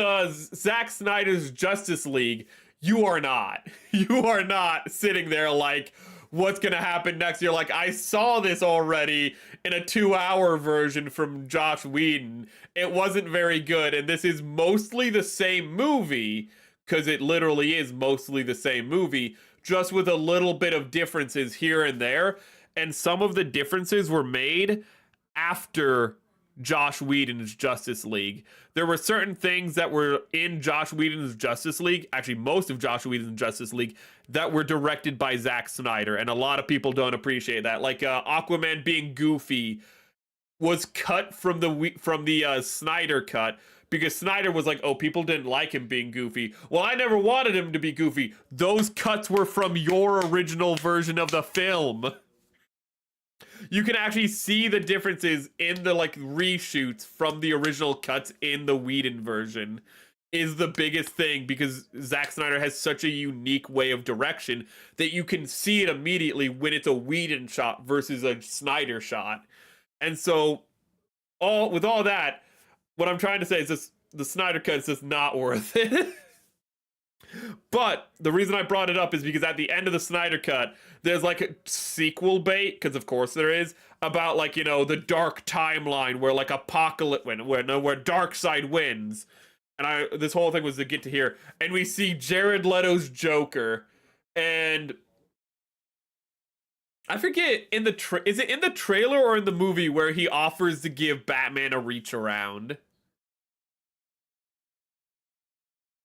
Zack Snyder's Justice League, you are not. You are not sitting there like, what's gonna happen next? You're like, I saw this already in a 2-hour version from Josh Whedon. It wasn't very good, and this is mostly the same movie, because it literally is mostly the same movie, just with a little bit of differences here and there, and some of the differences were made after Josh Whedon's Justice League. There were certain things that were in Josh Whedon's Justice League, actually most of Josh Whedon's Justice League, that were directed by Zack Snyder, and a lot of people don't appreciate that. Like Aquaman being goofy was cut from the Snyder cut, because Snyder was like, oh, people didn't like him being goofy. Well, I never wanted him to be goofy. Those cuts were from your original version of the film. You can actually see the differences in the, like, reshoots from the original cuts in the Whedon version is the biggest thing, because Zack Snyder has such a unique way of direction that you can see it immediately when it's a Whedon shot versus a Snyder shot. And so, with all that, what I'm trying to say is this: the Snyder cut is just not worth it. But the reason I brought it up is because at the end of the Snyder cut, there's like a sequel bait, because of course there is, about, like, you know, the dark timeline where, like, Apocalypse where Darkseid wins. And this whole thing was to get to here, and we see Jared Leto's Joker, and I forget, is it in the trailer or in the movie where he offers to give Batman a reach around?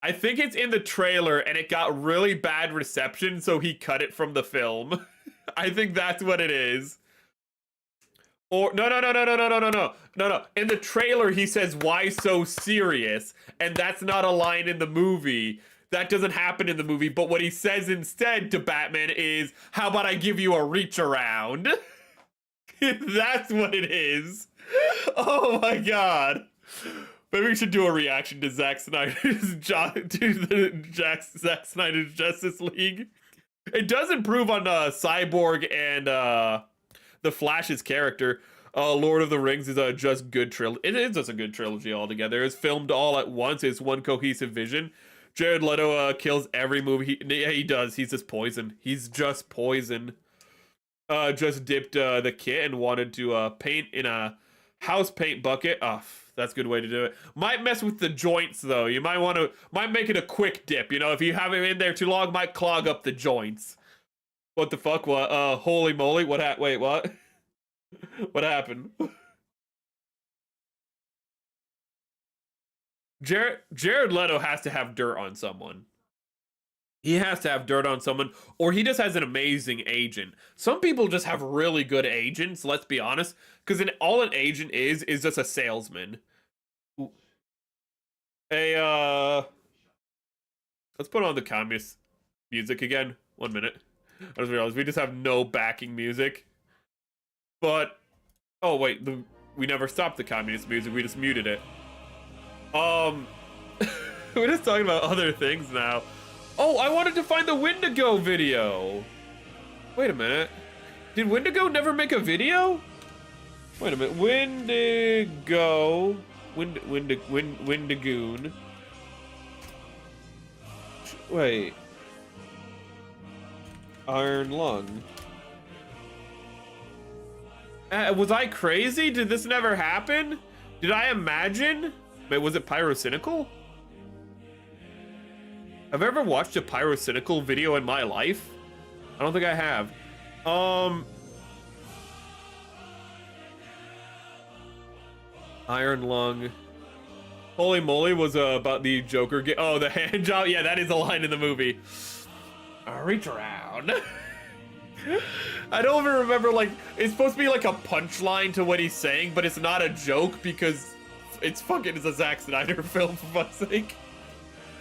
I think it's in the trailer, and it got really bad reception, so he cut it from the film. I think that's what it is. Or no. In the trailer, he says, "Why so serious?" And that's not a line in the movie. That doesn't happen in the movie. But what he says instead to Batman is, "How about I give you a reach around?" That's what it is. Oh my god. Maybe we should do a reaction to Zack Snyder's Zack Snyder's Justice League. It does improve on Cyborg and the Flash's character. Lord of the Rings is a just good trilogy. It is just a good trilogy altogether. It's filmed all at once. It's one cohesive vision. Jared Leto kills every movie. He does. He's just poison. He's just poison. Just dipped the kit and wanted to paint in a house paint bucket. That's a good way to do it. Might mess with the joints though. You might make it a quick dip. You know, if you have it in there too long, might clog up the joints. What the fuck? What? Holy moly! Wait, what? What happened? Jared Leto has to have dirt on someone. He has to have dirt on someone, or he just has an amazing agent. Some people just have really good agents, let's be honest, because all an agent is just a salesman. Ooh. Hey, let's put on the communist music again. 1 minute. I just realized we just have no backing music. But, oh wait, we never stopped the communist music, we just muted it. We're just talking about other things now. Oh, I wanted to find the Wendigo video. Wait a minute. Did Wendigo never make a video? Wait a minute. Wendigo. Wendigoon. Wait. Iron Lung. Was I crazy? Did this never happen? Did I imagine? Wait, was it pyrocynical? Have I ever watched a pyrocynical video in my life? I don't think I have. Iron Lung. Holy moly was about the Joker oh, the hand job. Yeah, that is a line in the movie. Reach around. I don't even remember, like, it's supposed to be like a punchline to what he's saying, but it's not a joke because it's a Zack Snyder film, for fuck's sake.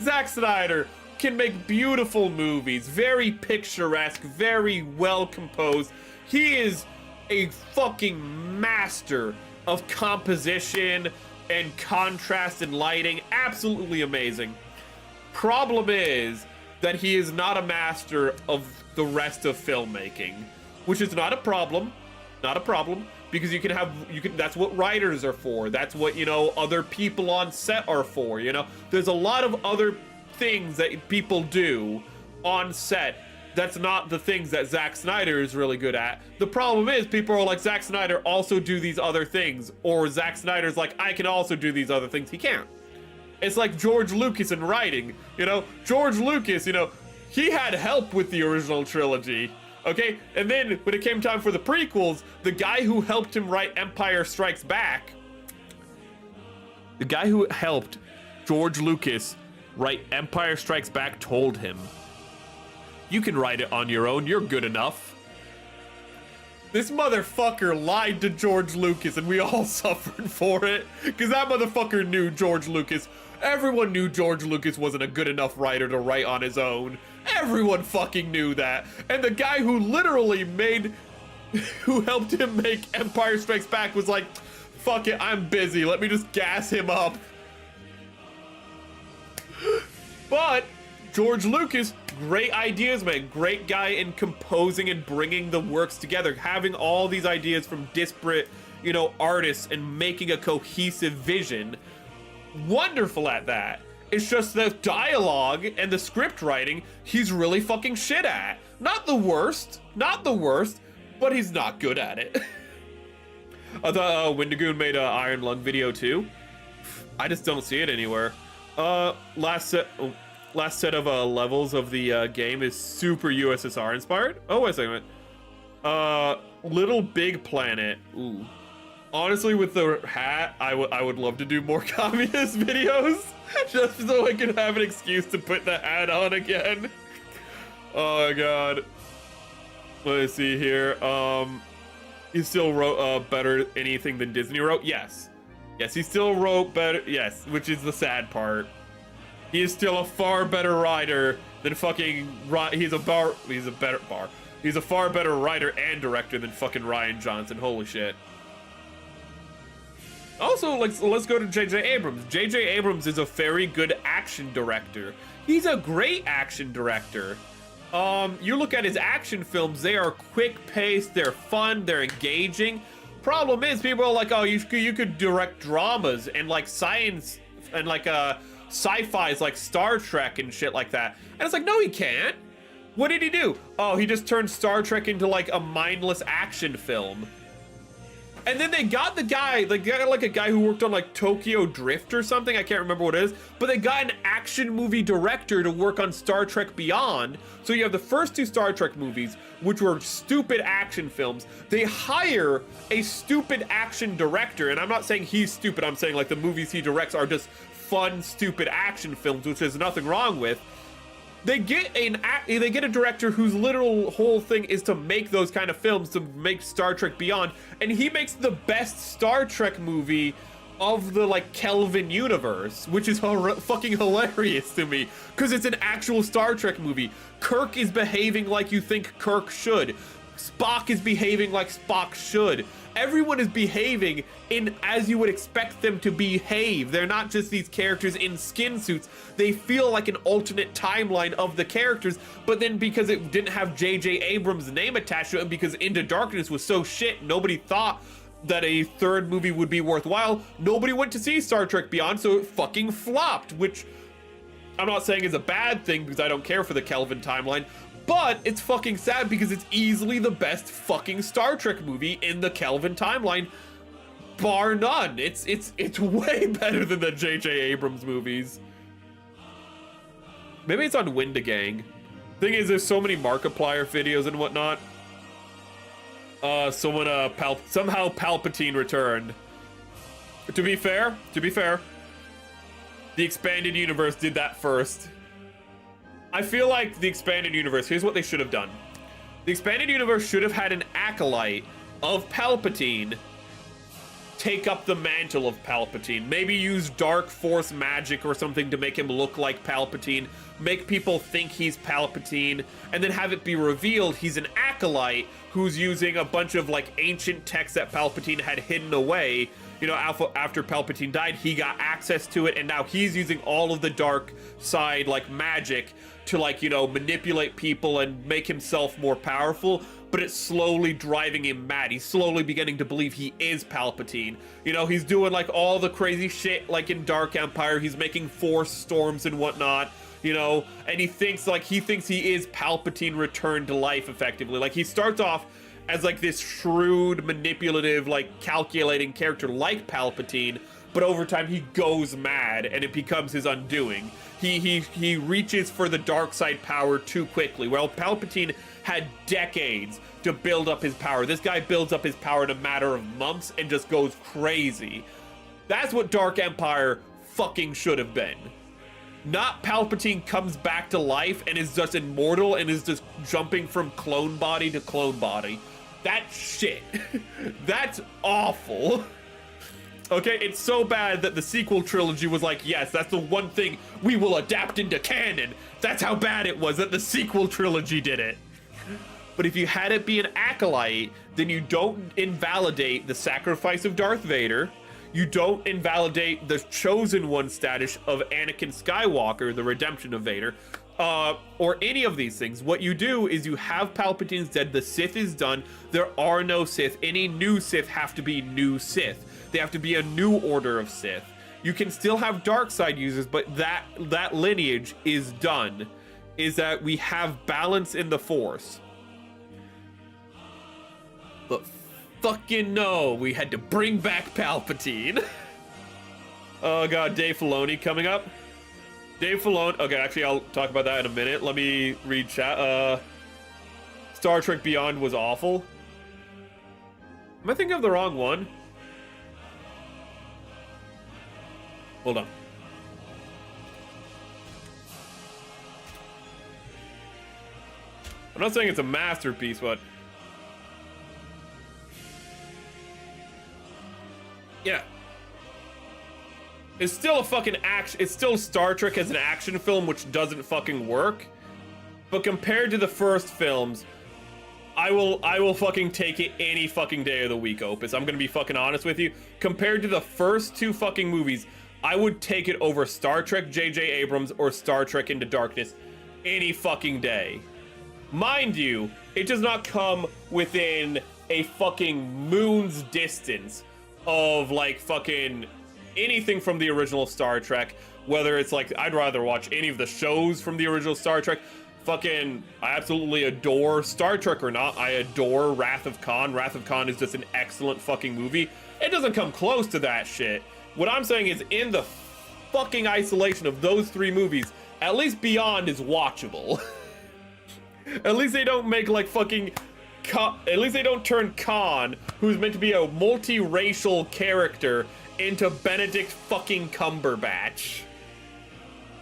Zack Snyder can make beautiful movies, very picturesque, very well composed. He is a fucking master of composition and contrast and lighting. Absolutely amazing. Problem is that he is not a master of the rest of filmmaking, which is not a problem. Not a problem, because that's what writers are for. That's what, you know, other people on set are for, you know? There's a lot of other things that people do on set that's not the things that Zack Snyder is really good at. The problem is people are like, Zack Snyder also do these other things, or Zack Snyder's like, I can also do these other things. He can't. It's like George Lucas in writing, you know? George Lucas, you know, he had help with the original trilogy, okay? And then when it came time for the prequels, the guy who helped him write Empire Strikes Back, the guy who helped George Lucas write Empire Strikes Back told him, you can write it on your own, you're good enough. This motherfucker lied to George Lucas and we all suffered for it, because that motherfucker knew George Lucas. Everyone knew George Lucas wasn't a good enough writer to write on his own. Everyone fucking knew that. And the guy who literally who helped him make Empire Strikes Back was like, fuck it, I'm busy, let me just gas him up. But George Lucas, great ideas, man. Great guy in composing and bringing the works together, having all these ideas from disparate, you know, artists and making a cohesive vision. Wonderful at that. It's just the dialogue and the script writing he's really fucking shit at. Not the worst, but he's not good at it. I thought Wendigoon made an Iron Lung video too. I just don't see it anywhere. Last set of levels of the game is super USSR inspired. Oh, wait a second. Little Big Planet. Ooh. Honestly, with the hat, I would love to do more communist videos, just so I can have an excuse to put the hat on again. Oh my god. Let's see here. He still wrote better anything than Disney wrote. Yes, he still wrote better. Yes, which is the sad part. He is still a far better writer than fucking he's a far better writer and director than fucking Rian Johnson. Holy shit. Also, let's go to J.J. Abrams. J.J. Abrams is a very good action director. He's a great action director. You look at his action films, they are quick-paced, they're fun, they're engaging. Problem is, people are like, oh, you could direct dramas and like science and like sci-fi's like Star Trek and shit like that. And it's like, no, he can't. What did he do? Oh, he just turned Star Trek into like a mindless action film. And then they got the guy, like a guy who worked on like Tokyo Drift or something. I can't remember what it is, but they got an action movie director to work on Star Trek Beyond. So you have the first 2 Star Trek movies, which were stupid action films. They hire a stupid action director, and I'm not saying he's stupid. I'm saying like the movies he directs are just fun, stupid action films, which there's nothing wrong with. They get a director whose literal whole thing is to make those kind of films, to make Star Trek Beyond, and he makes the best Star Trek movie of the like Kelvin universe, which is fucking hilarious to me, because it's an actual Star Trek movie. Kirk is behaving like you think Kirk should. Spock is behaving like Spock should. Everyone is behaving in as you would expect them to behave. They're not just these characters in skin suits. They feel like an alternate timeline of the characters, but then because it didn't have J.J. Abrams' name attached to it, and because Into Darkness was so shit, nobody thought that a third movie would be worthwhile. Nobody went to see Star Trek Beyond, so it fucking flopped, which I'm not saying is a bad thing because I don't care for the Kelvin timeline, but it's fucking sad because it's easily the best fucking Star Trek movie in the Kelvin timeline, bar none. It's way better than the J.J. Abrams movies. Maybe it's on Wendigoons. Thing is, there's so many Markiplier videos and whatnot. Somehow Palpatine returned. To be fair, the expanded universe did that first. I feel like the expanded universe, here's what they should have done. The expanded universe should have had an acolyte of Palpatine take up the mantle of Palpatine. Maybe use dark force magic or something to make him look like Palpatine. Make people think he's Palpatine, and then have it be revealed he's an acolyte who's using a bunch of like ancient texts that Palpatine had hidden away. You know, after Palpatine died, he got access to it, and now he's using all of the dark side, like magic, to like, you know, manipulate people and make himself more powerful, but it's slowly driving him mad. He's slowly beginning to believe he is Palpatine. You know, he's doing like all the crazy shit like in Dark Empire. He's making force storms and whatnot, you know, and he thinks he is Palpatine returned to life effectively. Like, he starts off as like this shrewd, manipulative, like calculating character like Palpatine, but over time he goes mad and it becomes his undoing. He reaches for the dark side power too quickly. Well, Palpatine had decades to build up his power. This guy builds up his power in a matter of months and just goes crazy. That's what Dark Empire fucking should have been. Not Palpatine comes back to life and is just immortal and is just jumping from clone body to clone body. That's shit. That's awful. Okay, it's so bad that the sequel trilogy was like, yes, that's the one thing we will adapt into canon. That's how bad it was that the sequel trilogy did it. But if you had it be an acolyte, then you don't invalidate the sacrifice of Darth Vader. You don't invalidate the chosen one status of Anakin Skywalker, the redemption of Vader, or any of these things. What you do is you have Palpatine's dead, the Sith is done, there are no Sith. Any new Sith have to be new Sith. They have to be a new order of Sith. You can still have dark side users, but that lineage is done. Is that we have balance in the Force. But fucking no, we had to bring back Palpatine. Oh god, Dave Filoni coming up. Dave Filoni, okay, actually I'll talk about that in a minute. Let me read chat. Star Trek Beyond was awful. Am I thinking of the wrong one? Hold on. I'm not saying it's a masterpiece, but yeah. It's still a fucking action. It's still Star Trek as an action film, which doesn't fucking work. But compared to the first films, I will fucking take it any fucking day of the week, Opus. I'm gonna be fucking honest with you. Compared to the first 2 fucking movies, I would take it over Star Trek J.J. Abrams or Star Trek Into Darkness any fucking day. Mind you, it does not come within a fucking moon's distance of like fucking anything from the original Star Trek, whether it's like, I'd rather watch any of the shows from the original Star Trek. Fucking, I absolutely adore Star Trek or not. I adore Wrath of Khan. Wrath of Khan is just an excellent fucking movie. It doesn't come close to that shit. What I'm saying is, in the fucking isolation of those 3 movies, at least Beyond is watchable. At least they don't make like fucking, at least they don't turn Khan, who's meant to be a multiracial character, into Benedict fucking Cumberbatch.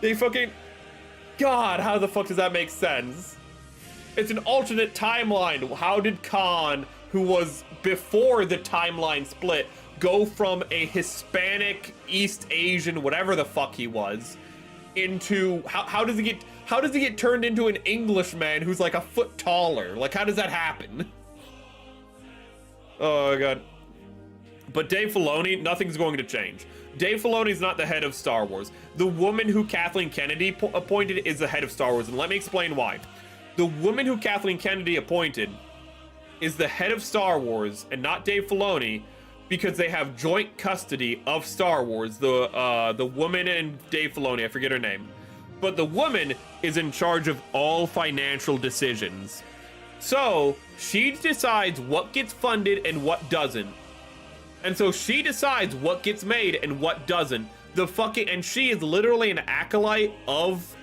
They fucking, God, how the fuck does that make sense? It's an alternate timeline. How did Khan, who was before the timeline split, go from a Hispanic, East Asian, whatever the fuck he was, into, how does he get turned into an Englishman who's like a foot taller? Like, how does that happen? Oh god. But Dave Filoni, nothing's going to change. Dave Filoni's not the head of Star Wars. The woman who Kathleen Kennedy appointed is the head of Star Wars, and let me explain why. The woman who Kathleen Kennedy appointed is the head of Star Wars, and not Dave Filoni, because they have joint custody of Star Wars. The woman and Dave Filoni, I forget her name. But the woman is in charge of all financial decisions. So, she decides what gets funded and what doesn't. And so she decides what gets made and what doesn't. And she is literally an acolyte of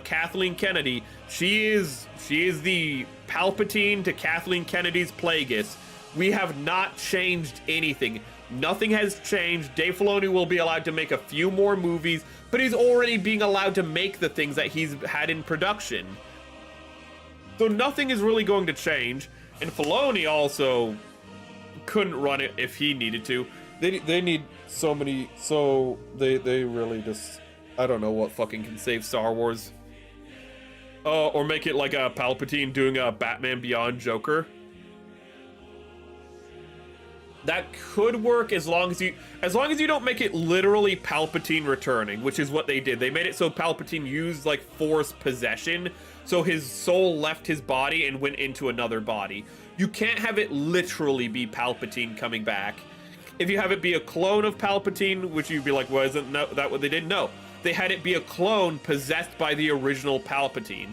Kathleen Kennedy. She is the Palpatine to Kathleen Kennedy's Plagueis. We have not changed anything. Nothing has changed. Dave Filoni will be allowed to make a few more movies, but he's already being allowed to make the things that he's had in production. So nothing is really going to change. And Filoni also couldn't run it if he needed to. They need so many, so they really just, I don't know what fucking can save Star Wars. Or make it like a Palpatine doing a Batman Beyond Joker. That could work as long as you don't make it literally Palpatine returning, which is what they did. They made it so Palpatine used like Force possession, so his soul left his body and went into another body. You can't have it literally be Palpatine coming back. If you have it be a clone of Palpatine, which you'd be like, well, isn't that what they did? No, they had it be a clone possessed by the original Palpatine.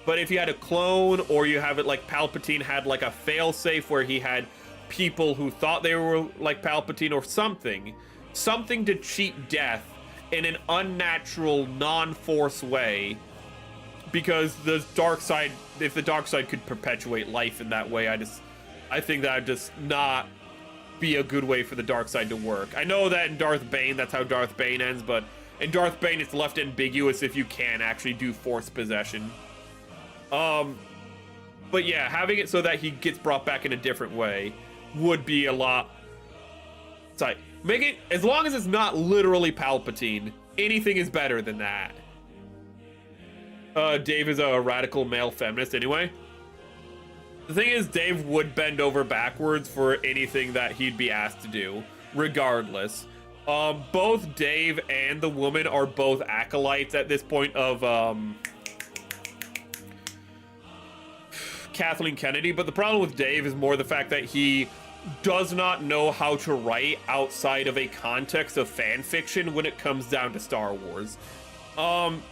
But if you had a clone, or you have it like Palpatine had like a failsafe where he had people who thought they were like Palpatine or something to cheat death in an unnatural, non-Force way, because the dark side, if the dark side could perpetuate life in that way, I think that would just not be a good way for the dark side to work. I know that in Darth Bane, that's how Darth Bane ends, but in Darth Bane, it's left ambiguous if you can actually do Force possession. But yeah, having it so that he gets brought back in a different way would be a lot. It's like, make it, as long as it's not literally Palpatine, anything is better than that. Dave is a radical male feminist anyway. The thing is, Dave would bend over backwards for anything that he'd be asked to do, regardless. Both Dave and the woman are both acolytes at this point of, Kathleen Kennedy, but the problem with Dave is more the fact that he does not know how to write outside of a context of fan fiction when it comes down to Star Wars.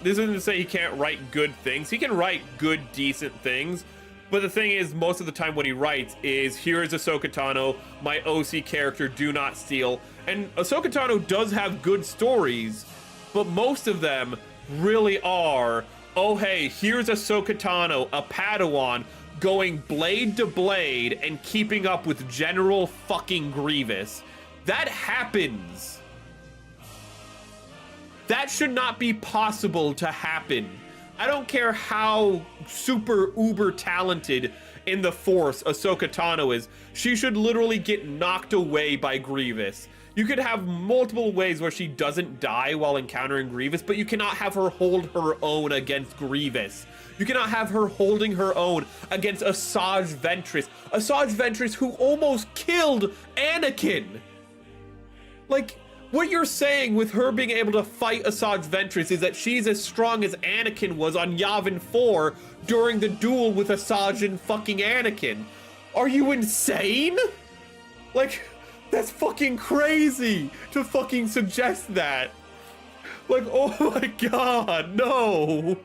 This isn't to say he can't write good things. He can write good, decent things, but the thing is, most of the time what he writes is, here is Ahsoka Tano, my OC character, do not steal. And Ahsoka Tano does have good stories, but most of them really are, oh hey, here's Ahsoka Tano, a Padawan, going blade to blade and keeping up with General fucking Grievous. That happens. That should not be possible to happen. I don't care how super uber talented in the Force Ahsoka Tano is. She should literally get knocked away by Grievous. You could have multiple ways where she doesn't die while encountering Grievous, but you cannot have her hold her own against Grievous. You cannot have her holding her own against Asajj Ventress. Asajj Ventress, who almost killed Anakin. Like, what you're saying with her being able to fight Asajj Ventress is that she's as strong as Anakin was on Yavin 4 during the duel with Asajj and fucking Anakin. Are you insane? Like, that's fucking crazy to fucking suggest that. Like, oh my god, no.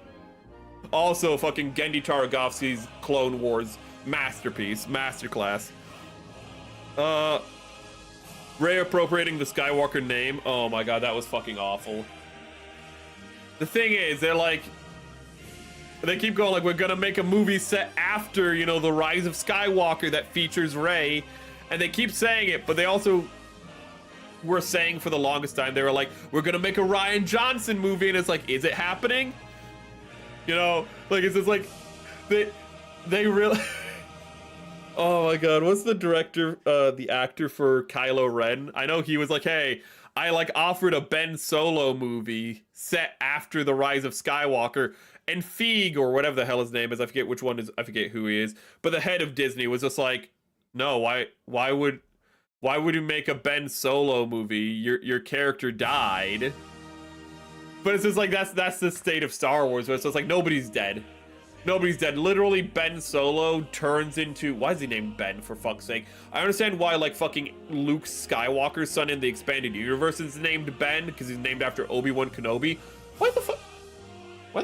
Also, fucking Gendy Tartakovsky's Clone Wars masterpiece, masterclass. Rey appropriating the Skywalker name. Oh my god, that was fucking awful. The thing is, they keep going like, we're gonna make a movie set after, you know, the rise of Skywalker that features Rey, and they keep saying it, but they also were saying for the longest time, they were like, we're gonna make a Rian Johnson movie, and it's like, is it happening? You know, like, it's just like, they really... Oh my god, what's the director, the actor for Kylo Ren? I know he was like, hey, I like offered a Ben Solo movie set after the rise of Skywalker, and Feig, or whatever the hell his name is, I forget which one is, I forget who he is, but the head of Disney was just like, no, why would you make a Ben Solo movie? Your character died. But it's just like, that's the state of Star Wars, where it's just like, nobody's dead. Nobody's dead. Literally, Ben Solo turns into... Why is he named Ben, for fuck's sake? I understand why, like, fucking Luke Skywalker's son in the expanded universe is named Ben, because he's named after Obi-Wan Kenobi. Why the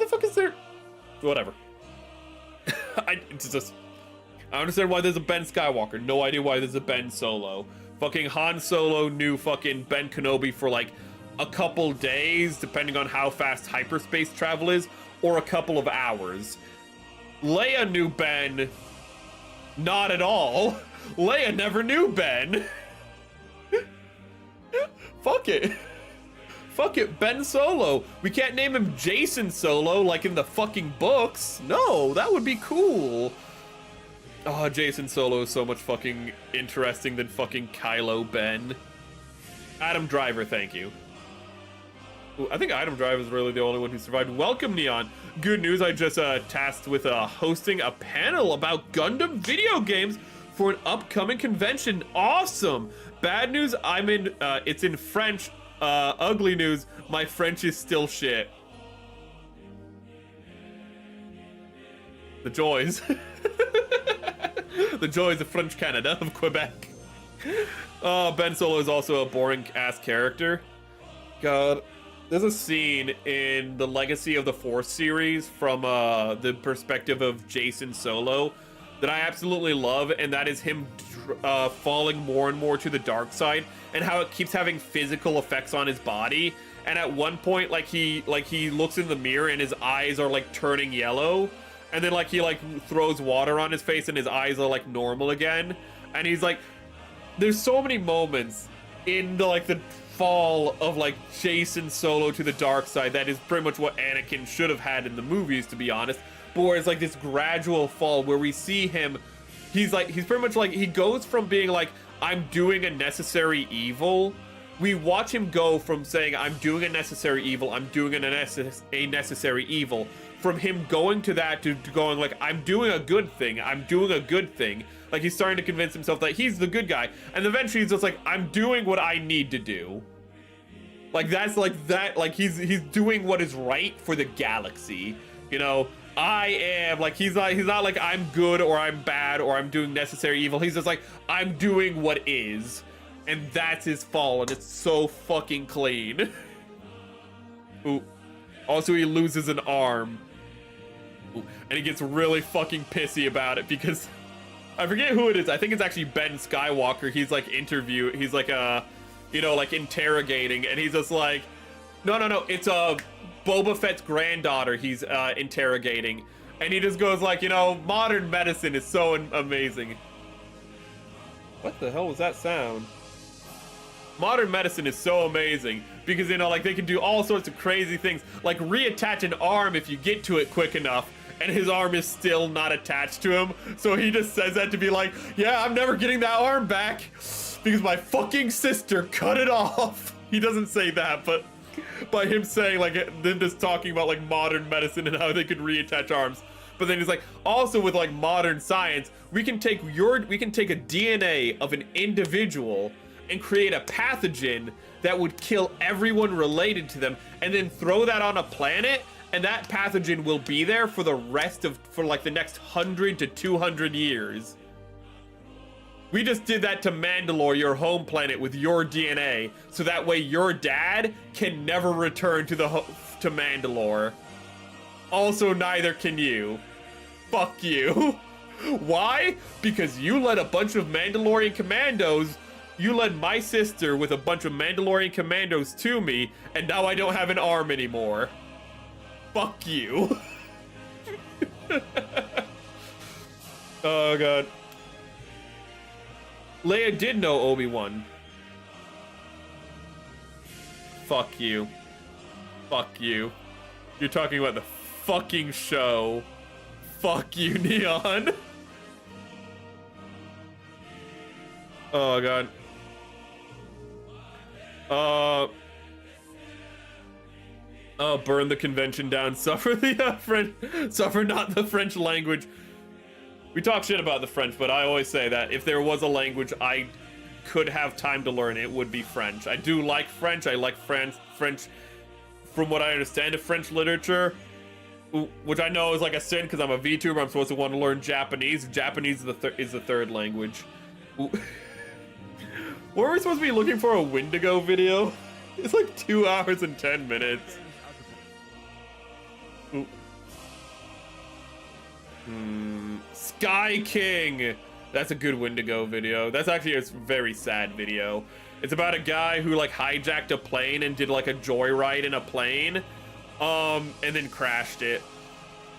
fuck is there... Whatever. I understand why there's a Ben Skywalker. No idea why there's a Ben Solo. Fucking Han Solo knew fucking Ben Kenobi for, like, a couple days, depending on how fast hyperspace travel is, or a couple of hours. Leia knew Ben not at all. Leia never knew Ben. Fuck it. Fuck it, Ben Solo. We can't name him Jason Solo like in the fucking books. No, that would be cool. Oh, Jason Solo is so much fucking interesting than fucking Kylo Ben. Adam Driver, thank you. Ooh, I think Adam Driver is really the only one who survived. Welcome, Neon. Good news, I just tasked with hosting a panel about Gundam video games for an upcoming convention. Awesome. Bad news, it's in French. Ugly news, my French is still shit. The joys. The joys of French Canada, of Quebec. Ben Solo is also a boring ass character. God. There's a scene in the Legacy of the Force series from the perspective of Jason Solo that I absolutely love, and that is him falling more and more to the dark side, and how it keeps having physical effects on his body. And at one point, he looks in the mirror and his eyes are like turning yellow, and then he throws water on his face and his eyes are like normal again. And he's like, there's so many moments in the fall of Jason Solo to the dark side that is pretty much what Anakin should have had in the movies, to be honest. But where it's this gradual fall where we see him, he's pretty much he goes from being I'm doing a necessary evil. We watch him go from saying I'm doing a necessary evil, I'm doing a necessary evil, from him going to that to going I'm doing a good thing, I'm doing a good thing. He's starting to convince himself that he's the good guy, and eventually he's just I'm doing what I need to do. He's doing what is right for the galaxy. You know, I am he's not I'm good or I'm bad or I'm doing necessary evil. He's just I'm doing what is, and that's his fall, and it's so fucking clean. Ooh. Also, he loses an arm. Ooh. And he gets really fucking pissy about it because I forget who it is. I think it's actually Ben Skywalker. He's he's interrogating, and he's just no, it's Boba Fett's granddaughter he's interrogating, and he just goes modern medicine is so amazing. What the hell was that sound? Modern medicine is so amazing because they can do all sorts of crazy things, reattach an arm if you get to it quick enough, and his arm is still not attached to him. So he just says that to be yeah, I'm never getting that arm back because my fucking sister cut it off. He doesn't say that, but by him saying them just talking about modern medicine and how they could reattach arms. But then he's also with modern science, we can take a DNA of an individual and create a pathogen that would kill everyone related to them, and then throw that on a planet, and that pathogen will be there for the next 100 to 200 years. We just did that to Mandalore, your home planet, with your DNA, so that way your dad can never return to Mandalore. Also, neither can you. Fuck you. Why? Because you led a bunch of Mandalorian commandos. You led my sister with a bunch of Mandalorian commandos to me, and now I don't have an arm anymore. Fuck you. Oh, God. Leia did know Obi-Wan. Fuck you. Fuck you. You're talking about the fucking show. Fuck you, Neon. Oh, God. Burn the convention down. Suffer the French. Suffer not the French language. We talk shit about the French, but I always say that if there was a language I could have time to learn, it would be French. I do like French. I like French. From what I understand of French literature, which I know is like a sin because I'm a VTuber. I'm supposed to want to learn Japanese. Japanese is the third language. Were we supposed to be looking for a Wendigo video? It's like 2 hours and 10 minutes. Sky King! That's a good Wendigo video. That's actually a very sad video. It's about a guy who like hijacked a plane and did like a joyride in a plane, and then crashed it.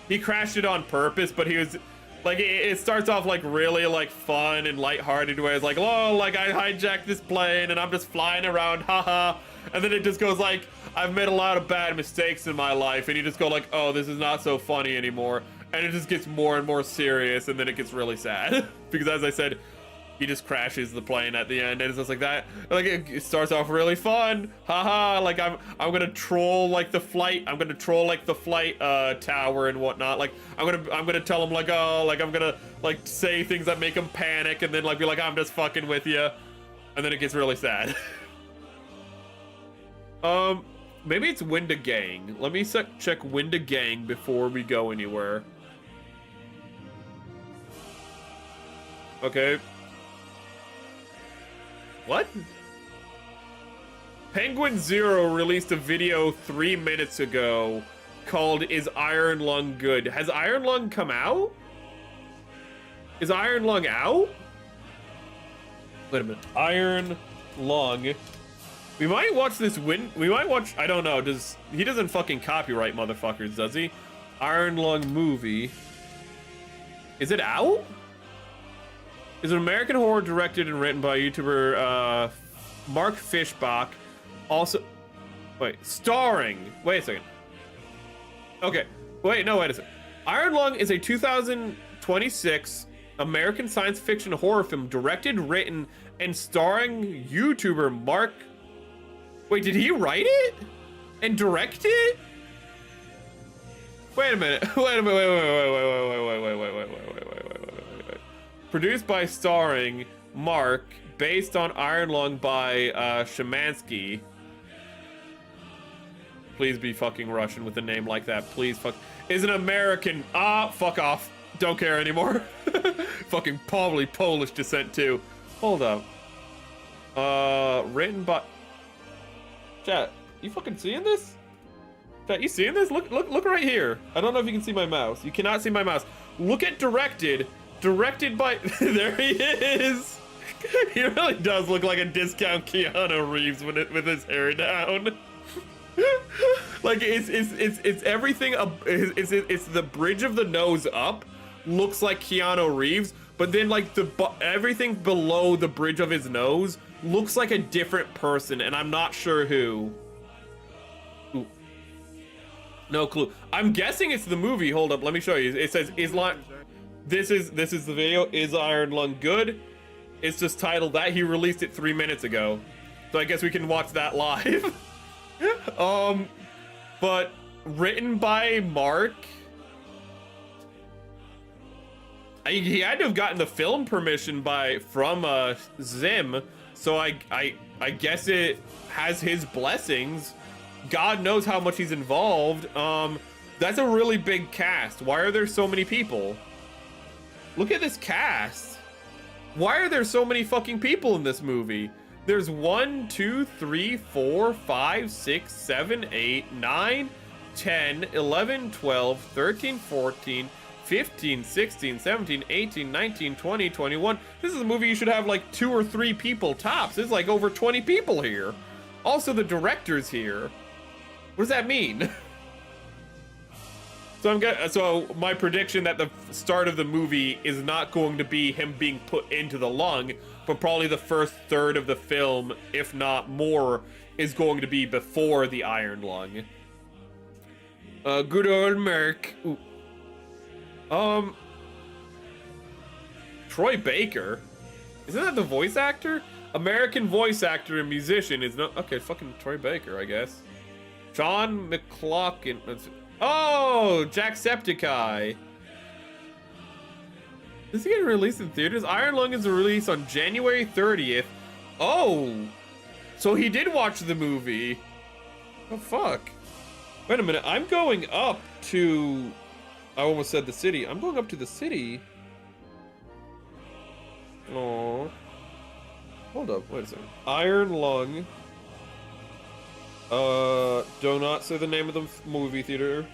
He crashed it on purpose, but he was like, it starts off like really like fun and lighthearted, where it's like, oh, like I hijacked this plane and I'm just flying around, haha. And then it just goes like, I've made a lot of bad mistakes in my life, and you just go like, oh, this is not so funny anymore. And it just gets more and more serious, and then it gets really sad. Because as I said, he just crashes the plane at the end, and it's just like that. Like it starts off really fun, haha. Like I'm gonna troll like the flight. I'm gonna troll like the flight tower and whatnot. Like I'm gonna tell him like, oh, like I'm gonna like say things that make him panic, and then like be like, I'm just fucking with you, and then it gets really sad. Maybe it's Wendigang. Let me check Wendigang before we go anywhere. Okay. What? Penguin Zero released a video 3 minutes ago called Is Iron Lung Good? Has Iron Lung come out? Is Iron Lung out? Wait a minute. Iron Lung. We might watch this we might watch, I don't know, he doesn't fucking copyright motherfuckers, does he? Iron Lung movie. Is it out? Is an American horror directed and written by YouTuber Mark Fishbach. Also, wait, starring. Wait a second. Okay, wait a second. Iron Lung is a 2026 American science fiction horror film directed, written, and starring YouTuber Mark. Wait, did he write it and direct it? Wait a minute. Wait. Produced by starring Mark, based on Iron Lung by Shemansky. Please be fucking Russian with a name like that. Please fuck. Is an American. Fuck off. Don't care anymore. Fucking probably Polish descent too. Hold up. Written by. Chat, you fucking seeing this? Chat, you seeing this? Look right here. I don't know if you can see my mouse. You cannot see my mouse. Look at directed. Directed by. There he is. He really does look like a discount Keanu Reeves with his hair down. Like it's everything up. It's the bridge of the nose up looks like Keanu Reeves, but then like everything below the bridge of his nose looks like a different person, and I'm not sure who. Ooh. No clue. I'm guessing it's the movie. Hold up, let me show you. It says This is the video. Is Iron Lung Good? It's just titled that. He released it 3 minutes ago, so I guess we can watch that live. But written by Mark. He had to have gotten the film permission from Zim, so I guess it has his blessings. God knows how much he's involved. That's a really big cast. Why are there so many people? Look at this cast. Why are there so many fucking people in this movie? There's 1, 2, 3, 4, 5, 6, 7, 8, 9, 10, 11, 12, 13, 14, 15, 16, 17, 18, 19, 20, 21. This is a movie you should have like 2 or 3 people tops. There's like over 20 people here. Also, the director's here. What does that mean? So my prediction that the start of the movie is not going to be him being put into the lung, but probably the first third of the film, if not more, is going to be before the iron lung. Good old Merc. Ooh. Troy Baker? Isn't that the voice actor? American voice actor and musician is not... Okay, fucking Troy Baker, I guess. John McLaughlin. Oh, Jacksepticeye. Is he getting released in theaters? Iron Lung is released on January 30th. Oh, so he did watch the movie. Oh, fuck. Wait a minute, I'm going up to... I almost said the city. I'm going up to the city. Oh. Hold up, wait a second. Iron Lung. Do not say the name of the movie theater.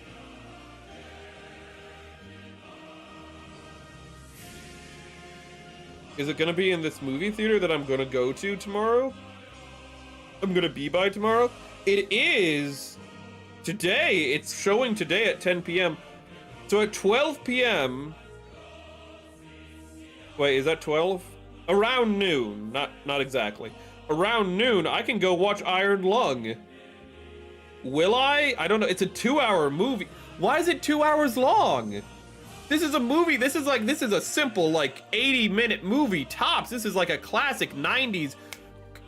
Is it gonna be in this movie theater that I'm gonna go to tomorrow? I'm gonna be by tomorrow? It is today. It's showing today at 10 p.m. So at 12 p.m. Wait, is that 12? Around noon. Not exactly. Around noon, I can go watch Iron Lung. Will I? I don't know. It's a 2-hour movie. Why is it 2 hours long? This is a movie. This is a simple, like, 80-minute movie tops. This is like a classic 90s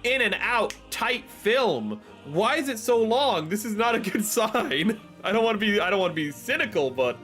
in and out tight film. Why is it so long? This is not a good sign. I don't want to be cynical, but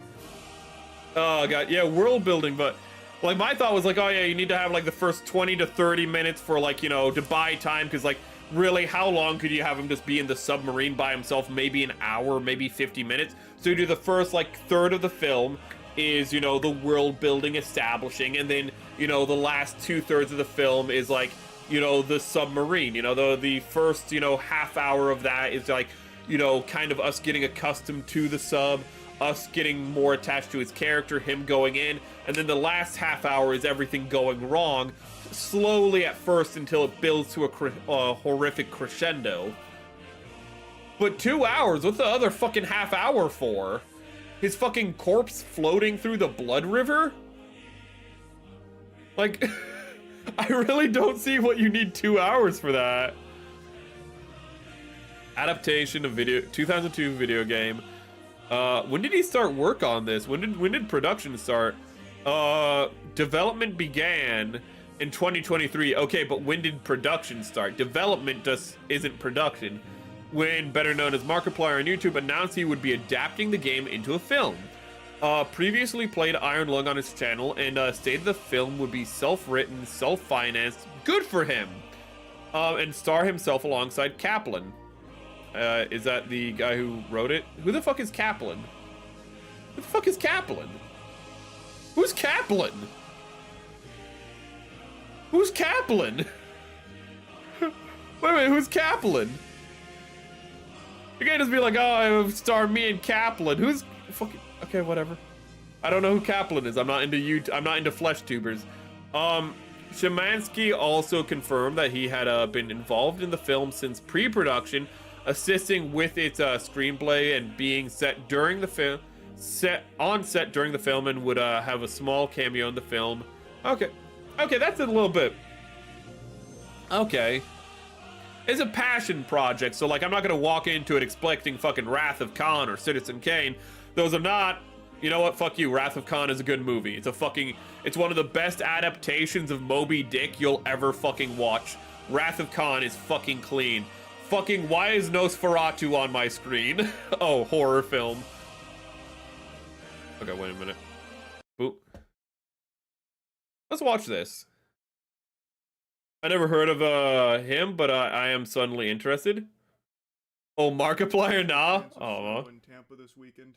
oh god, yeah, world building, but like my thought was like, oh yeah, you need to have like the first 20 to 30 minutes for like, you know, to buy time, because like really, how long could you have him just be in the submarine by himself? Maybe an hour, maybe 50 minutes. So you do the first like third of the film is, you know, the world building, establishing, and then, you know, the last 2/3 of the film is like, you know, the submarine. You know, the first, you know, half hour of that is like, you know, kind of us getting accustomed to the sub, us getting more attached to his character, him going in, and then the last half hour is everything going wrong, slowly at first until it builds to a horrific crescendo. But 2 hours, what's the other fucking half hour for? His fucking corpse floating through the blood river? Like, I really don't see what you need 2 hours for that. Adaptation of 2002 video game. When did he start work on this? When did production start? Development began in 2023. Okay, but when did production start? Development just isn't production. When, better known as Markiplier on YouTube, announced he would be adapting the game into a film. Previously played Iron Lung on his channel and stated the film would be self-written, self-financed, good for him, and star himself alongside Kaplan. Is that the guy who wrote it? Who the fuck is Kaplan? Who the fuck is Kaplan? Who's Kaplan? Who's Kaplan? Wait a minute, who's Kaplan? You can't just be like, oh, star me and Kaplan. Who's fucking... Okay, whatever. I don't know who Kaplan is. I'm not into flesh tubers. Szymanski also confirmed that he had been involved in the film since pre-production, assisting with its screenplay and being set during the film, on set during the film, and would have a small cameo in the film. Okay, that's a little bit. Okay. It's a passion project, so like I'm not gonna walk into it expecting fucking Wrath of Khan or Citizen Kane. Those are not. You know what? Fuck you. Wrath of Khan is a good movie. It's one of the best adaptations of Moby Dick you'll ever fucking watch. Wrath of Khan is fucking clean. Fucking, why is Nosferatu on my screen? Oh, horror film. Okay, wait a minute. Boop. Let's watch this. I never heard of him, but I am suddenly interested. Oh, Markiplier, nah. Oh. In Tampa this weekend.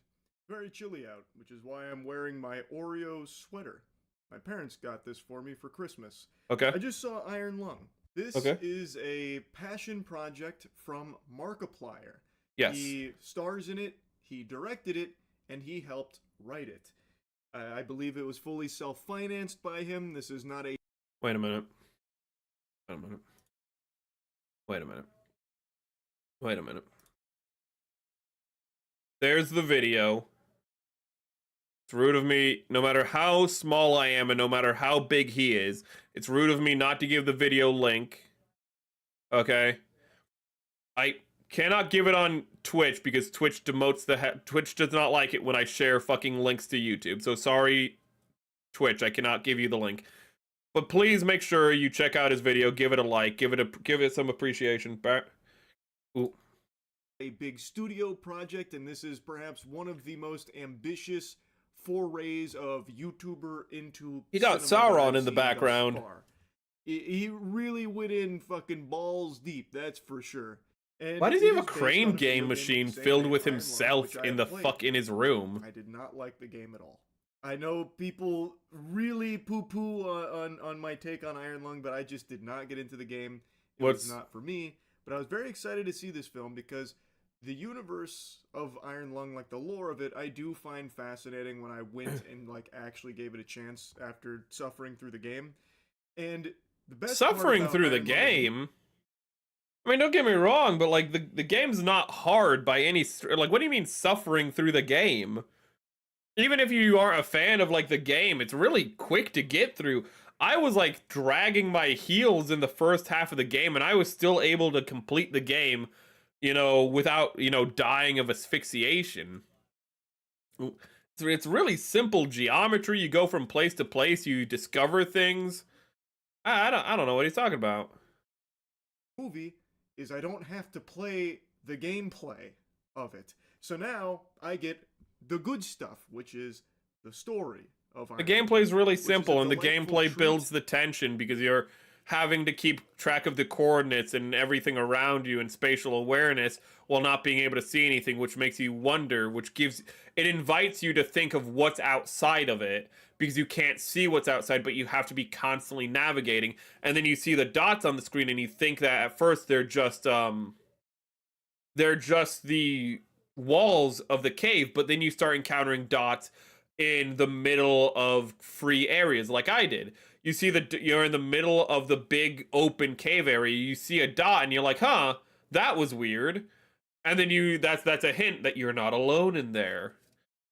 Very chilly out, which is why I'm wearing my Oreo sweater. My parents got this for me for Christmas. Okay. I just saw Iron Lung. This is a passion project from Markiplier. Yes. He stars in it. he directed it, and he helped write it. I believe it was fully self-financed by him. This is not a... Wait a minute. Wait a minute. Wait a minute. Wait a minute. There's the video. It's rude of me, no matter how small I am and no matter how big he is, it's rude of me not to give the video link. Okay? I cannot give it on Twitch because Twitch demotes Twitch does not like it when I share fucking links to YouTube. So sorry, Twitch, I cannot give you the link. But please make sure you check out his video, give it a like, give it some appreciation. Ooh. A big studio project, and this is perhaps one of the most ambitious forays of YouTuber into... He got Sauron in the background. He really went in fucking balls deep, that's for sure. And why does he have a crane game machine filled with himself in the fuck in his room? I did not like the game at all. I know people really poo-poo on my take on Iron Lung, but I just did not get into the game. It was not for me. But I was very excited to see this film because the universe of Iron Lung, like the lore of it, I do find fascinating when I went and like actually gave it a chance after suffering through the game. And the best suffering through the game? I mean, don't get me wrong, but like the game's not hard by any like, what do you mean suffering through the game? Even if you aren't a fan of like the game, it's really quick to get through. I was like dragging my heels in the first half of the game and I was still able to complete the game, you know, without, you know, dying of asphyxiation. It's really simple geometry. You go from place to place, you discover things. I don't know what he's talking about. Movie is I don't have to play the gameplay of it. So now I get the good stuff, which is the story of Iron The gameplay is really Lung, simple, and the delightful gameplay treat. builds the tension because you're having to keep track of the coordinates and everything around you and spatial awareness while not being able to see anything, which makes you wonder, it invites you to think of what's outside of it because you can't see what's outside, but you have to be constantly navigating. And then you see the dots on the screen and you think that at first they're just the walls of the cave, but then you start encountering dots in the middle of free areas like I did. You see you're in the middle of the big open cave area, you see a dot and you're like, huh, that was weird. And then that's a hint that you're not alone in there.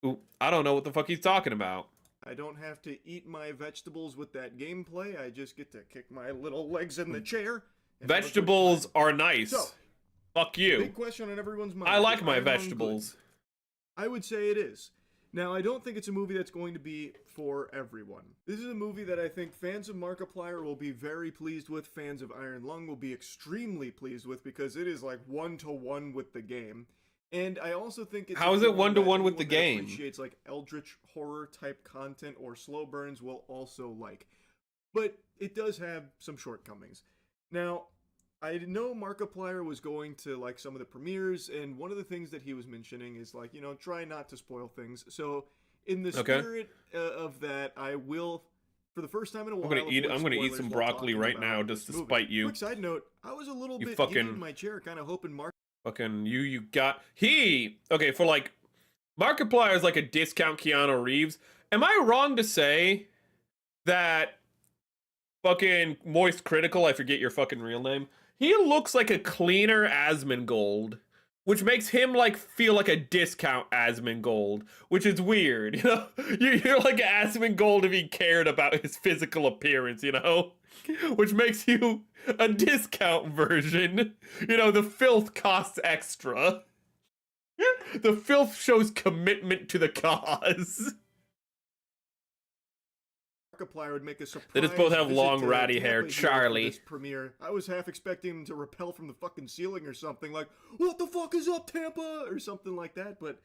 Ooh, I don't know what the fuck he's talking about. I don't have to eat my vegetables with that gameplay. I just get to kick my little legs in the chair. Vegetables are nice. So, fuck you. Big question on everyone's mind. I like my vegetables. I would say it is. Now, I don't think it's a movie that's going to be for everyone. This is a movie that I think fans of Markiplier will be very pleased with. Fans of Iron Lung will be extremely pleased with because it is like 1-to-1 with the game. And I also think it's... How is it 1-to-1 with the game? Appreciates like eldritch horror type content or slow burns will also like. But it does have some shortcomings. Now, I know Markiplier was going to like some of the premieres, and one of the things that he was mentioning is like, you know, try not to spoil things. So in the spirit of that, I will, for the first time in a while, I'm gonna eat some broccoli right now just to spite you. Quick side note, I was a little bit in my chair, kind of hoping okay, for like, Markiplier is like a discount Keanu Reeves. Am I wrong to say that fucking MoistCrit, I forget your fucking real name, he looks like a cleaner Asmongold, which makes him like feel like a discount Asmongold, which is weird, you know? You're like Asmongold if he cared about his physical appearance, you know? Which makes you a discount version. You know, the filth costs extra. The filth shows commitment to the cause. Markiplier would make a surprise. They just both have long, ratty hair. Tampa Charlie. This premiere. I was half expecting him to rappel from the fucking ceiling or something, like, what the fuck is up, Tampa? Or something like that, but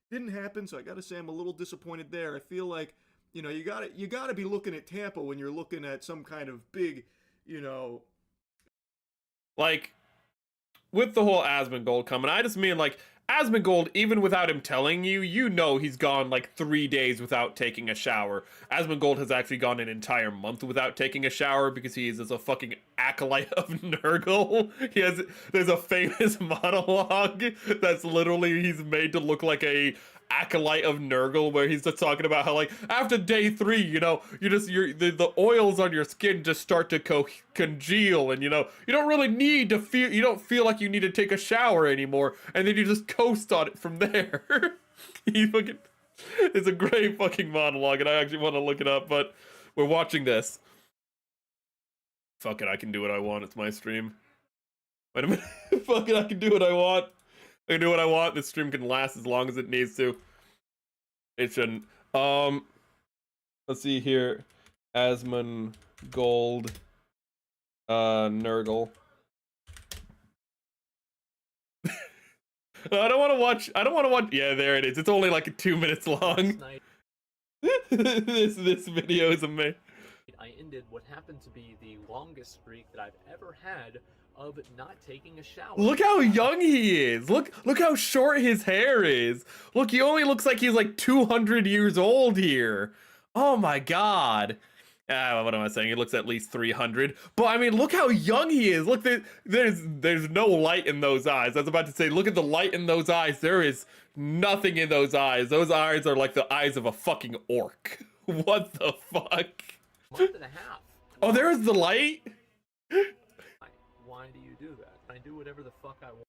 didn't happen, so I gotta say I'm a little disappointed there. I feel like, you know, you gotta be looking at Tampa when you're looking at some kind of big, you know... Like, with the whole Asmongold coming, I just mean, like, Asmongold, even without him telling you, you know he's gone like 3 days without taking a shower. Asmongold has actually gone an entire month without taking a shower because he is a fucking acolyte of Nurgle. There's a famous monologue that's literally he's made to look like a acolyte of Nurgle, where he's just talking about how, like, after day 3, you know, the oils on your skin just start to congeal, and you know, you don't really need to feel, you don't feel like you need to take a shower anymore, and then you just coast on it from there. It's a great fucking monologue, and I actually want to look it up, but we're watching this. Fuck it, I can do what I want. It's my stream. Wait a minute. Fuck it, I can do what I want. I can do what I want. This stream can last as long as it needs to. It shouldn't. Let's see here. Asmongold, Nurgle. I don't want to watch. Yeah, there it is. It's only like 2 minutes long. This video is amazing. I ended what happened to be the longest streak that I've ever had of not taking a shower. Look how young he is. Look how short his hair is. Look, he only looks like he's like 200 years old here. Oh my god. What am I saying? He looks at least 300. But I mean, look how young he is. Look, there's no light in those eyes. I was about to say, look at the light in those eyes. There is nothing in those eyes. Those eyes are like the eyes of a fucking orc. What the fuck? Month and a half. Oh, there's the light? Why do you do that? I do whatever the fuck I want.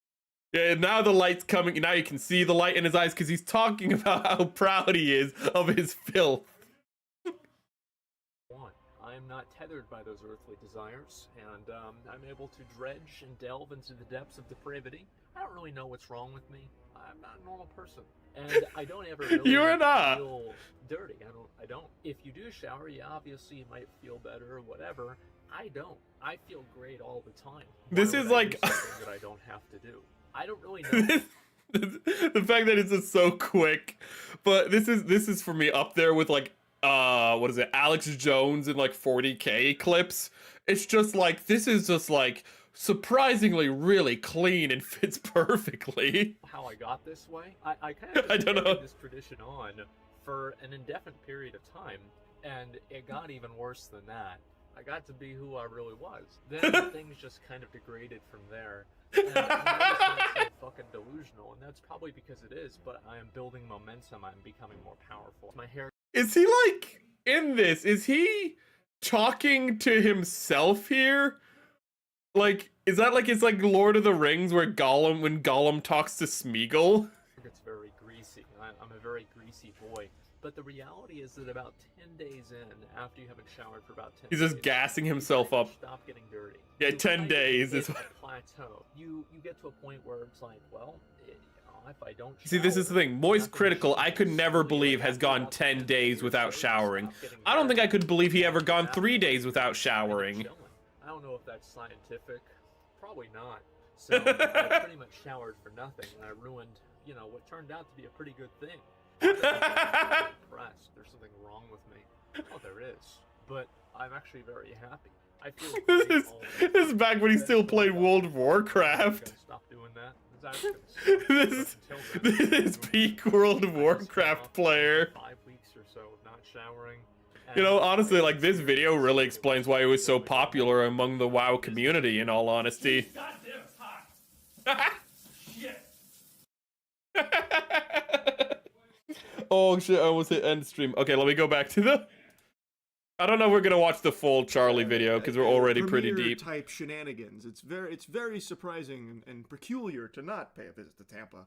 Yeah, now the light's coming. Now you can see the light in his eyes because he's talking about how proud he is of his filth. I am not tethered by those earthly desires, and I'm able to dredge and delve into the depths of depravity. I don't really know what's wrong with me. I'm not a normal person, and I don't ever really You're not. feel dirty. I don't. If you do shower, yeah, obviously you might feel better or whatever. I don't. I feel great all the time. This Why is would I like do something that I don't have to do. I don't really know. The fact that it's just so quick, but this is for me up there with like what is it, Alex Jones in like 40K clips. It's just like, this is just like surprisingly really clean and fits perfectly. How I got this way? I kind of I don't know. carried this tradition on for an indefinite period of time, and it got even worse than that. I got to be who I really was. Then things just kind of degraded from there. And I was fucking delusional, and that's probably because it is, but I am building momentum, I'm becoming more powerful. My hair... Is he like, in this, is he talking to himself here? Like, is that like, it's like Lord of the Rings where Gollum, when Gollum talks to Smeagol? It's very greasy. I'm a very greasy boy. But the reality is that about 10 days in, after you haven't showered for about 10 He's days, just gassing himself up. Stop getting dirty. Yeah, You 10 kind of days hit is a plateau. You get to a point where it's like, well, if I don't See, this is the thing. Moist nothing Critical, I changes. could never believe has After gone about 10 10 days without stop showering. getting I don't think I dirty. could believe he ever gone After 3 that, days without kind of showering. chilling. I don't know if that's scientific. Probably not. So I pretty much showered for nothing, and I ruined, you know, what turned out to be a pretty good thing. I'm impressed. There's something wrong with me. Oh, there is. But I'm actually very happy. I feel great all the This is time. back when he still played World of I'm Warcraft. gonna stop doing that. I was gonna stop, This but until then, this is peak World of I just Warcraft went off player. 5 weeks or so of not showering. You know, and honestly, I like, this video really explains why he was so popular among the WoW community, in all honesty. Oh shit, I almost hit end stream. Okay, let me go back to the... I don't know if we're gonna watch the full Charlie video, because we're already pretty Premiere deep. type shenanigans. It's very surprising and peculiar to not pay a visit to Tampa.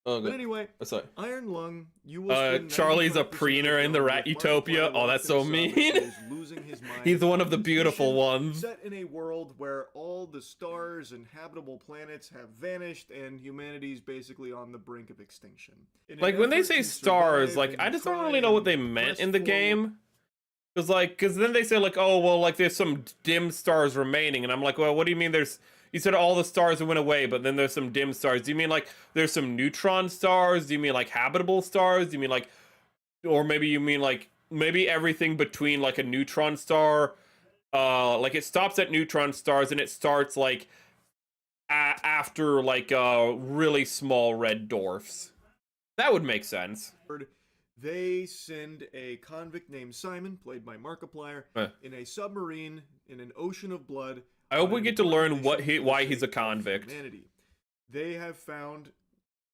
Oh, But good. anyway, Sorry. Iron Lung, you will spend Charlie's a 95% of preener in the film Rat with Utopia. Markiplier Oh, that's locked so in a cell mean. that is losing his mind. He's one of the beautiful Mission ones. Set in a world where all the stars and habitable planets have vanished and humanity's basically on the brink of extinction. In an Like, when they effort say to stars, survive like, and I just don't try really know what and they meant press in the forward- game. Because then they say, like, oh, well, like, there's some dim stars remaining. And I'm like, well, what do you mean there's... You said all the stars went away, but then there's some dim stars. Do you mean, like, there's some neutron stars? Do you mean, like, habitable stars? Do you mean, like... Or maybe you mean, like, maybe everything between, like, a neutron star... like, it stops at neutron stars, and it starts, like... after like really small red dwarfs. That would make sense. They send a convict named Simon, played by Markiplier, in a submarine in an ocean of blood. I hope we get to learn why he's a convict. Humanity. They have found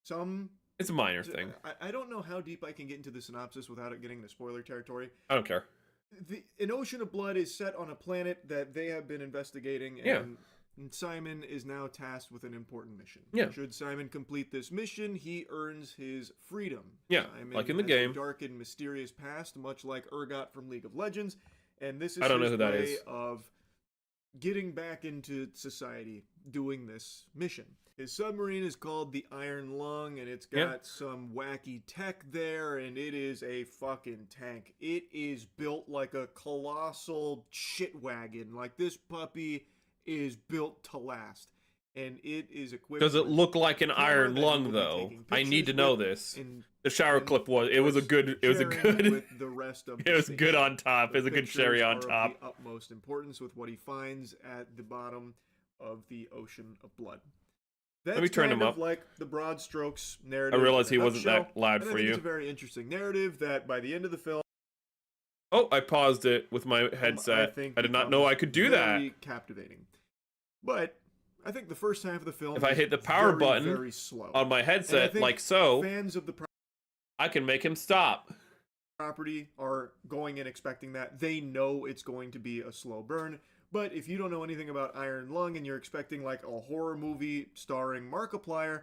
some... It's a minor thing. I don't know how deep I can get into the synopsis without it getting into spoiler territory. I don't care. An ocean of blood is set on a planet that they have been investigating, and Simon is now tasked with an important mission. Yeah. Should Simon complete this mission, he earns his freedom. Yeah, Simon like in the has game. A dark and mysterious past, much like Urgot from League of Legends, and this is I don't know his who that way is. of getting back into society doing this mission. His submarine is called the Iron Lung, and it's got some wacky tech there, and it is a fucking tank. It is built like a colossal shit wagon. Like, this puppy is built to last, and it is equipped. Does it look like an Iron that you will Lung be though? taking I need to pictures know with this. and- The shower and clip was a good sharing with the rest of it the was scene. good on top. It was a good pictures cherry on are of top. the utmost importance with what he finds at the bottom of the ocean of blood. That's Let me turn kind him of up. like the broad strokes narrative. I realized in he a wasn't nutshell, that loud and I for think you. It's a very interesting narrative that by the end of the film, Oh, I paused it with my headset. I did not know I could do that. very captivating. But I think the first half of the film, If I is hit the power very, button very slow. on my And I headset think like so, fans of the I can make him stop. property are going in expecting that. They know it's going to be a slow burn. But if you don't know anything about Iron Lung and you're expecting like a horror movie starring Markiplier,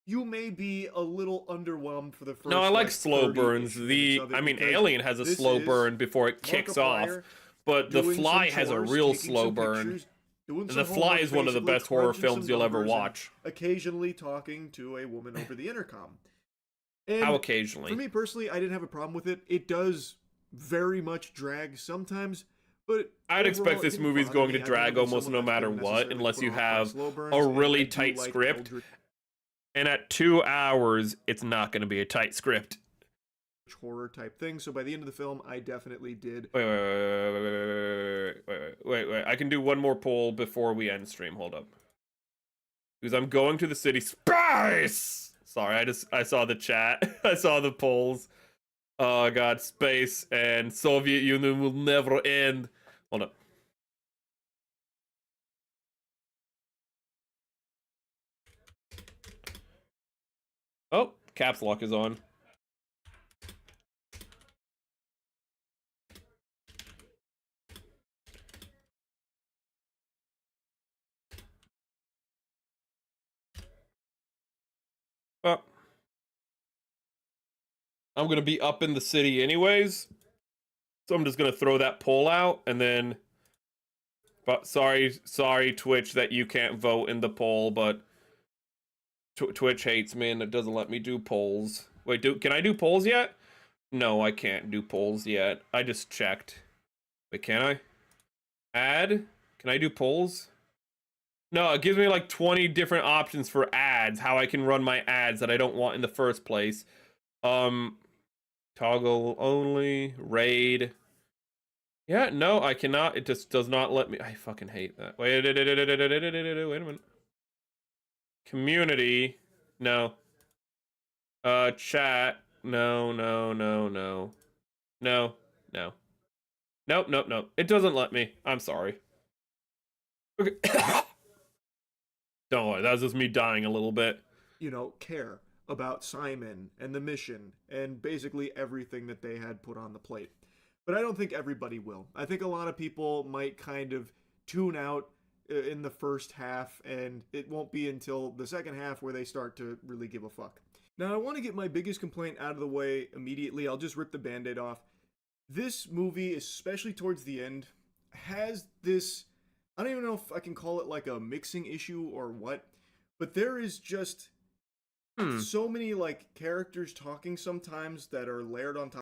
you may be a little underwhelmed for the first. No, I like slow 30-ish burns. minutes of it, I mean, because Alien has a this slow is burn before it kicks off, Markiplier but The doing Fly some has a chores, real taking slow some burn. pictures, doing The some Fly homework, is one of the basically best horror crunching films some you'll ever numbers, and watch. occasionally talking to a woman over the intercom. And How occasionally? for me personally, I didn't have a problem with it. It does very much drag sometimes, but I'd expect overall, it this didn't movie's bother going me. to I've never drag been almost someone no that's matter been what, necessarily unless put you off by have slow burns, a and really I do tight like script. Eldritch And at 2 hours, it's not going to be a tight script. horror type thing. So by the end of the film, I definitely did. Wait. I can do one more poll before we end stream. Hold up. Because I'm going to the city space. Sorry, I saw the chat. I saw the polls. Oh god, space and Soviet Union will never end. Hold up. Oh, caps lock is on. Well, I'm gonna be up in the city anyways, so I'm just gonna throw that poll out and then. But sorry, Twitch, that you can't vote in the poll, but Twitch hates me and it doesn't let me do polls. Wait, can I do polls yet? No, I can't do polls yet. I just checked. Wait, can I? Add? Can I do polls? No, it gives me like 20 different options for ads, how I can run my ads that I don't want in the first place. Toggle only, raid. Yeah, no, I cannot. It just does not let me. I fucking hate that. Wait a minute. Community. No. Chat. No. Nope. It doesn't let me. I'm sorry. Okay. Don't worry, that was just me dying a little bit. Care about Simon and the mission and basically everything that they had put on the plate. But I don't think everybody will. I think a lot of people might kind of tune out in the first half, and it won't be until the second half where they start to really give a fuck. Now, I want to get my biggest complaint out of the way immediately. I'll just rip the Band-Aid off. This movie, especially towards the end, has this... I don't even know if I can call it like a mixing issue or what, but there is just so many like characters talking sometimes that are layered on top.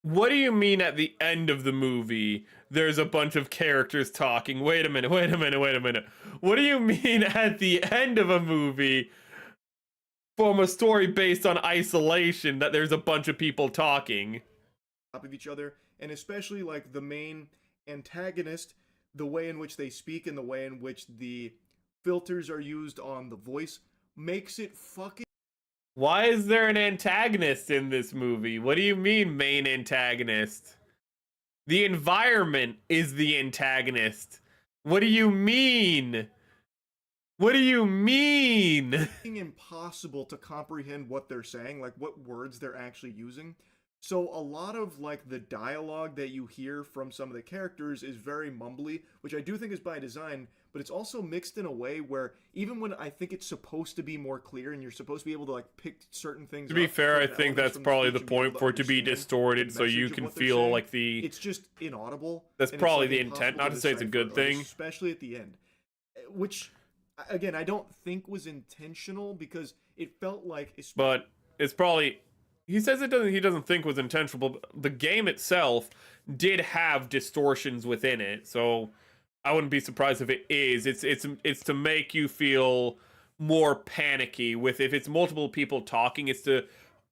What do you mean at the end of the movie, there's a bunch of characters talking? Wait a minute. What do you mean at the end of a movie from a story based on isolation that there's a bunch of people talking? Top of each other, and especially like the main antagonist, the way in which they speak and the way in which the filters are used on the voice makes it fucking... Why is there an antagonist in this movie? What do you mean, main antagonist? The environment is the antagonist. What do you mean? What do you mean? Impossible to comprehend what they're saying, like what words they're actually using. So a lot of like the dialogue that you hear from some of the characters is very mumbly, which I do think is by design, but it's also mixed in a way where even when I think it's supposed to be more clear and you're supposed to be able to like pick certain things To be up, fair, I certain think elements that's from probably speech the and be able point for it to be understand distorted the so you message of can what they're feel saying. like the... It's just inaudible. That's and it's, probably like, the intent, impossible not to say it's a good decipher, thing. especially at the end. Which, again, I don't think was intentional because it felt like... But it's probably... He says it doesn't. He doesn't think was intentional. But the game itself did have distortions within it, so I wouldn't be surprised if it is. It's to make you feel more panicky. With if it's multiple people talking, it's to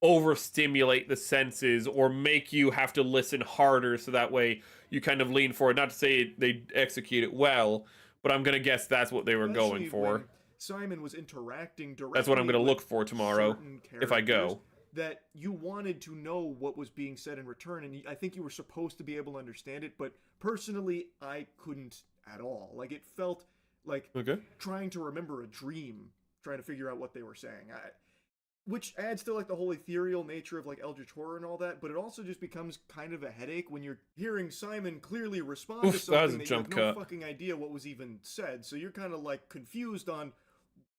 overstimulate the senses or make you have to listen harder, so that way you kind of lean forward. Not to say they execute it well, but I'm gonna guess that's what they were going for. When Simon was interacting directly. That's what I'm gonna look for tomorrow if I go. That you wanted to know what was being said in return, and I think you were supposed to be able to understand it, but personally, I couldn't at all. Like, it felt like trying to remember a dream, trying to figure out what they were saying. Which adds to, like, the whole ethereal nature of, like, Eldritch Horror and all that, but it also just becomes kind of a headache when you're hearing Simon clearly respond to something that you have no fucking idea what was even said, so you're kind of, like, confused on,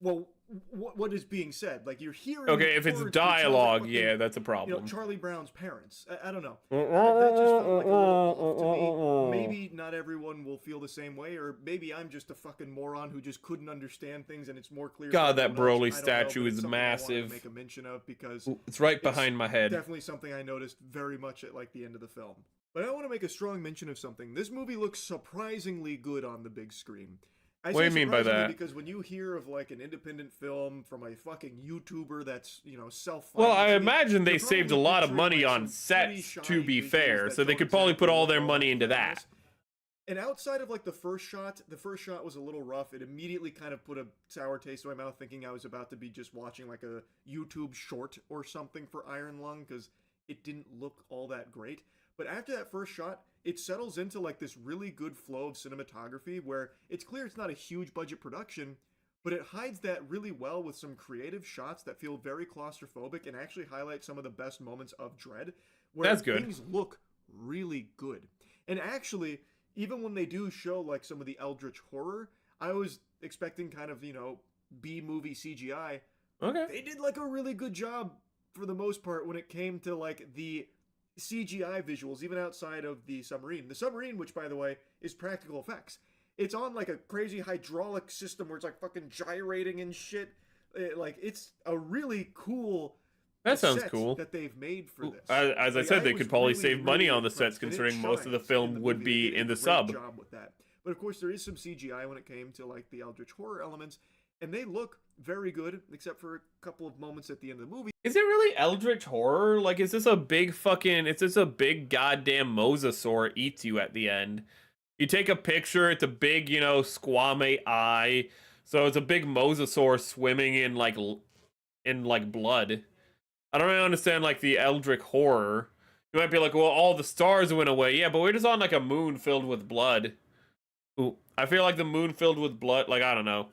well, what is being said? Like, you're hearing... Okay, if it's dialogue, like yeah, that's a problem. You know, Charlie Brown's parents. I don't know. That just felt like a little off to me. Maybe not everyone will feel the same way, or maybe I'm just a fucking moron who just couldn't understand things, and it's more clear... God, that Broly statue is massive. I want to make a mention of because it's right behind my head. Definitely something I noticed very much at, like, the end of the film. But I want to make a strong mention of something. This movie looks surprisingly good on the big screen. What do you mean by that? Because when you hear of like an independent film from a fucking YouTuber that's, you know, self-financed... Well, I imagine they saved a lot of money on sets, to be fair, so they could probably put all their money into that. And outside of like the first shot was a little rough. It immediately kind of put a sour taste in my mouth, thinking I was about to be just watching like a YouTube short or something for Iron Lung, because it didn't look all that great. But after that first shot, it settles into like this really good flow of cinematography where it's clear it's not a huge budget production, but it hides that really well with some creative shots that feel very claustrophobic and actually highlight some of the best moments of dread, where That's good. Things look really good. And actually, even when they do show like some of the Eldritch Horror, I was expecting kind of, you know, B-movie CGI. Okay. They did like a really good job for the most part when it came to like the CGI visuals, even outside of the submarine. The submarine, which by the way, is practical effects. It's on like a crazy hydraulic system where it's like fucking gyrating and shit. Like, it's a really cool... That sounds cool. ...that they've made for this. As I said, they could probably save money on the sets, considering most of the film would be in the sub. Job with that. But of course, there is some CGI when it came to like the Eldritch Horror elements, and they look very good, except for a couple of moments at the end of the movie. Is it really Eldritch Horror? Like, is this a big goddamn mosasaur eats you at the end? You take a picture, it's a big, you know, squame eye. So it's a big mosasaur swimming in like blood. I don't really understand like the Eldritch Horror. You might be like, well, all the stars went away. Yeah, but we're just on like a moon filled with blood. Ooh, I feel like the moon filled with blood, like, I don't know.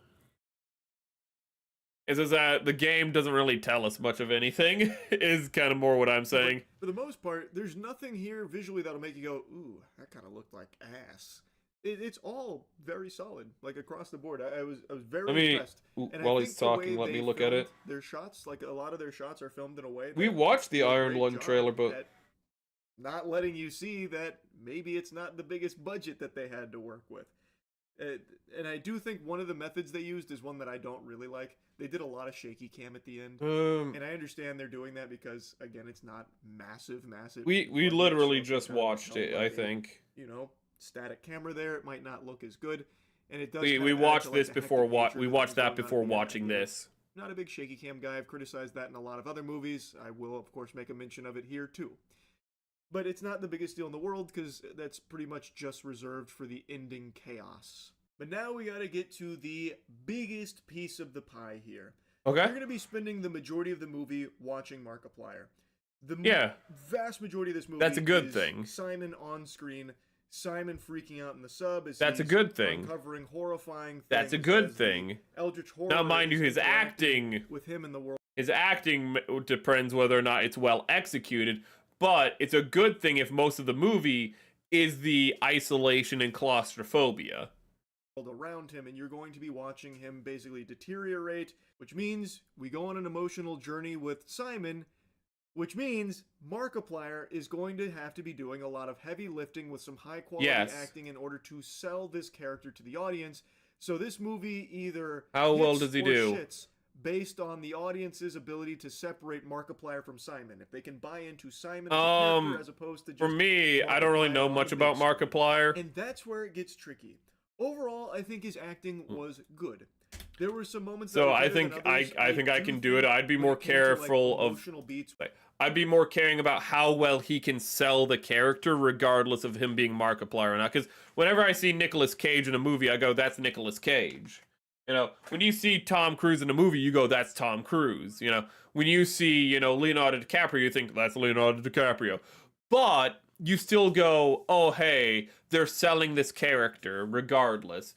It's just that the game doesn't really tell us much of anything, is kind of more what I'm saying. But for the most part, there's nothing here visually that'll make you go, ooh, that kind of looked like ass. It's all very solid, like across the board. I was very impressed. And while he's talking, let me look at it. Their shots, like a lot of their shots are filmed in a way that we watched the Iron Lung trailer, but not letting you see that maybe it's not the biggest budget that they had to work with. And I do think one of the methods they used is one that I don't really like. They did a lot of shaky cam at the end, and I understand they're doing that because, again, it's not massive. We literally just watched it, I think. You know, static camera there, it might not look as good, and it does. We watched this before. We watched that before watching this. Not a big shaky cam guy. I've criticized that in a lot of other movies. I will, of course, make a mention of it here too. but it's not the biggest deal in the world because that's pretty much just reserved for the ending chaos. But now we gotta get to the biggest piece of the pie here. Okay. You're gonna be spending the majority of the movie watching Markiplier. The vast majority of this movie That's a good is thing. Simon on screen, Simon freaking out in the sub as That's a he's good thing. uncovering horrifying things. That's a good as the thing. Eldritch horror Now, mind you, is his interacting acting with him in the world. His acting depends whether or not it's well executed, but it's a good thing if most of the movie is the isolation and claustrophobia Around him, and you're going to be watching him basically deteriorate, which means we go on an emotional journey with Simon, which means Markiplier is going to have to be doing a lot of heavy lifting with some high quality acting in order to sell this character to the audience. So this movie either How well does he do? Shits based on the audience's ability to separate Markiplier from Simon. If they can buy into Simon as a character as opposed to just for me, I don't really know much about Markiplier. And that's where it gets tricky. Overall, I think his acting was good. There were some moments. So that were I better think than others. I think I do can do it. I'd be when more it came to, like, careful of emotional beats. I'd be more caring about how well he can sell the character, regardless of him being Markiplier or not. Because whenever I see Nicolas Cage in a movie, I go, "That's Nicolas Cage." You know, when you see Tom Cruise in a movie, you go, "That's Tom Cruise." You know, when you see Leonardo DiCaprio, you think that's Leonardo DiCaprio. But you still go, "Oh, hey, they're selling this character regardless."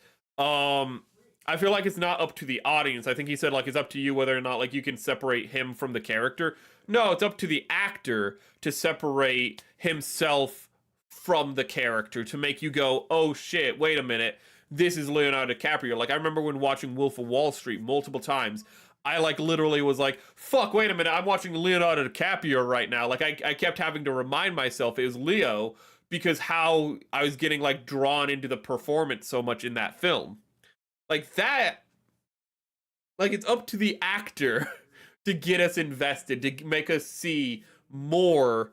I feel like it's not up to the audience. I think he said, like, it's up to you whether or not, like, you can separate him from the character. No, it's up to the actor to separate himself from the character to make you go, "Oh shit, wait a minute, this is Leonardo DiCaprio." Like, I remember when watching Wolf of Wall Street multiple times, I, like, literally was like, "Fuck, wait a minute, I'm watching Leonardo DiCaprio right now." Like, I kept having to remind myself it was Leo because how I was getting, like, drawn into the performance so much in that film. Like, that, like, it's up to the actor to get us invested, to make us see more.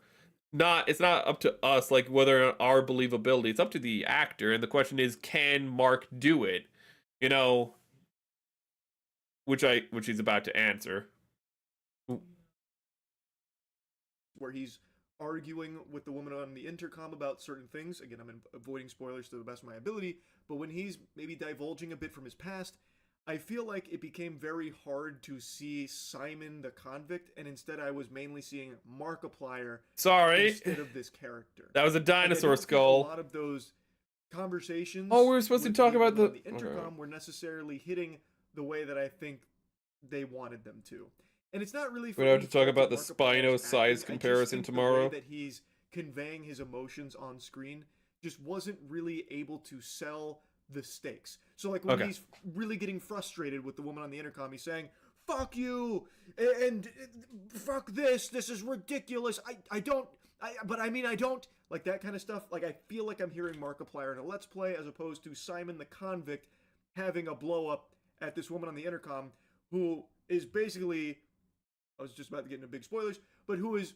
It's not up to us, like, whether our believability. It's up to the actor, and the question is, can Mark do it? You know, which he's about to answer. Where he's arguing with the woman on the intercom about certain things. Again, I'm avoiding spoilers to the best of my ability, but when he's maybe divulging a bit from his past, I feel like it became very hard to see Simon the convict, and instead I was mainly seeing Markiplier instead of this character. That was a dinosaur skull. A lot of those conversations. Oh, we were supposed to talk about the intercom were necessarily hitting the way that I think they wanted them to. And it's not really. We have to talk about the Spino size comparison tomorrow. The way that he's conveying his emotions on screen just wasn't really able to sell the stakes. So, like, when he's really getting frustrated with the woman on the intercom, he's saying, "Fuck you," and "Fuck this. This is ridiculous. I don't. Like, that kind of stuff. Like, I feel like I'm hearing Markiplier in a Let's Play as opposed to Simon the convict having a blow up at this woman on the intercom who is basically. I was just about to get into big spoilers, but who is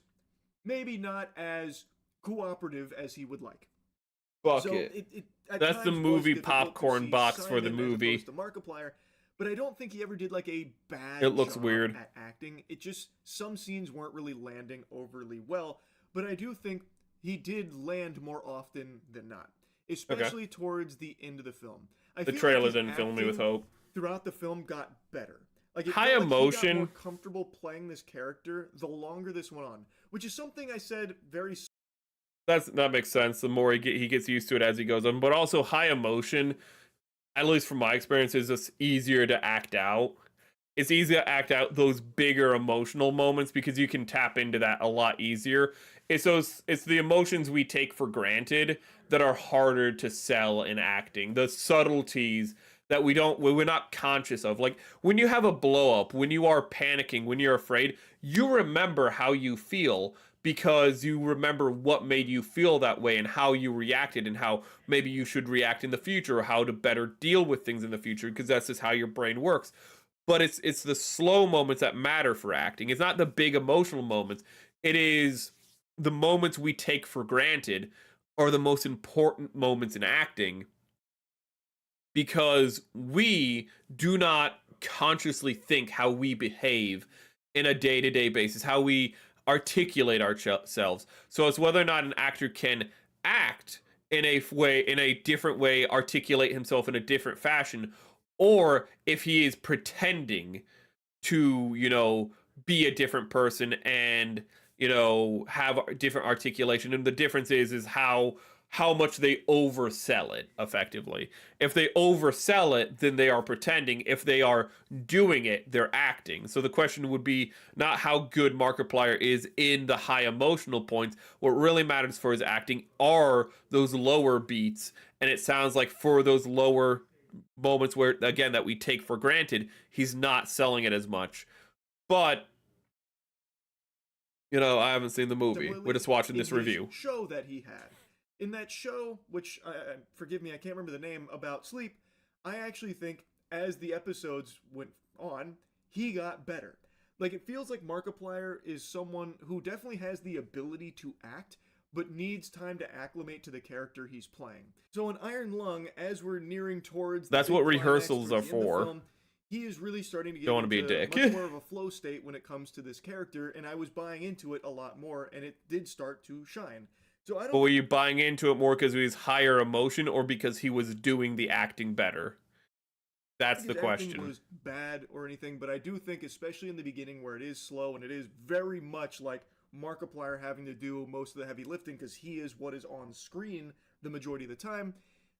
maybe not as cooperative as he would like. Fuck so it. That's the movie popcorn box Simon for the movie. The Markiplier, but I don't think he ever did like a bad. It looks job weird at acting. It just some scenes weren't really landing overly well, but I do think he did land more often than not, especially towards the end of the film. The trailer didn't fill me with hope. Throughout the film, got better. Like, it high felt emotion. Like he got more comfortable playing this character the longer this went on, which is something I said very. That makes sense. The more he gets used to it as he goes on, but also high emotion, at least from my experience, is just easier to act out. It's easy to act out those bigger emotional moments because you can tap into that a lot easier. It's the emotions we take for granted that are harder to sell in acting. The subtleties that we're not conscious of. Like, when you have a blow up, when you are panicking, when you're afraid, you remember how you feel because you remember what made you feel that way and how you reacted and how maybe you should react in the future or how to better deal with things in the future, because that's just how your brain works. But it's the slow moments that matter for acting. It's not the big emotional moments. It is the moments we take for granted are the most important moments in acting, because we do not consciously think how we behave in a day-to-day basis, how we articulate ourselves. So it's whether or not an actor can act in a different way, articulate himself in a different fashion, or if he is pretending to, be a different person and, have different articulation. And the difference is how much they oversell it effectively. If they oversell it, then they are pretending. If they are doing it, they're acting. So the question would be not how good Markiplier is in the high emotional points. What really matters for his acting are those lower beats. And it sounds like for those lower moments where, again, that we take for granted, he's not selling it as much. But, I haven't seen the movie. We're just watching this review. Show that he had. In that show, which, forgive me, I can't remember the name, about sleep, I actually think as the episodes went on, he got better. Like, it feels like Markiplier is someone who definitely has the ability to act, but needs time to acclimate to the character he's playing. So in Iron Lung, as we're nearing towards... That's what rehearsals are for. Film, he is really starting to get Don't be a dick. much more of a flow state when it comes to this character, and I was buying into it a lot more, and it did start to shine. So I don't. But were you buying into it more because he was higher emotion, or because he was doing the acting better? That's the question. Acting was bad or anything, but I do think, especially in the beginning where it is slow and it is very much like Markiplier having to do most of the heavy lifting because he is what is on screen the majority of the time,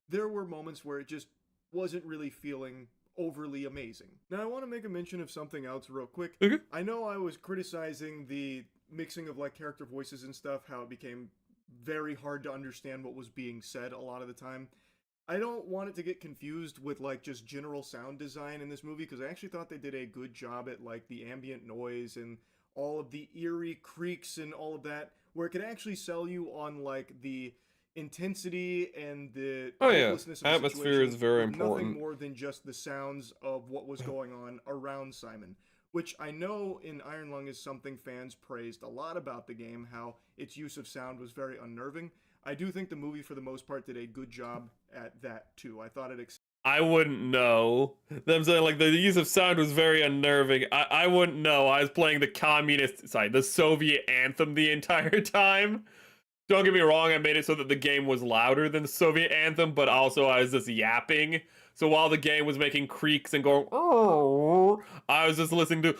there were moments where it just wasn't really feeling overly amazing. Now I want to make a mention of something else real quick. Okay. I know I was criticizing the mixing of like character voices and stuff, how it became very hard to understand what was being said a lot of the time. I don't want it to get confused with like just general sound design in this movie, because I actually thought they did a good job at like the ambient noise and all of the eerie creaks and all of that, where it could actually sell you on like the intensity and the hopelessness of the atmosphere situation, is very with important. nothing more than just the sounds of what was going on around Simon, which I know in Iron Lung is something fans praised a lot about the game, how its use of sound was very unnerving. I do think the movie, for the most part, did a good job at that, too. I thought it... I wouldn't know. Them saying, like, the use of sound was very unnerving. I wouldn't know. I was playing the Soviet anthem the entire time. Don't get me wrong, I made it so that the game was louder than the Soviet anthem, but also I was just yapping. So while the game was making creaks and going, I was just listening to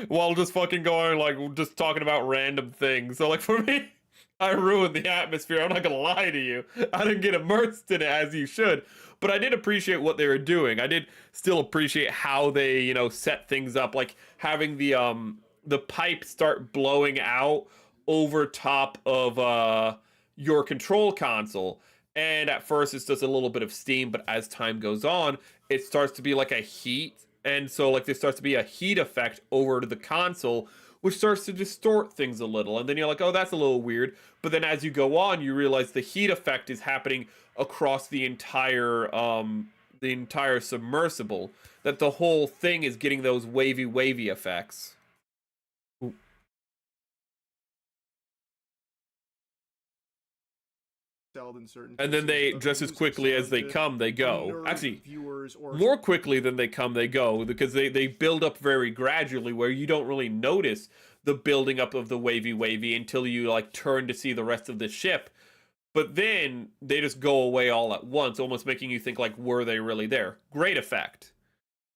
while just fucking going, like, just talking about random things. So, like, for me, I ruined the atmosphere. I'm not gonna lie to you. I didn't get immersed in it as you should. But I did appreciate what they were doing. I did still appreciate how they, set things up, like having the pipe start blowing out over top of your control console. And at first it's just a little bit of steam, but as time goes on, it starts to be like a heat. And so like there starts to be a heat effect over to the console, which starts to distort things a little. And then you're like, oh, that's a little weird. But then as you go on, you realize the heat effect is happening across the entire submersible, that the whole thing is getting those wavy effects. Ooh. And then they, just as quickly as they come, they go. Actually, more quickly than they come, they go, because they build up very gradually, where you don't really notice the building up of the wavy until you like turn to see the rest of the ship. But then they just go away all at once, almost making you think, like, were they really there? Great effect.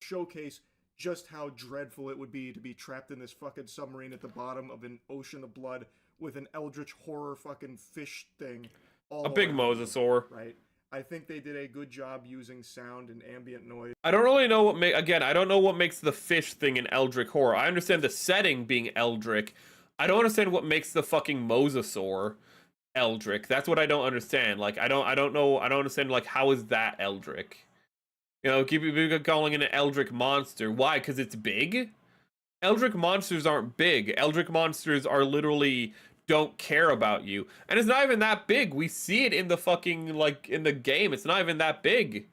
Showcase just how dreadful it would be to be trapped in this fucking submarine at the bottom of an ocean of blood with an eldritch horror fucking fish thing. A big mosasaur. Right. I think they did a good job using sound and ambient noise. I don't really know I don't know what makes the fish thing an eldritch horror. I understand the setting being eldritch. I don't understand what makes the fucking mosasaur eldritch. That's what I don't understand. Like, I don't understand, like, how is that eldritch? Keep calling it an eldritch monster. Why? Because it's big? Eldritch monsters aren't big. Eldritch monsters are literally don't care about you. And it's not even that big. We see it in the fucking, like, in the game. It's not even that big.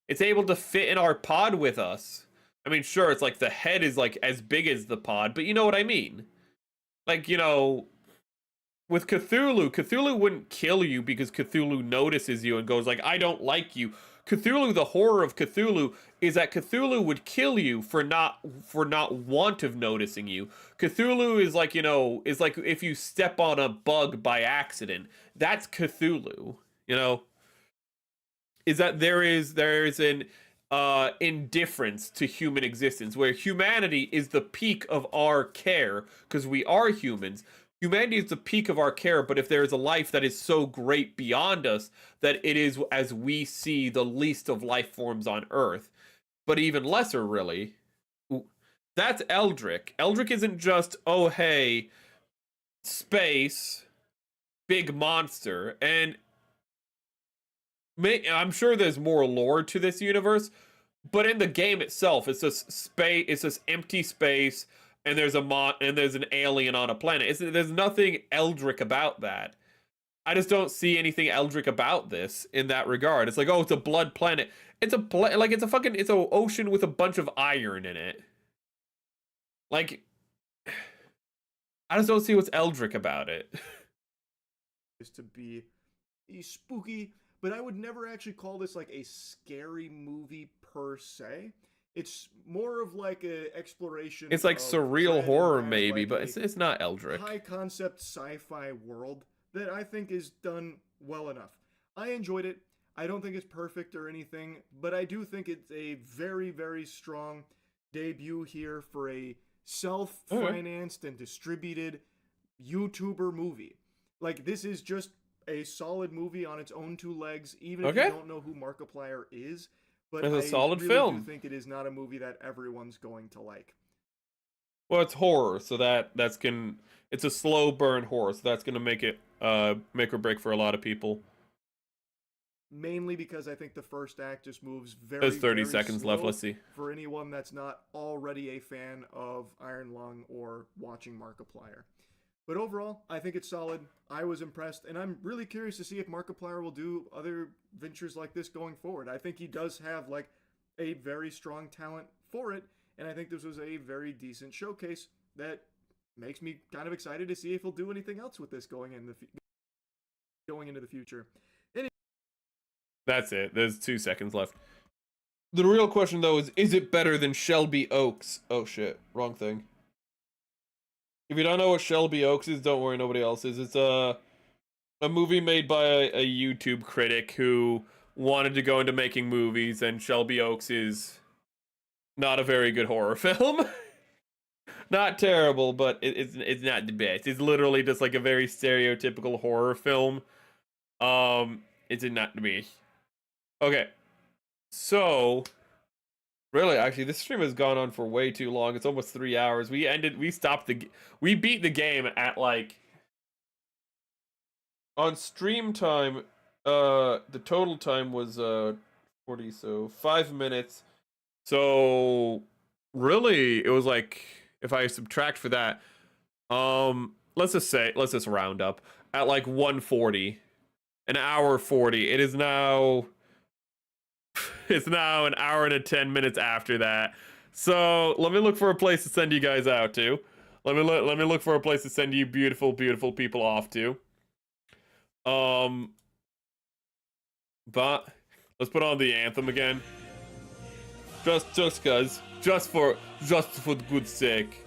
It's able to fit in our pod with us. I mean, sure, it's like the head is, like, as big as the pod, but you know what I mean? Like, with Cthulhu wouldn't kill you because Cthulhu notices you and goes like, I don't like you. Cthulhu, the horror of Cthulhu is that Cthulhu would kill you for not want of noticing you. Cthulhu is like, you know, is like if you step on a bug by accident. That's Cthulhu, you know. Is that there is an indifference to human existence, where humanity is the peak of our care, because we are humans. Humanity is the peak of our care, but if there is a life that is so great beyond us that it is, as we see, the least of life forms on Earth, but even lesser, really, that's Eldritch. Eldritch isn't just, oh, hey, space, big monster, and I'm sure there's more lore to this universe, but in the game itself, it's just space, it's just empty space, and there's an alien on a planet. There's nothing Eldritch about that. I just don't see anything Eldritch about this in that regard. It's like, oh, it's a blood planet. It's an ocean with a bunch of iron in it. Like, I just don't see what's Eldritch about it. Is to be spooky, but I would never actually call this like a scary movie per se. It's more of like an exploration. It's like surreal horror, maybe, but it's not Eldritch. High concept sci-fi world that I think is done well enough. I enjoyed it. I don't think it's perfect or anything, but I do think it's a very, very strong debut here for a self-financed and distributed YouTuber movie. Like, this is just a solid movie on its own two legs, even if you don't know who Markiplier is. But it's a solid really film. do think it is not a movie that everyone's going to like. Well, it's horror, so it's a slow burn horror, so that's gonna make it make or break for a lot of people. Mainly because I think the first act just moves very. There's 30 very seconds slow left. Let's see. For anyone that's not already a fan of Iron Lung or watching Markiplier. But overall, I think it's solid. I was impressed, and I'm really curious to see if Markiplier will do other ventures like this going forward. I think he does have like a very strong talent for it, and I think this was a very decent showcase that makes me kind of excited to see if he'll do anything else with this going into the future. That's it. There's 2 seconds left. The real question, though, is it better than Shelby Oaks? Oh, shit. Wrong thing. If you don't know what Shelby Oaks is, don't worry, nobody else is. It's a movie made by a YouTube critic who wanted to go into making movies, and Shelby Oaks is not a very good horror film. Not terrible, but it's not the best. It's literally just like a very stereotypical horror film. It's not the best. Okay, so really, actually, this stream has gone on for way too long. It's almost 3 hours. We beat the game at like, on stream time, the total time was 40, so 5 minutes. So really, it was like, if I subtract for that, let's just round up at like 140, an hour 40. It's now an hour and 10 minutes after that. So let me look for a place to send you guys out to. Let me look for a place to send you beautiful, beautiful people off to. But let's put on the anthem again. Just cause. Just for the good sake.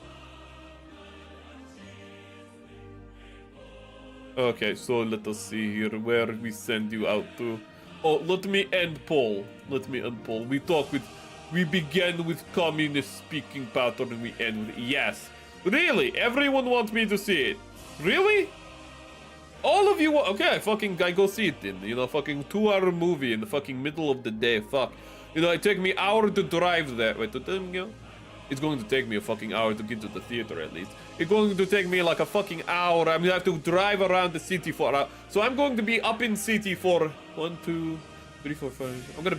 Okay, so let us see here where we send you out to. Oh, let me end poll. We begin with communist speaking pattern and we end with yes. Really? Everyone wants me to see it. Really? All of you want? Okay, I go see it then. You know, fucking 2-hour movie in the fucking middle of the day. Fuck. You know, it take me an hour to drive there. Wait, it's going to take me a fucking hour to get to the theater at least. It's going to take me like a fucking hour. I'm gonna have to drive around the city for an hour. So I'm going to be up in city for 1, 2, 3, 4, 5. I'm gonna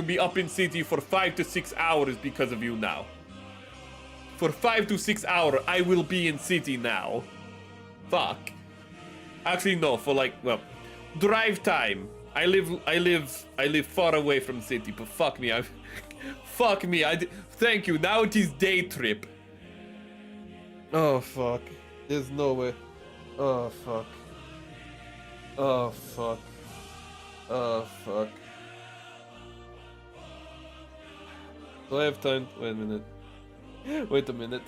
be up in city for 5 to 6 hours because of you now. For 5 to 6 hours, I will be in city now. Fuck. Actually, no. For like, well, drive time. I live far away from city, but fuck me. Fuck me. Thank you. Now it is day trip. Oh fuck. There's no way. Oh fuck. Oh fuck. Oh fuck. Do I have time? Wait a minute. Wait a minute.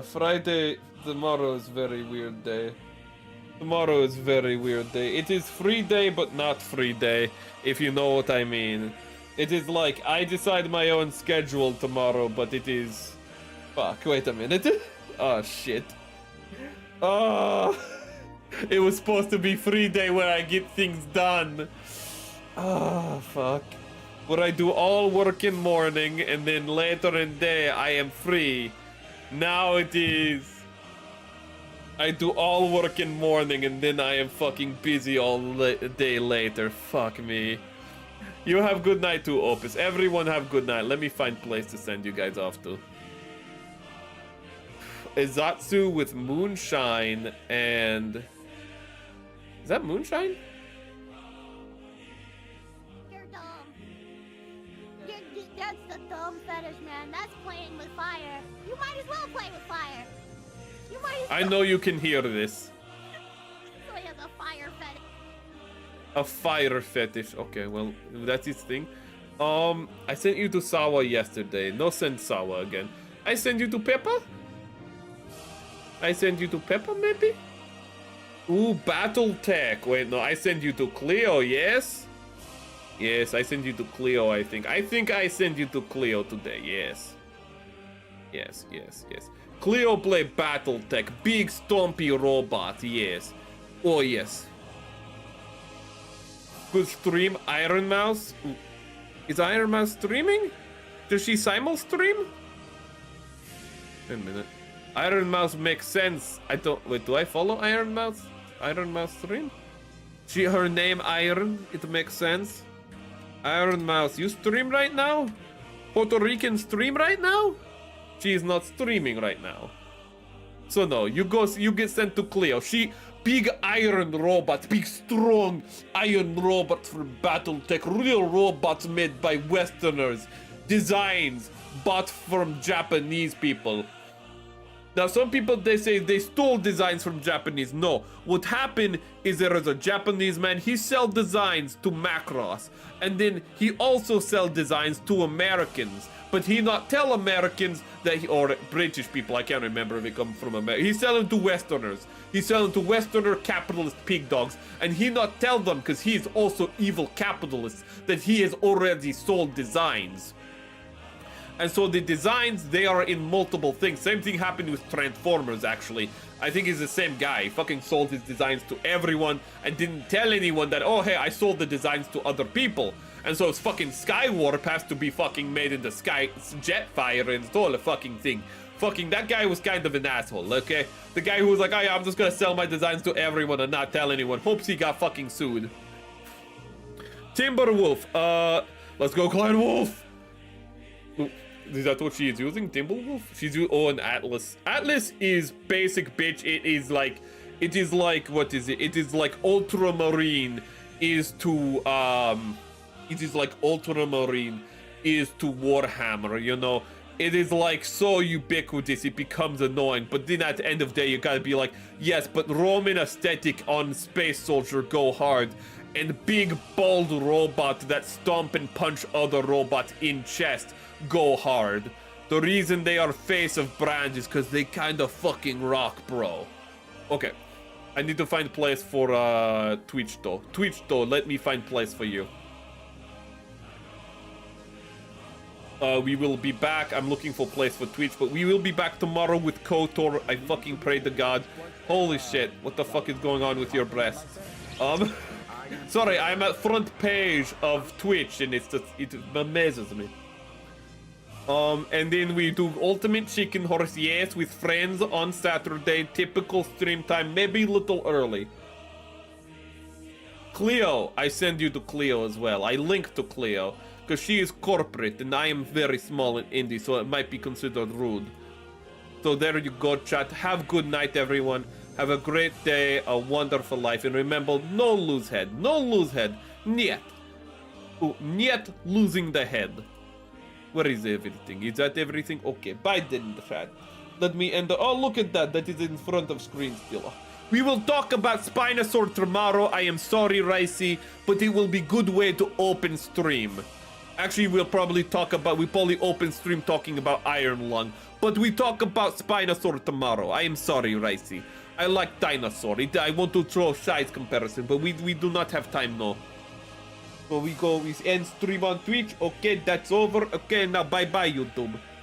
Friday, tomorrow is very weird day. Tomorrow is very weird day. It is free day, but not free day, if you know what I mean. It is like, I decide my own schedule tomorrow, but it is... Fuck, wait a minute. Oh, shit. Oh, it was supposed to be free day where I get things done. Oh, fuck. Where I do all work in morning, and then later in day, I am free. Now it is... I do all work in morning, and then I am fucking busy all day later. Fuck me. You have good night too, Opus. Everyone have good night. Let me find place to send you guys off to. A Zatsu with moonshine and... Is that moonshine? You're dumb. That's the dumb fetish, man. That's playing with fire. You might as well play with fire. You might as well. I know you can hear this. So he has a fire fetish. A fire fetish. Okay, well, that's his thing. I sent you to Sawa yesterday. No send Sawa again. I sent you to Peppa? I sent you to Peppa, maybe? Ooh, Battle Tech. Wait, no, I sent you to Cleo, yes? Yes, I sent you to Cleo, I think. I think I sent you to Cleo today, yes. Yes, yes, yes. Cleo play Battle Tech. Big stompy robot, yes. Oh, yes. Good stream, Iron Mouse. Ooh. Is Iron Mouse streaming? Does she simul stream? Wait a minute. Iron Mouse makes sense. I don't... Wait, do I follow Iron Mouse? Iron Mouse stream? Her name Iron. It makes sense. Iron Mouse, you stream right now? Puerto Rican stream right now? She is not streaming right now. So no, you get sent to Cleo. She... Big iron robot, big strong iron robot for battle tech. Real robots made by Westerners. Designs bought from Japanese people. Now some people, they say they stole designs from Japanese. No, what happened is there is a Japanese man, he sell designs to Macross. And then he also sell designs to Americans. But he not tell Americans that he, or British people, I can't remember if they come from America. He sell them to Westerners. He sell them to Westerner capitalist pig dogs. And he not tell them, because he is also evil capitalist, that he has already sold designs. And so the designs, they are in multiple things. Same thing happened with Transformers, actually. I think he's the same guy. He fucking sold his designs to everyone and didn't tell anyone that, oh, hey, I sold the designs to other people. And so it's fucking Skywarp has to be fucking made into Jetfire and it's all a fucking thing. Fucking, that guy was kind of an asshole, okay? The guy who was like, oh yeah, I'm just gonna sell my designs to everyone and not tell anyone. Hopes he got fucking sued. Timberwolf, let's go Klein Wolf. Ooh, is that what she is using? Timberwolf? She's using, oh, an Atlas. Atlas is basic, bitch. It is like, what is it? It is like Ultramarine is to, it is like Ultramarine is to Warhammer, you know? It is like so ubiquitous, it becomes annoying. But then at the end of the day, you gotta be like, yes, but Roman aesthetic on Space Soldier go hard. And big, bald robot that stomp and punch other robots in chest go hard. The reason they are face of brand is because they kind of fucking rock, bro. Okay. I need to find place for Twitch though. Twitch though, let me find place for you. We will be back. I'm looking for place for Twitch, but we will be back tomorrow with KOTOR. I fucking pray to God. Holy shit, what the fuck is going on with your breasts? Sorry, I'm at front page of Twitch and it amazes me. And then we do Ultimate Chicken Horse, yes, with friends on Saturday. Typical stream time, maybe a little early. Cleo, I send you to Cleo as well. I link to Cleo. Because she is corporate and I am very small and indie, so it might be considered rude. So there you go, chat. Have good night, everyone. Have a great day, a wonderful life. And remember, no lose head. No lose head. Niet. Ooh, niet losing the head. Where is everything? Is that everything? Okay, bye then, chat. Let me end. Oh, look at that. That is in front of screen still. We will talk about Spinosaur tomorrow. I am sorry, Ricey, but it will be good way to open stream. Actually, we'll probably open stream talking about Iron Lung. But we talk about Spinosaur tomorrow. I am sorry, Ricey. I like dinosaur. I want to throw size comparison, but we do not have time now. So we end stream on Twitch. Okay, that's over. Okay, now bye-bye, YouTube.